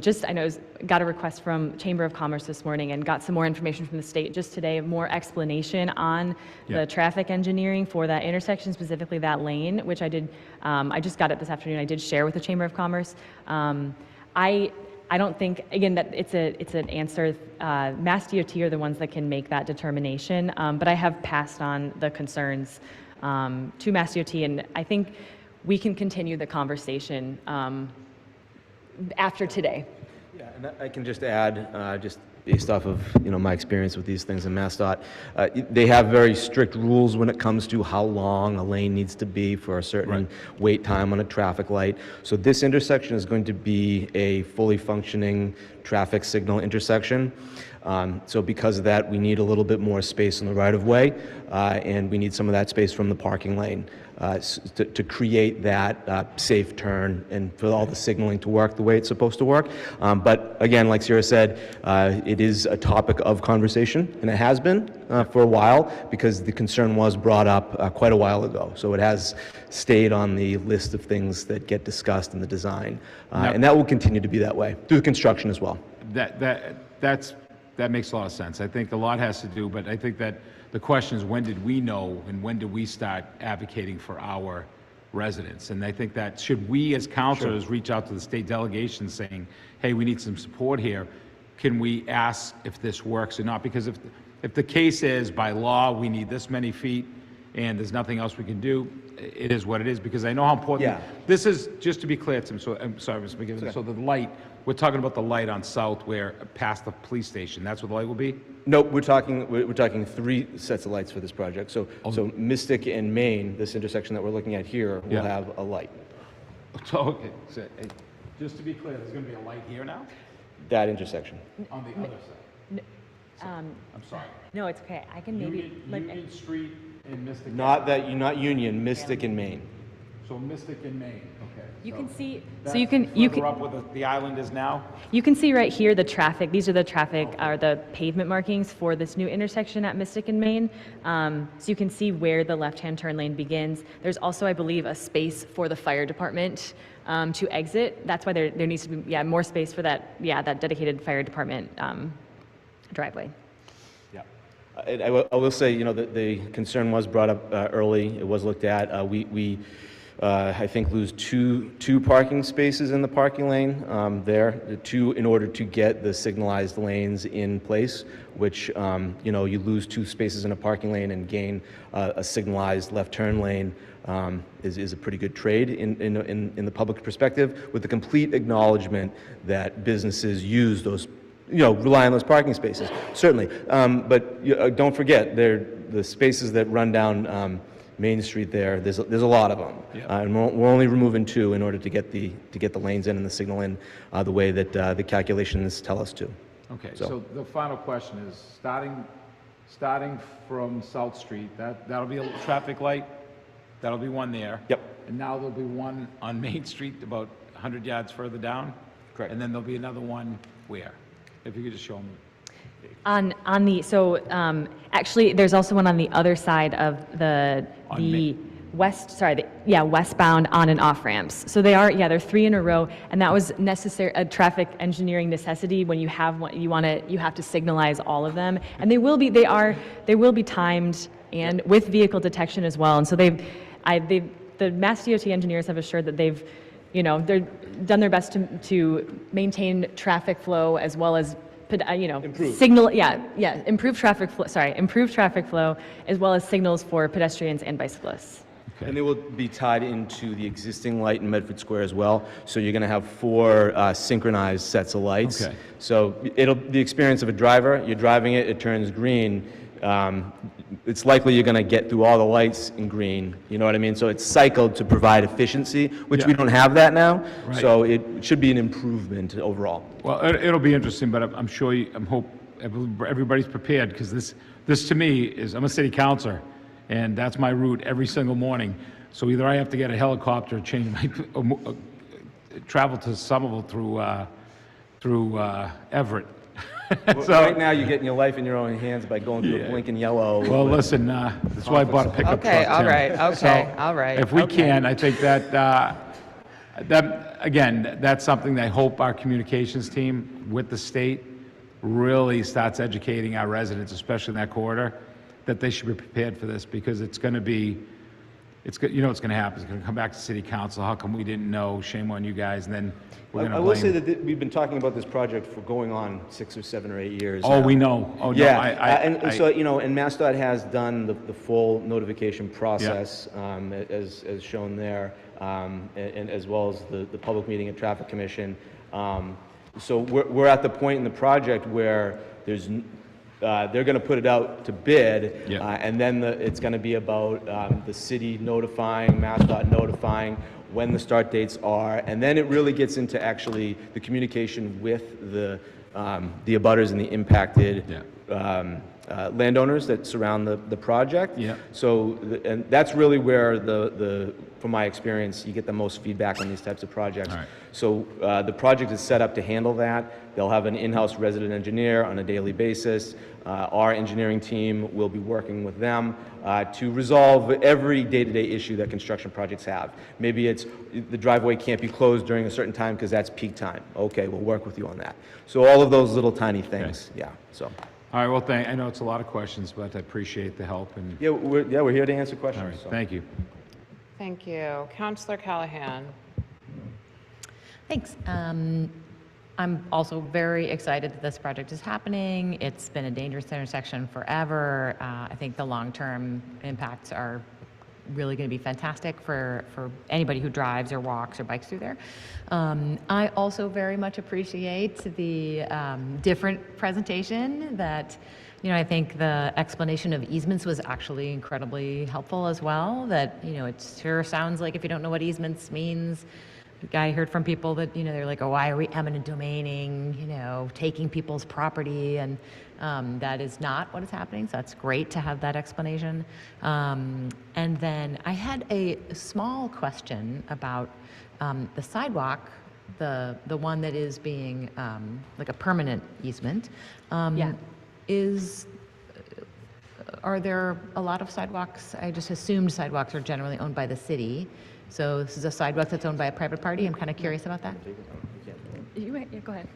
Got a request from Chamber of Commerce this morning and got some more information from the state just today, more explanation on the traffic engineering for that intersection, specifically that lane, which I did. I just got it this afternoon. I did share with the Chamber of Commerce. I don't think, again, that it's an answer. Mass DOT are the ones that can make that determination, but I have passed on the concerns to Mass DOT, and I think we can continue the conversation after today. Yeah, and I can just add, just based off of my experience with these things in MassDOT, they have very strict rules when it comes to how long a lane needs to be for a certain wait time on a traffic light. So this intersection is going to be a fully functioning traffic signal intersection. So because of that, we need a little bit more space in the right-of-way, and we need some of that space from the parking lane to create that safe turn and for all the signaling to work the way it's supposed to work. But again, like Sarah said, it is a topic of conversation, and it has been for a while because the concern was brought up quite a while ago. So it has stayed on the list of things that get discussed in the design, and that will continue to be that way through the construction as well. That makes a lot of sense. I think a lot has to do, but I think that the question is, when did we know and when did we start advocating for our residents? And I think that should we as councilors reach out to the state delegation saying, hey, we need some support here, can we ask if this works or not? Because if the case is by law we need this many feet and there's nothing else we can do, it is what it is, because I know how important this is. Just to be clear, Tim, so I'm sorry, Mr. McGivern, so the light, we're talking about the light on South where past the police station, that's what the light will be? Nope, we're talking 3 sets of lights for this project. So Mystic and Main, this intersection that we're looking at here, will have a light. So, okay, so, just to be clear, there's going to be a light here now? That intersection. On the other side? Um, I'm sorry. No, it's okay. I can maybe, Union Street in Mystic. Not Union, Mystic and Maine. So Mystic in Maine, okay. You So can see, so that's you can, further up where the island is now? you can see right here the traffic. These are the traffic, are the pavement markings for this new intersection at Mystic and Main. So you can see where the left-hand turn lane begins. There's also, I believe, a space for the fire department to exit. That's why there needs to be, yeah, more space for that, yeah, that dedicated fire department driveway. I will say, you know, the concern was brought up early. It was looked at. We I think, lose two parking spaces in the parking lane there, in order to get the signalized lanes in place, which, you know, you lose 2 spaces in a parking lane and gain a signalized left turn lane is a pretty good trade in the public perspective, with the complete acknowledgement that businesses use those, you know, rely on those parking spaces, certainly. But don't forget, the spaces that run down Main Street there's a lot of them. And we're only removing 2 in order to get the lanes in and the signal in the way that the calculations tell us to. Okay, so the final question is, starting from South Street, that'll be a traffic light, that'll be one there. Yep. And now there'll be one on Main Street about 100 yards further down? Correct. And then there'll be another one where? If you could just show me. Actually, there's also one on the other side of the westbound on and off ramps. So there are 3 in a row, and that was a traffic engineering necessity. When you have one, you have to signalize all of them, and they will be timed and with vehicle detection as well. And so the Mass DOT engineers have assured that they've done their best to maintain traffic flow as well as Improve. Improve traffic flow as well as signals for pedestrians and bicyclists. Okay. And they will be tied into the existing light in Medford Square as well. So you're going to have 4 synchronized sets of lights. Okay. So the experience of a driver, you're driving it turns green. It's likely you're going to get through all the lights in green. You know what I mean? So it's cycled to provide efficiency, which we don't have that now. Right. So it should be an improvement overall. Well, it'll be interesting, but I'm sure, I hope everybody's prepared, because this to me is, I'm a city councilor, and that's my route every single morning. So either I have to get a helicopter, change my, travel to Somerville through Everett. Well, right now, you're getting your life in your own hands by going through a blinking yellow. Well, listen, that's why I bought a pickup truck. Okay, all Tim. right, okay, So, all right. If we okay. can, I think that's something that I hope our communications team with the state really starts educating our residents, especially in that corridor, that they should be prepared for this, because it's going to be, what's going to happen. It's going to come back to city council. How come we didn't know? Shame on you guys. And then we're going to I blame. will say that we've been talking about this project for going on 6 or 7 or 8 years. Oh, now. we know. Oh, yeah. no, So and MassDOT has done the full notification process, as shown there, and as well as the public meeting at Traffic Commission. So we're at the point in the project where they're going to put it out to bid, and then it's going to be about the city notifying, MassDOT notifying when the start dates are, and then it really gets into actually the communication with the abutters and the impacted landowners that surround the project. Yeah. So, and that's really where from my experience, you get the most feedback on these types of projects. All right. So the project is set up to handle that. They'll have an in-house resident engineer on a daily basis. Our engineering team will be working with them to resolve every day-to-day issue that construction projects have. Maybe it's the driveway can't be closed during a certain time because that's peak time. Okay, we'll work with you on that. So all of those little tiny things, so. All right, well, I know it's a lot of questions, but I appreciate the help. And Yeah, we're here to answer questions. all right, so. thank you. Thank you. Councillor Callahan. Thanks. I'm also very excited that this project is happening. It's been a dangerous intersection forever. I think the long-term impacts are really going to be fantastic for anybody who drives or walks or bikes through there. I also very much appreciate the different presentation that, I think the explanation of easements was actually incredibly helpful as well, that, it sure sounds like if you don't know what easements means, I heard from people that, they're like, oh, why are we eminent domaining, taking people's property? And that is not what is happening. So that's great to have that explanation. And then I had a small question about the sidewalk, the one that is being like a permanent easement. Are there a lot of sidewalks? I just assumed sidewalks are generally owned by the city. So this is a sidewalk that's owned by a private party. I'm kind of curious about that. Yeah, go ahead.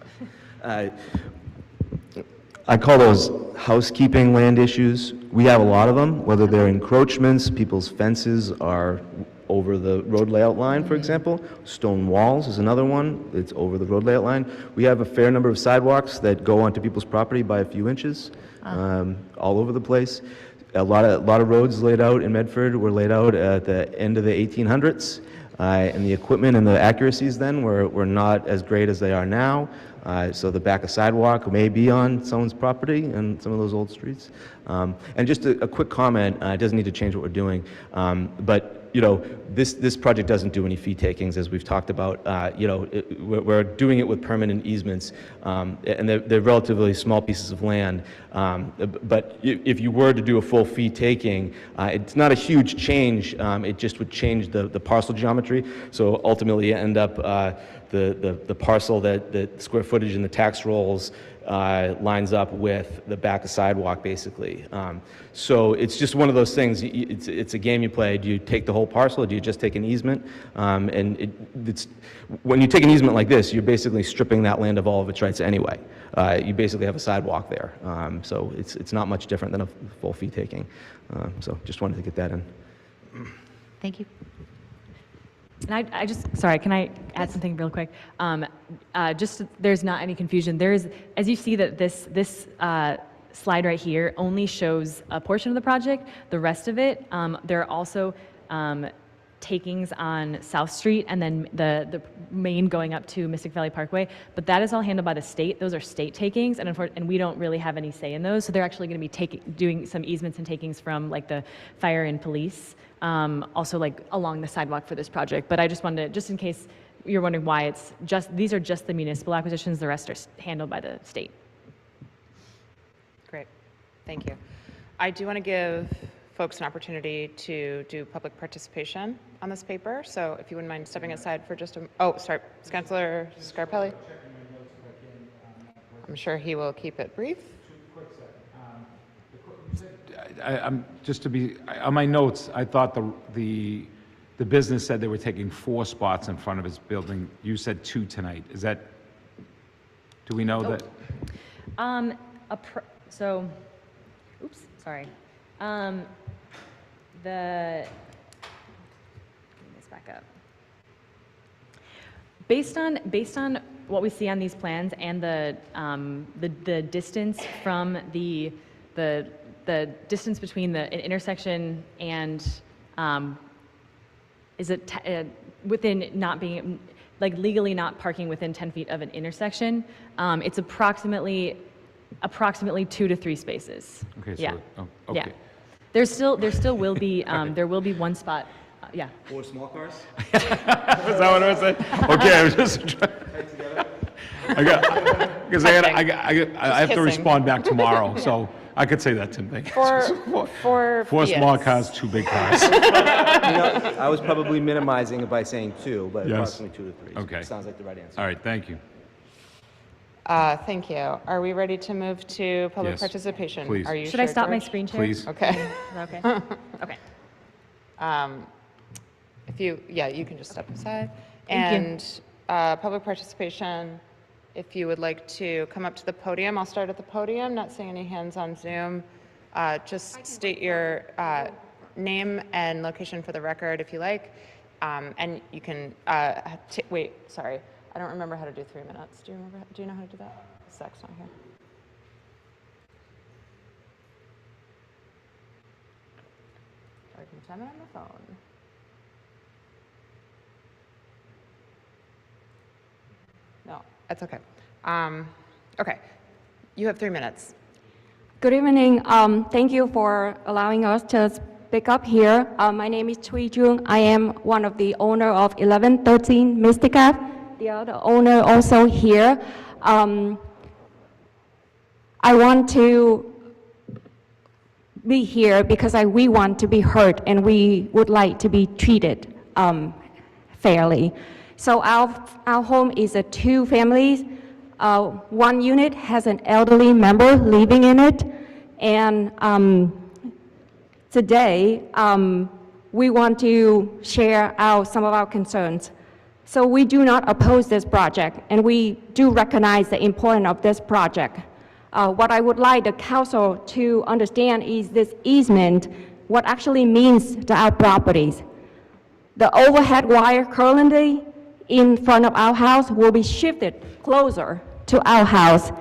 I call those housekeeping land issues. We have a lot of them, whether they're encroachments, people's fences are over the road layout line, for example. Stone walls is another one. It's over the road layout line. We have a fair number of sidewalks that go onto people's property by a few inches, all over the place. A lot of roads laid out in Medford were laid out at the end of the 1800s, and the equipment and the accuracies then were not as great as they are now. So the back of sidewalk may be on someone's property in some of those old streets. And just a quick comment, it doesn't need to change what we're doing, but this project doesn't do any fee takings, as we've talked about. We're doing it with permanent easements, and they're relatively small pieces of land. But if you were to do a full fee taking, it's not a huge change. It just would change the parcel geometry. So ultimately, you end up the parcel that the square footage in the tax rolls lines up with the back of sidewalk, basically. So it's just one of those things. It's a game you play. Do you take the whole parcel, or do you just take an easement? And when you take an easement like this, you're basically stripping that land of all of its rights anyway. You basically have a sidewalk there. So it's not much different than a full fee taking. So just wanted to get that in. Thank you. And I just, sorry, can I add something real quick? Just so there's not any confusion. There's, as you see that this slide right here only shows a portion of the project. The rest of it, there are also takings on South Street and then the main going up to Mystic Valley Parkway. But that is all handled by the state. Those are state takings, and we don't really have any say in those. So they're actually going to be doing some easements and takings from like the fire and police. Also like along the sidewalk for this project. But I just wanted to, just in case you're wondering why it's just, these are just the municipal acquisitions, the rest are handled by the state. Great, thank you. I do want to give folks an opportunity to do public participation on this paper. So if you wouldn't mind stepping aside for just sorry, Councilor Scarpelli. I'm sure he will keep it brief. I'm just to be on my notes. I thought the business said they were taking 4 spots in front of his building. You said 2 tonight. Is that? Do we know that? So, oops, sorry. Let me just back up. Based on what we see on these plans and the distance from the distance between an intersection and is it within not being like legally not parking within 10 feet of an intersection, it's approximately 2 to 3 spaces. Okay. So, Yeah. Okay. Yeah. There still will be there will be one spot. Yeah. 4 small cars? Is that what I was saying? Okay, I was just trying. Because I have to respond back tomorrow, so I could say that, Tim. Thank you. For 4 small yes. cars, 2 big cars. I was probably minimizing it by saying 2, but Yes. approximately 2 to 3. Okay. Sounds like the right answer. All right, thank you. Thank you. Are we ready to move to public Yes, participation? please. Are you Should I sure, stop my George? screen share? Please. Okay. Is that okay? Okay. If you can just step aside. Thank you. And public participation, if you would like to come up to the podium, I'll start at the podium, not seeing any hands on Zoom. Just state your name and location for the record if you like. And you can, wait, sorry. I don't remember how to do 3 minutes. Do you know how to do that? Zach's not here. Or I can time it on the phone. No, that's okay. Okay, you have 3 minutes. Good evening. Thank you for allowing us to speak up here. My name is Chui Jung. I am one of the owner of 1113 Mystic Ave. The other owner also here. I want to be here because we want to be heard and we would like to be treated fairly. So our home is a 2 families. One unit has an elderly member living in it, and today we want to share some of our concerns. So we do not oppose this project, and we do recognize the importance of this project. What I would like the council to understand is this easement, what actually means to our properties. The overhead wire currently in front of our house will be shifted closer to our house.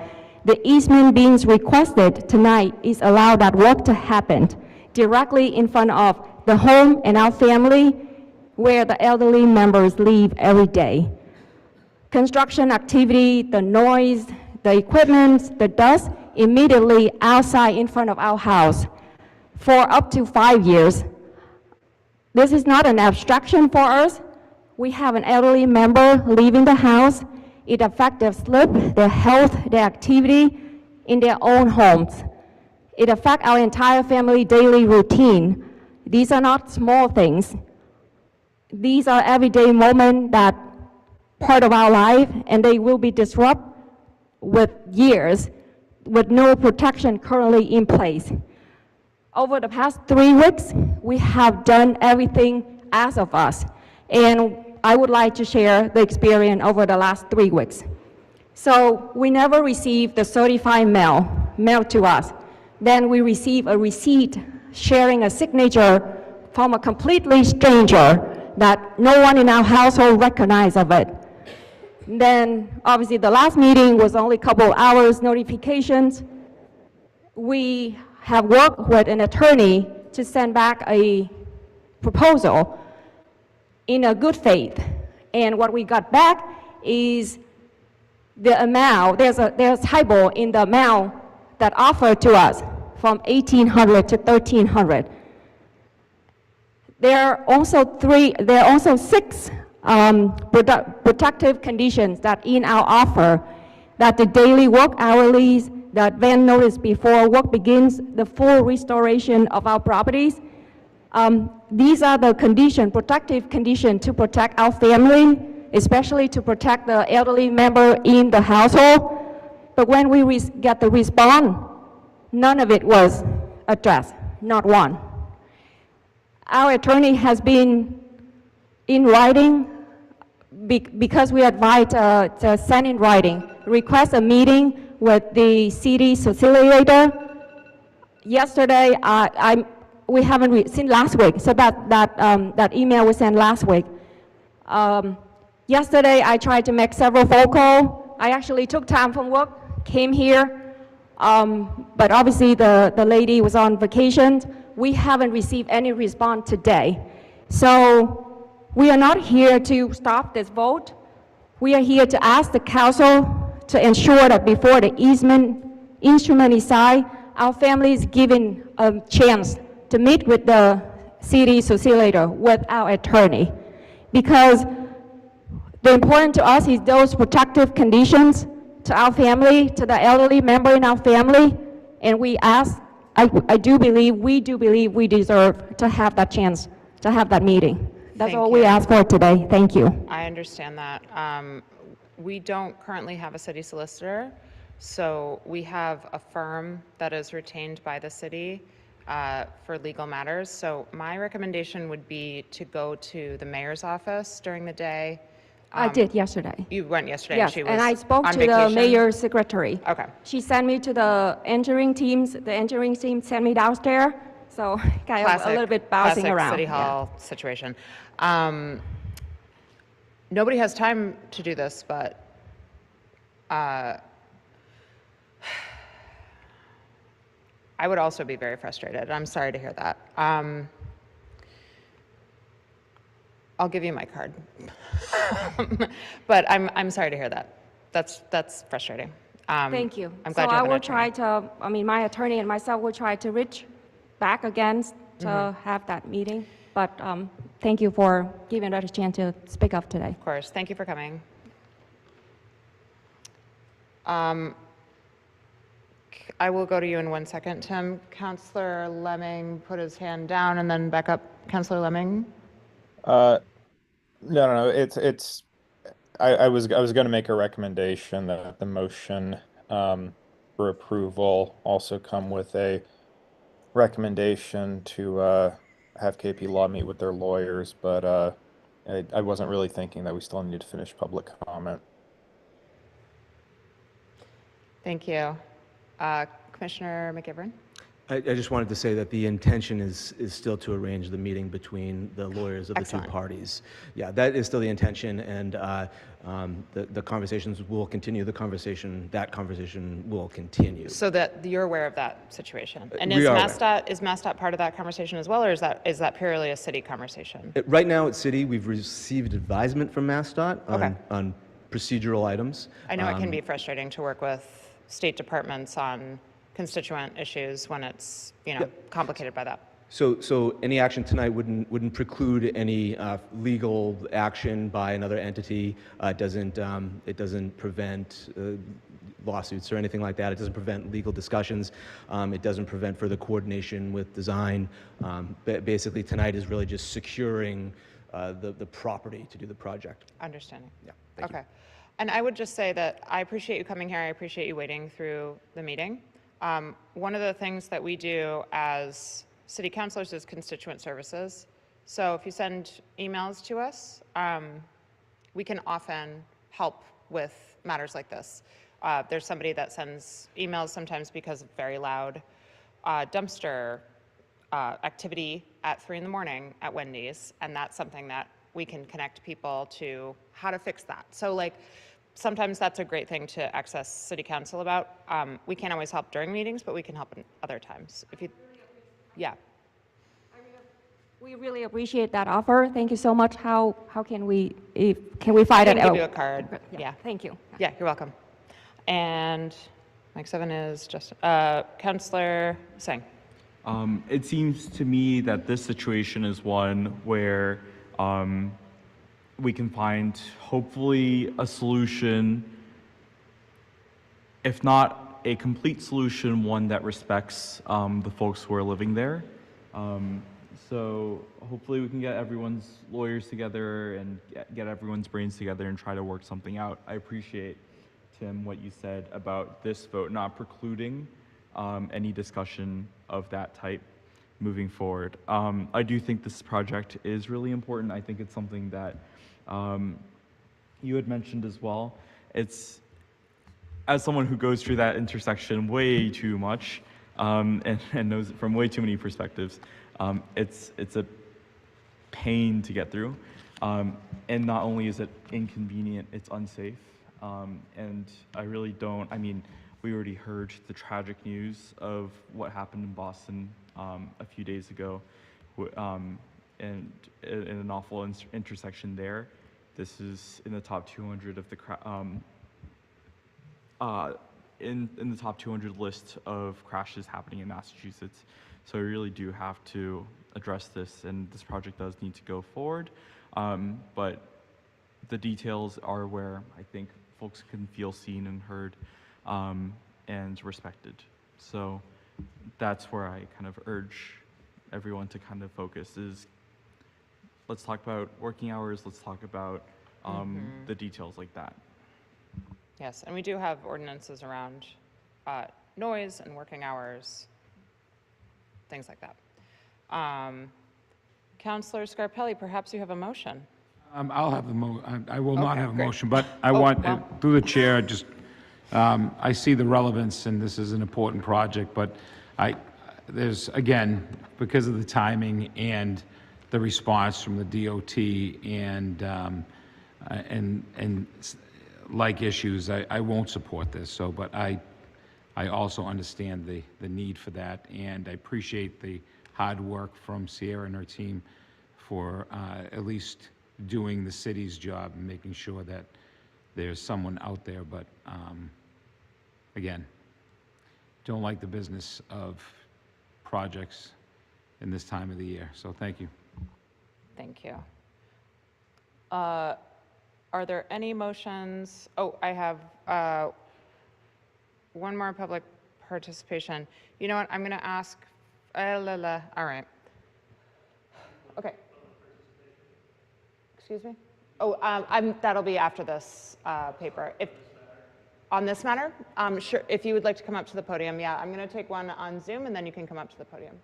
The easement being requested tonight is allow that work to happen directly in front of the home and our family where the elderly members live every day. Construction activity, the noise, the equipment, the dust immediately outside in front of our house for up to 5 years. This is not an abstraction for us. We have an elderly member leaving the house. It affects their sleep, their health, their activity in their own homes. It affects our entire family daily routine. These are not small things. These are everyday moments that part of our life, and they will be disrupted with years with no protection currently in place. Over the past 3 weeks, we have done everything asked of us, and I would like to share the experience over the last 3 weeks. So we never received the certified mail to us. Then we received a receipt sharing a signature from a completely stranger that no one in our household recognized of it. Then obviously the last meeting was only a couple hours notifications. We have worked with an attorney to send back a proposal in a good faith. And what we got back is the amount, there's a typo in the amount that offered to us from $1,800 to $1,300. There are also 6 protective conditions that in our offer, that the daily work hourlies, the advance notice before work begins, the full restoration of our properties. These are the protective conditions to protect our family, especially to protect the elderly member in the household. But when we get the response, none of it was addressed, not one. Our attorney has been in writing, because we advise to send in writing, request a meeting with the city facilitator. Yesterday, we haven't seen last week, so that email was sent last week. Yesterday, I tried to make several phone calls. I actually took time from work, came here, but obviously the lady was on vacation. We haven't received any response today. So we are not here to stop this vote. We are here to ask the council to ensure that before the easement instrument is signed, our family is given a chance to meet with the city facilitator, with our attorney. Because the important to us is those protective conditions to our family, to the elderly member in our family, and we ask, we do believe we deserve to have that chance, to have that meeting. That's all we ask for today. Thank you. I understand that. We don't currently have a city solicitor, so we have a firm that is retained by the city for legal matters. So my recommendation would be to go to the mayor's office during the day. I did yesterday. You went yesterday. Yes, She was and I spoke on to vacation? the mayor's secretary. Okay. She sent me to the engineering teams. The engineering team sent me downstairs, so kind of a little bit bouncing classic around. City Hall situation. Nobody has time to do this, but I would also be very frustrated. I'm sorry to hear that. I'll give you my card. But I'm sorry to hear that. That's frustrating. Thank you. I'm glad so you have I an will attorney. try to, my attorney and myself will try to reach back again to have that meeting, but thank you for giving us a chance to speak up today. Of course, thank you for coming. I will go to you in 1 second, Tim. Councillor Lemming put his hand down and then back up. Councillor Lemming? No. I was going to make a recommendation that the motion for approval also come with a recommendation to have KP Law meet with their lawyers, but I wasn't really thinking that we still need to finish public comment. Thank you. Commissioner McGivern? I just wanted to say that the intention is still to arrange the meeting between the lawyers of the Excellent. two parties. Yeah, that is still the intention, and the conversations will continue. That conversation will continue. So that you're aware of that situation. And We is are aware. MassDOT part of that conversation as well, or is that purely a city conversation? Right now at City, we've received advisement from MassDOT Okay. on procedural items. I know it can be frustrating to work with state departments on constituent issues when it's, complicated by that. So any action tonight wouldn't preclude any legal action by another entity. It doesn't prevent lawsuits or anything like that. It doesn't prevent legal discussions. It doesn't prevent further coordination with design. Basically, tonight is really just securing the property to do the project. Understanding. Yeah. Thank Okay. And I would just say that I appreciate you coming here. I appreciate you waiting through the meeting. One of the things that we do as city councilors is constituent services. So if you send emails to us, we can often help with matters like this. There's somebody that sends emails sometimes because of very loud dumpster activity at 3 in the morning at Wendy's, and that's something that we can connect people to how to fix that. So sometimes that's a great thing to access city council about. We can't always help during meetings, but we can help in other times. Yeah. We really appreciate that offer. Thank you so much. How can we find I it can give out? you a card. Yeah. Thank you. Yeah, you're welcome. And Mike 7 is just Councillor Singh. It seems to me that this situation is one where we can find hopefully a solution, if not a complete solution, one that respects the folks who are living there. So hopefully we can get everyone's lawyers together and get everyone's brains together and try to work something out. I appreciate, Tim, what you said about this vote not precluding any discussion of that type moving forward. I do think this project is really important. I think it's something that you had mentioned as well. It's, as someone who goes through that intersection way too much and knows it from way too many perspectives, it's a pain to get through. And not only is it inconvenient, it's unsafe. And I really don't, we already heard the tragic news of what happened in Boston a few days ago, and in an awful intersection there. This is in the top 200 of the in the top 200 list of crashes happening in Massachusetts. So we really do have to address this, and this project does need to go forward. But the details are where I think folks can feel seen and heard and respected. So that's where I kind of urge everyone to kind of focus is, let's talk about working hours, let's talk about the details like that. Yes, and we do have ordinances around noise and working hours, things like that. Councillor Scarpelli, perhaps you have a motion. I'll have I will not Okay, have a great. motion, but I want, through the chair, just, I see the relevance, and this is an important project, but there's, again, because of the timing and the response from the DOT and like issues, I won't support this, so, but I also understand the need for that, and I appreciate the hard work from Sierra and her team for at least doing the city's job and making sure that there's someone out there, but again, don't like the business of projects in this time of the year. So thank you. Thank you. Are there any motions? Oh, I have one more public participation. You know what? I'm going to ask. All right. Okay. Excuse me? Oh, that'll be after this paper. If on this matter, sure. If you would like to come up to the podium, yeah, I'm going to take one on Zoom, and then you can come up to the podium.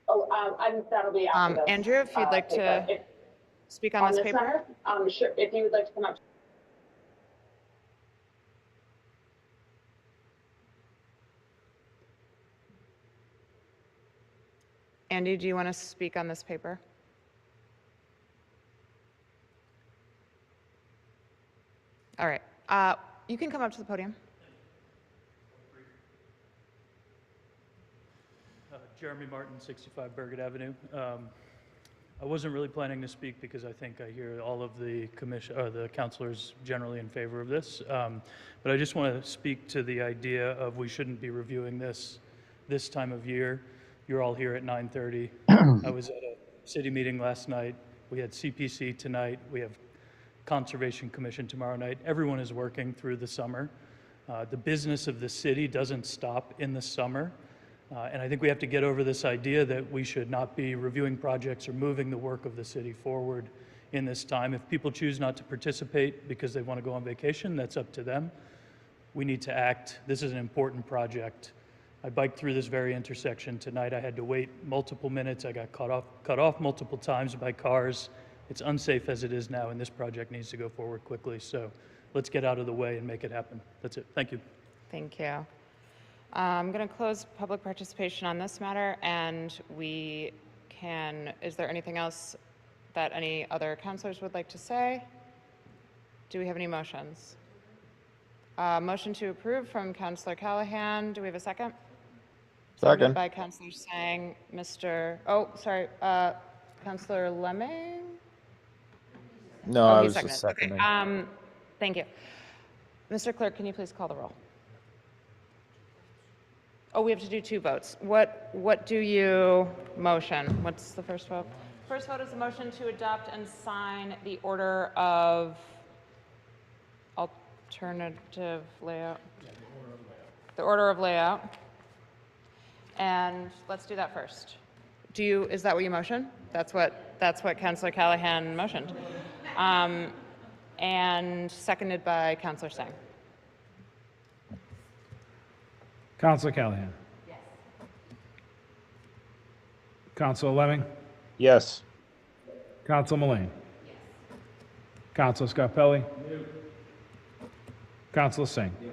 Oh, that'll be after this. Andrew, if you'd like to speak on this paper. Matter, sure. If you would like to come up. Andy, do you want to speak on this paper? All right. You can come up to the podium. Jeremy Martin, 65 Burgett Avenue. I wasn't really planning to speak because I think I hear all of the the councilors generally in favor of this. But I just want to speak to the idea of we shouldn't be reviewing this time of year. You're all here at 9:30. I was at a city meeting last night. We had CPC tonight. We have Conservation Commission tomorrow night. Everyone is working through the summer. The business of the city doesn't stop in the summer. And I think we have to get over this idea that we should not be reviewing projects or moving the work of the city forward in this time. If people choose not to participate because they want to go on vacation, that's up to them. We need to act. This is an important project. I biked through this very intersection tonight. I had to wait multiple minutes. I got cut off multiple times by cars. It's unsafe as it is now, and this project needs to go forward quickly. So let's get out of the way and make it happen. That's it. Thank you. Thank you. I'm going to close public participation on this matter, and we can, is there anything else that any other councilors would like to say? Do we have any motions? Motion to approve from Councilor Callahan. Do we have a second? Second. By Councilor Sang. Councilor Lemming? No, I was just seconded. seconding. Okay. Thank you. Mr. Clerk, can you please call the roll? Oh, we have to do two votes. What do you motion? What's the first vote? First vote is a motion to adopt and sign the order of alternative layout. The order of layout. And let's do that first. Is that what you motion? That's what Councilor Callahan motioned. And seconded by Councilor Sang. Councilor Callahan. Yes. Councilor Lemming. Yes. Councilor Mullane. Yes. Councilor Scarpelli. No. Councilor Singh. Yes.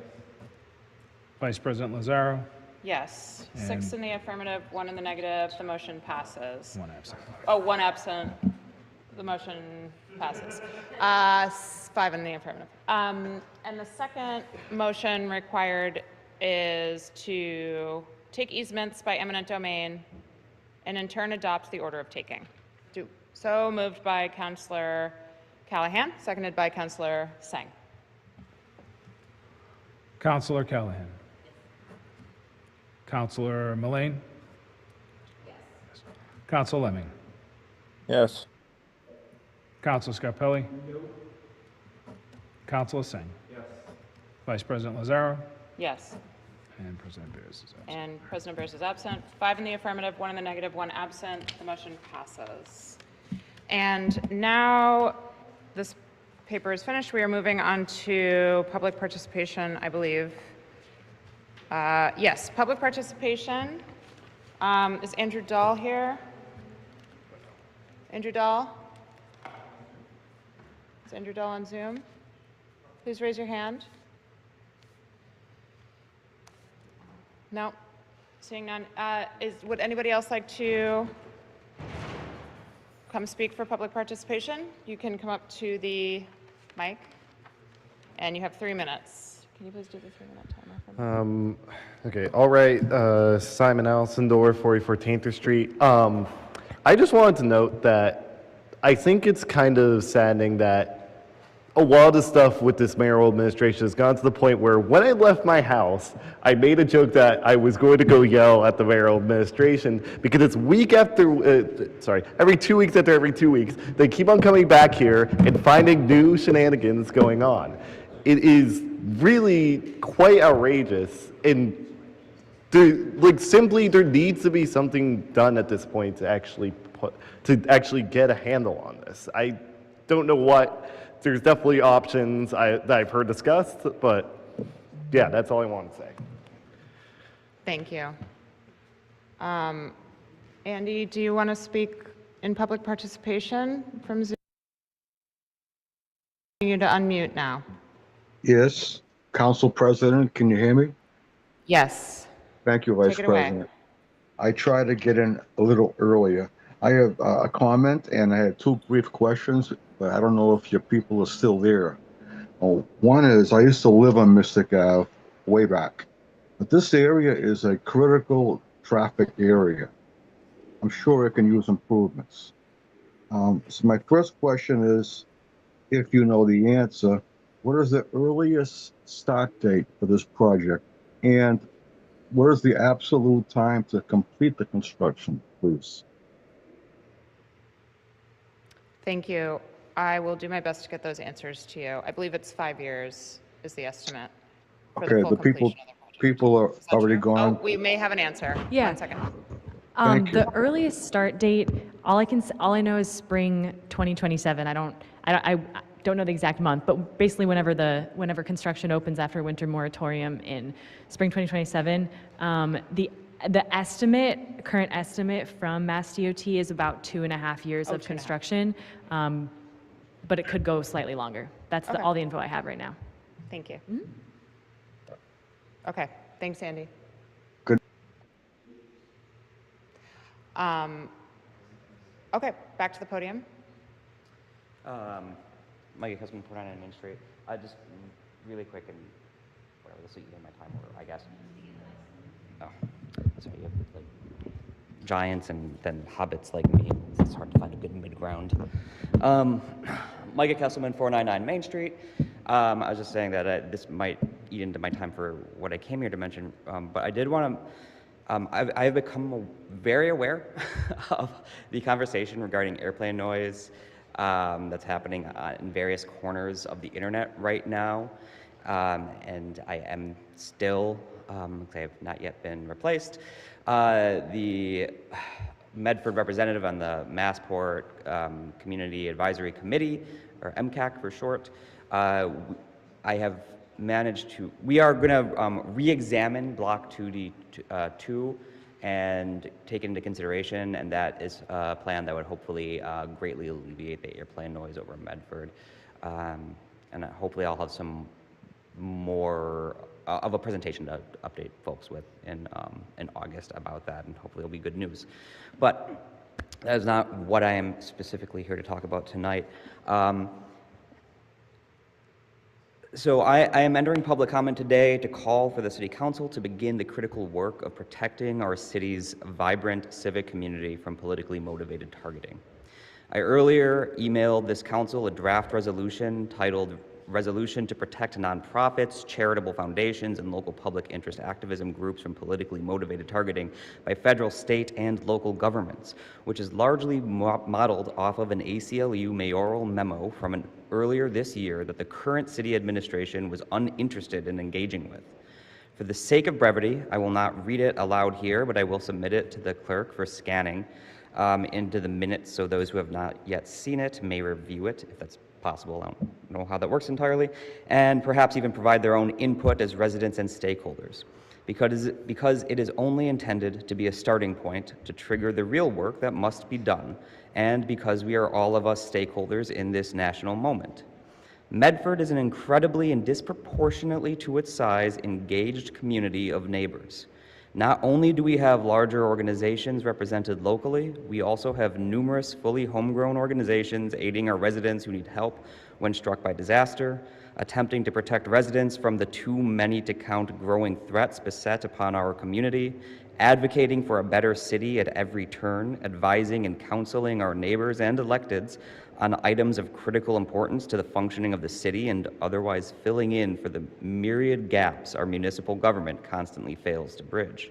Vice President Lazaro. Yes. And 6 in the affirmative, 1 in the negative. The motion passes. 1 absent. Oh, 1 absent. The motion passes. 5 in the affirmative. And the second motion required is to take easements by eminent domain and in turn adopt the order of taking. So moved by Councilor Callahan, seconded by Councilor Sang. Councilor Callahan. Councilor Mullane. Yes. Councilor Lemming. Yes. Councilor Scarpelli. No. Councilor Singh. Yes. Vice President Lazaro. Yes. And President Bears is absent. And President Bears is absent. 5 in the affirmative, 1 in the negative, 1 absent. The motion passes. And now this paper is finished. We are moving on to public participation, I believe. Yes, public participation. Is Andrew Dahl here? Andrew Dahl? Is Andrew Dahl on Zoom? Please raise your hand. No, seeing none. Would anybody else like to come speak for public participation? You can come up to the mic, and you have 3 minutes. Can you please do the 3-minute timer for me? Okay, all right. Simon Alcindor, 44 Tainter Street. I just wanted to note that I think it's kind of saddening that a lot of stuff with this mayoral administration has gone to the point where when I left my house, I made a joke that I was going to go yell at the mayoral administration because it's week after, every 2 weeks after every 2 weeks, they keep on coming back here and finding new shenanigans going on. It is really quite outrageous, and simply there needs to be something done at this point to actually get a handle on this. I don't know what. There's definitely options that I've heard discussed, but yeah, that's all I want to say. Thank you. Andy, do you want to speak in public participation from Zoom? You to unmute now. Yes. Council President, can you hear me? Yes. Thank you, Vice Take it away. President. I tried to get in a little earlier. I have a comment and I had two brief questions, but I don't know if your people are still there. One is, I used to live on Mystic Ave way back, but this area is a critical traffic area. I'm sure it can use improvements. So my first question is, if you know the answer, what is the earliest start date for this project? And what is the absolute time to complete the construction, please? Thank you. I will do my best to get those answers to you. I believe it's 5 years is the estimate for the Okay, full the completion of the project. people are already gone. Oh, we may have an answer. Yeah. 1 second. Thank you. The earliest start date, all I know is spring 2027. I don't know the exact month, but basically whenever construction opens after winter moratorium in spring 2027, the current estimate from Mass DOT is about 2.5 years of construction, but it could go slightly longer. That's all the info I have right now. Thank you. Okay, thanks, Andy. Good. Okay, back to the podium. Mike Husband, 499 Main Street. Just really quick and whatever, this is in my time order, I guess. Oh, sorry, you have like giants and then hobbits like me. It's hard to find a good mid-ground. Micah Kesselman, 499 Main Street. I was just saying that this might eat into my time for what I came here to mention, but I did want to, I've become very aware of the conversation regarding airplane noise that's happening in various corners of the internet right now, and I am still, I have not yet been replaced, the Medford representative on the Massport Community Advisory Committee, or MCAC for short. I have managed to, we are going to re-examine Block 2D2 and take it into consideration, and that is a plan that would hopefully greatly alleviate the airplane noise over Medford. And hopefully I'll have some more of a presentation to update folks with in August about that, and hopefully it'll be good news. But that is not what I am specifically here to talk about tonight. So I am entering public comment today to call for the City Council to begin the critical work of protecting our city's vibrant civic community from politically motivated targeting. I earlier emailed this council a draft resolution titled Resolution to Protect Nonprofits, Charitable Foundations, and Local Public Interest Activism Groups from Politically Motivated Targeting by federal, state, and local governments, which is largely modeled off of an ACLU mayoral memo from earlier this year that the current city administration was uninterested in engaging with. For the sake of brevity, I will not read it aloud here, but I will submit it to the clerk for scanning into the minutes so those who have not yet seen it may review it, if that's possible. I don't know how that works entirely, and perhaps even provide their own input as residents and stakeholders, because it is only intended to be a starting point to trigger the real work that must be done, and because we are all of us stakeholders in this national moment. Medford is an incredibly and disproportionately to its size engaged community of neighbors. Not only do we have larger organizations represented locally, we also have numerous fully homegrown organizations aiding our residents who need help when struck by disaster, attempting to protect residents from the too many to count growing threats beset upon our community, advocating for a better city at every turn, advising and counseling our neighbors and electeds on items of critical importance to the functioning of the city and otherwise filling in for the myriad gaps our municipal government constantly fails to bridge.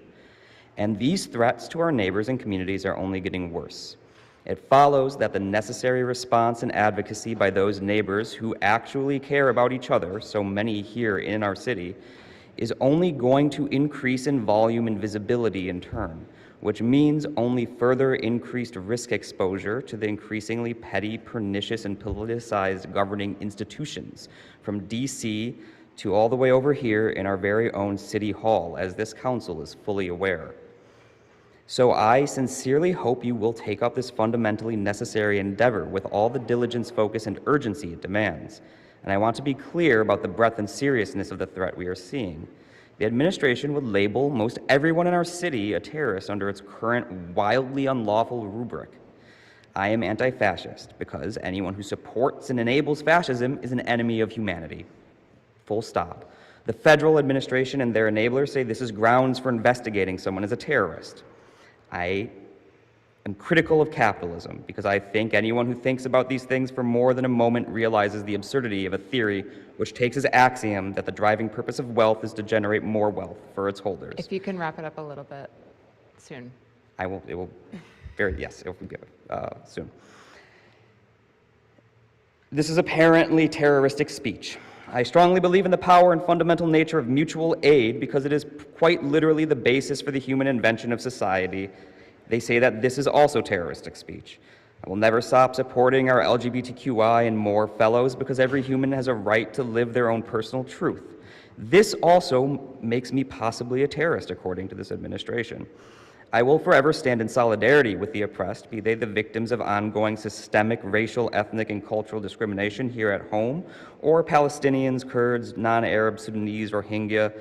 And these threats to our neighbors and communities are only getting worse. It follows that the necessary response and advocacy by those neighbors who actually care about each other, so many here in our city, is only going to increase in volume and visibility in turn, which means only further increased risk exposure to the increasingly petty, pernicious, and politicized governing institutions, from DC to all the way over here in our very own City Hall, as this council is fully aware. So I sincerely hope you will take up this fundamentally necessary endeavor with all the diligence, focus, and urgency it demands. And I want to be clear about the breadth and seriousness of the threat we are seeing. The administration would label most everyone in our city a terrorist under its current wildly unlawful rubric. I am anti-fascist because anyone who supports and enables fascism is an enemy of humanity. Full stop. The federal administration and their enablers say this is grounds for investigating someone as a terrorist. I am critical of capitalism because I think anyone who thinks about these things for more than a moment realizes the absurdity of a theory which takes as axiom that the driving purpose of wealth is to generate more wealth for its holders. If you can wrap it up a little bit soon. It will be soon. This is apparently terroristic speech. I strongly believe in the power and fundamental nature of mutual aid because it is quite literally the basis for the human invention of society. They say that this is also terroristic speech. I will never stop supporting our LGBTQI and more fellows because every human has a right to live their own personal truth. This also makes me possibly a terrorist, according to this administration. I will forever stand in solidarity with the oppressed, be they the victims of ongoing systemic racial, ethnic, and cultural discrimination here at home, or Palestinians, Kurds, non-Arab, Sudanese, Rohingya,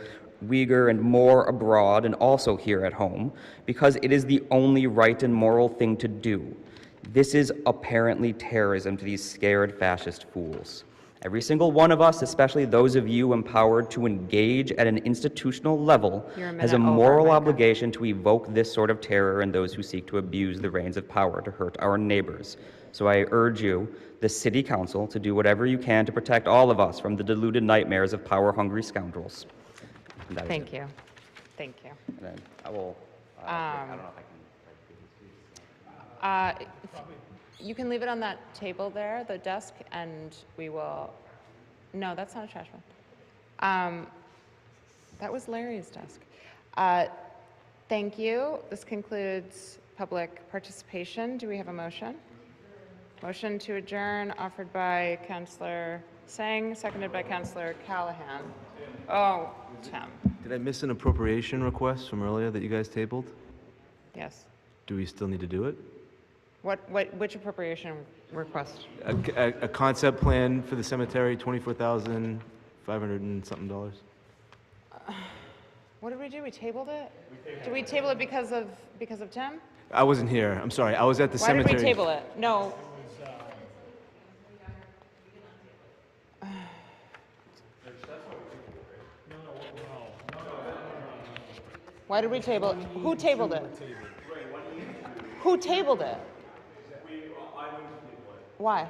Uyghur, and more abroad, and also here at home, because it is the only right and moral thing to do. This is apparently terrorism to these scared fascist fools. Every single one of us, especially those of you empowered to engage at an institutional level, has a moral obligation to evoke this sort of terror in those who seek to abuse the reins of power to hurt our neighbors. So I urge you, the City Council, to do whatever you can to protect all of us from the deluded nightmares of power-hungry scoundrels. Thank you. Thank you. And then I will, I don't know if I can. You can leave it on that table there, the desk, and we will, no, that's not a trash bin. That was Larry's desk. Thank you. This concludes public participation. Do we have a motion? Motion to adjourn offered by Councillor Sang, seconded by Councillor Callahan. Oh, Tim. Did I miss an appropriation request from earlier that you guys tabled? Yes. Do we still need to do it? Which appropriation request? A concept plan for the cemetery, $24,500 and something dollars. What did we do? We tabled it? Did we table it because of Tim? I wasn't here. I'm sorry. I was at the cemetery. Why did we table it? No. Why did we table it? Who tabled it? Who tabled it? Why?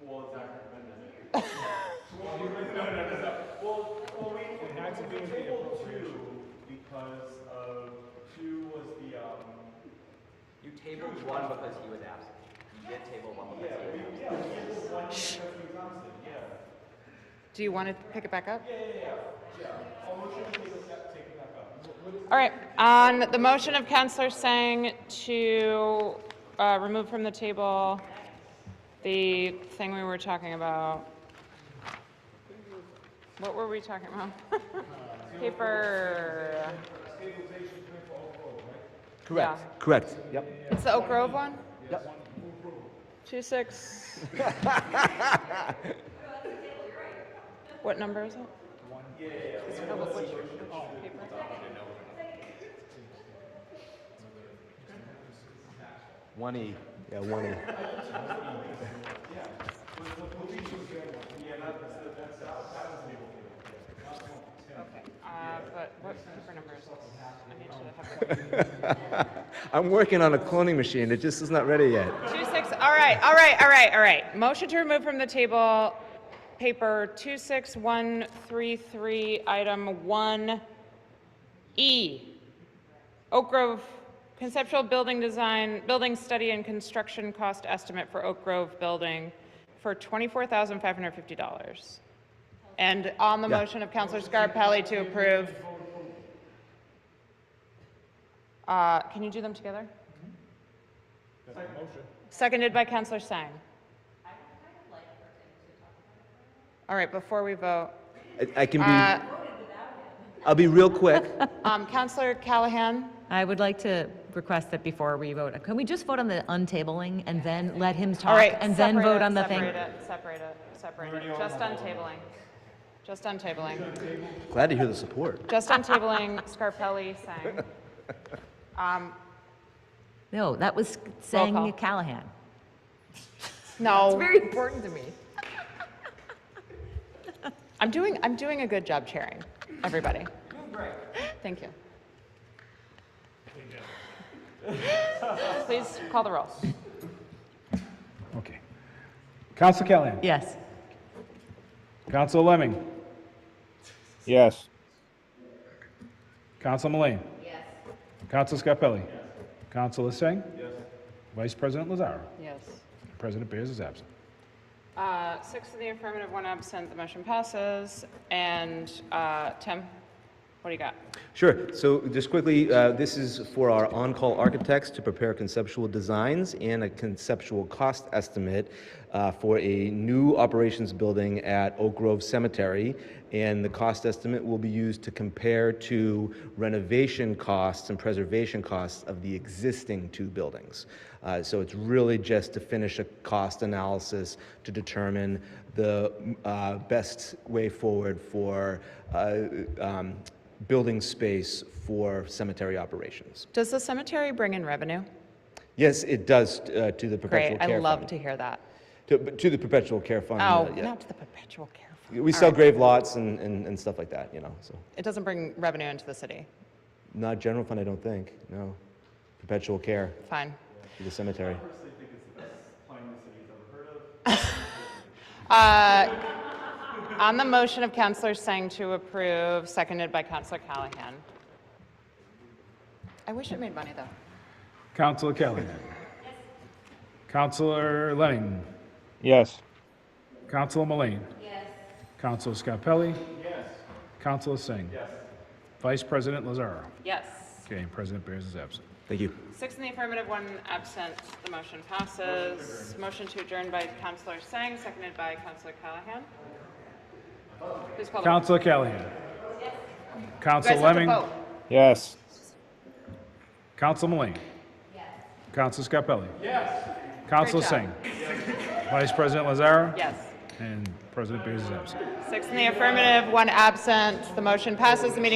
Well, Zach recommended it. Well, it had to do with the appropriation. Because 2 was the, You tabled one because he was absent. You did table one because he was absent. Yeah, we tabled 1 because he was absent, yeah. Do you want to pick it back up? Yeah. I'll motion to take it back up. All right. On the motion of Councillor Sang to remove from the table the thing we were talking about. What were we talking about? Paper. Correct. Yeah. Correct. Yep. It's the Oak Grove one? Yep. 26. What number is it? Oh, which paper? 1E. Yeah, 1E. But what paper number is this? I need to have it. I'm working on a cloning machine. It just is not ready yet. 26. All right. Motion to remove from the table paper 26133, item 1E. Oak Grove conceptual building design, building study and construction cost estimate for Oak Grove building for $24,550. And on the motion of Councilor Scarpelli to approve. Can you do them together? Seconded by Councilor Sang. All right, before we vote. I can be, I'll be real quick. Councilor Callahan? I would like to request that before we vote, can we just vote on the untabling and then let him All talk right, and then vote on the thing? Separate it. Just untabling. Glad to hear the support. Just untabling Scarpelli Sang. No, that was call. saying Callahan. No. It's very important to me. I'm doing a good job chairing, everybody. Thank you. Please call the roll. Okay. Council Callahan? Yes. Council Lemming? Yes. Council Mullane? Yes. Council Scarpelli? Yes. Council Singh? Yes. Vice President Lazaro? Yes. President Bears is absent. 6 in the affirmative, 1 absent, the motion passes. And Tim, what do you got? Sure. So just quickly, this is for our on-call architects to prepare conceptual designs and a conceptual cost estimate for a new operations building at Oak Grove Cemetery. And the cost estimate will be used to compare to renovation costs and preservation costs of the existing 2 buildings. So it's really just to finish a cost analysis to determine the best way forward for building space for cemetery operations. Does the cemetery bring in revenue? Yes, it does to the Perpetual Great, Care I love Fund. to hear that. To the Perpetual Care Fund. Oh, yeah. not to the perpetual care fund. We All sell right. grave lots and stuff like that, so. It doesn't bring revenue into the city. Not general fund, I don't think, no. Perpetual care. Fine. To the cemetery. On the motion of Councilor Sang to approve, seconded by Councilor Callahan. I wish it made money, though. Councilor Callahan? Yes. Councilor Lemming? Yes. Councilor Mullane? Yes. Councilor Scarpelli? Yes. Councilor Singh? Yes. Vice President Lazaro? Yes. Okay, President Bears is absent. Thank you. 6 in the affirmative, 1 absent, the motion passes. Motion to adjourn by Councilor Sang, seconded by Councilor Callahan. Please call the roll. Councilor Callahan? Yes. Councilor You guys have to Lemming? vote. Yes. Councilor Mullane? Yes. Councilor Scarpelli? Yes. Councilor Great job. Singh? Vice President Lazaro? Yes. And President Bears is absent. 6 in the affirmative, 1 absent, the motion passes. The meeting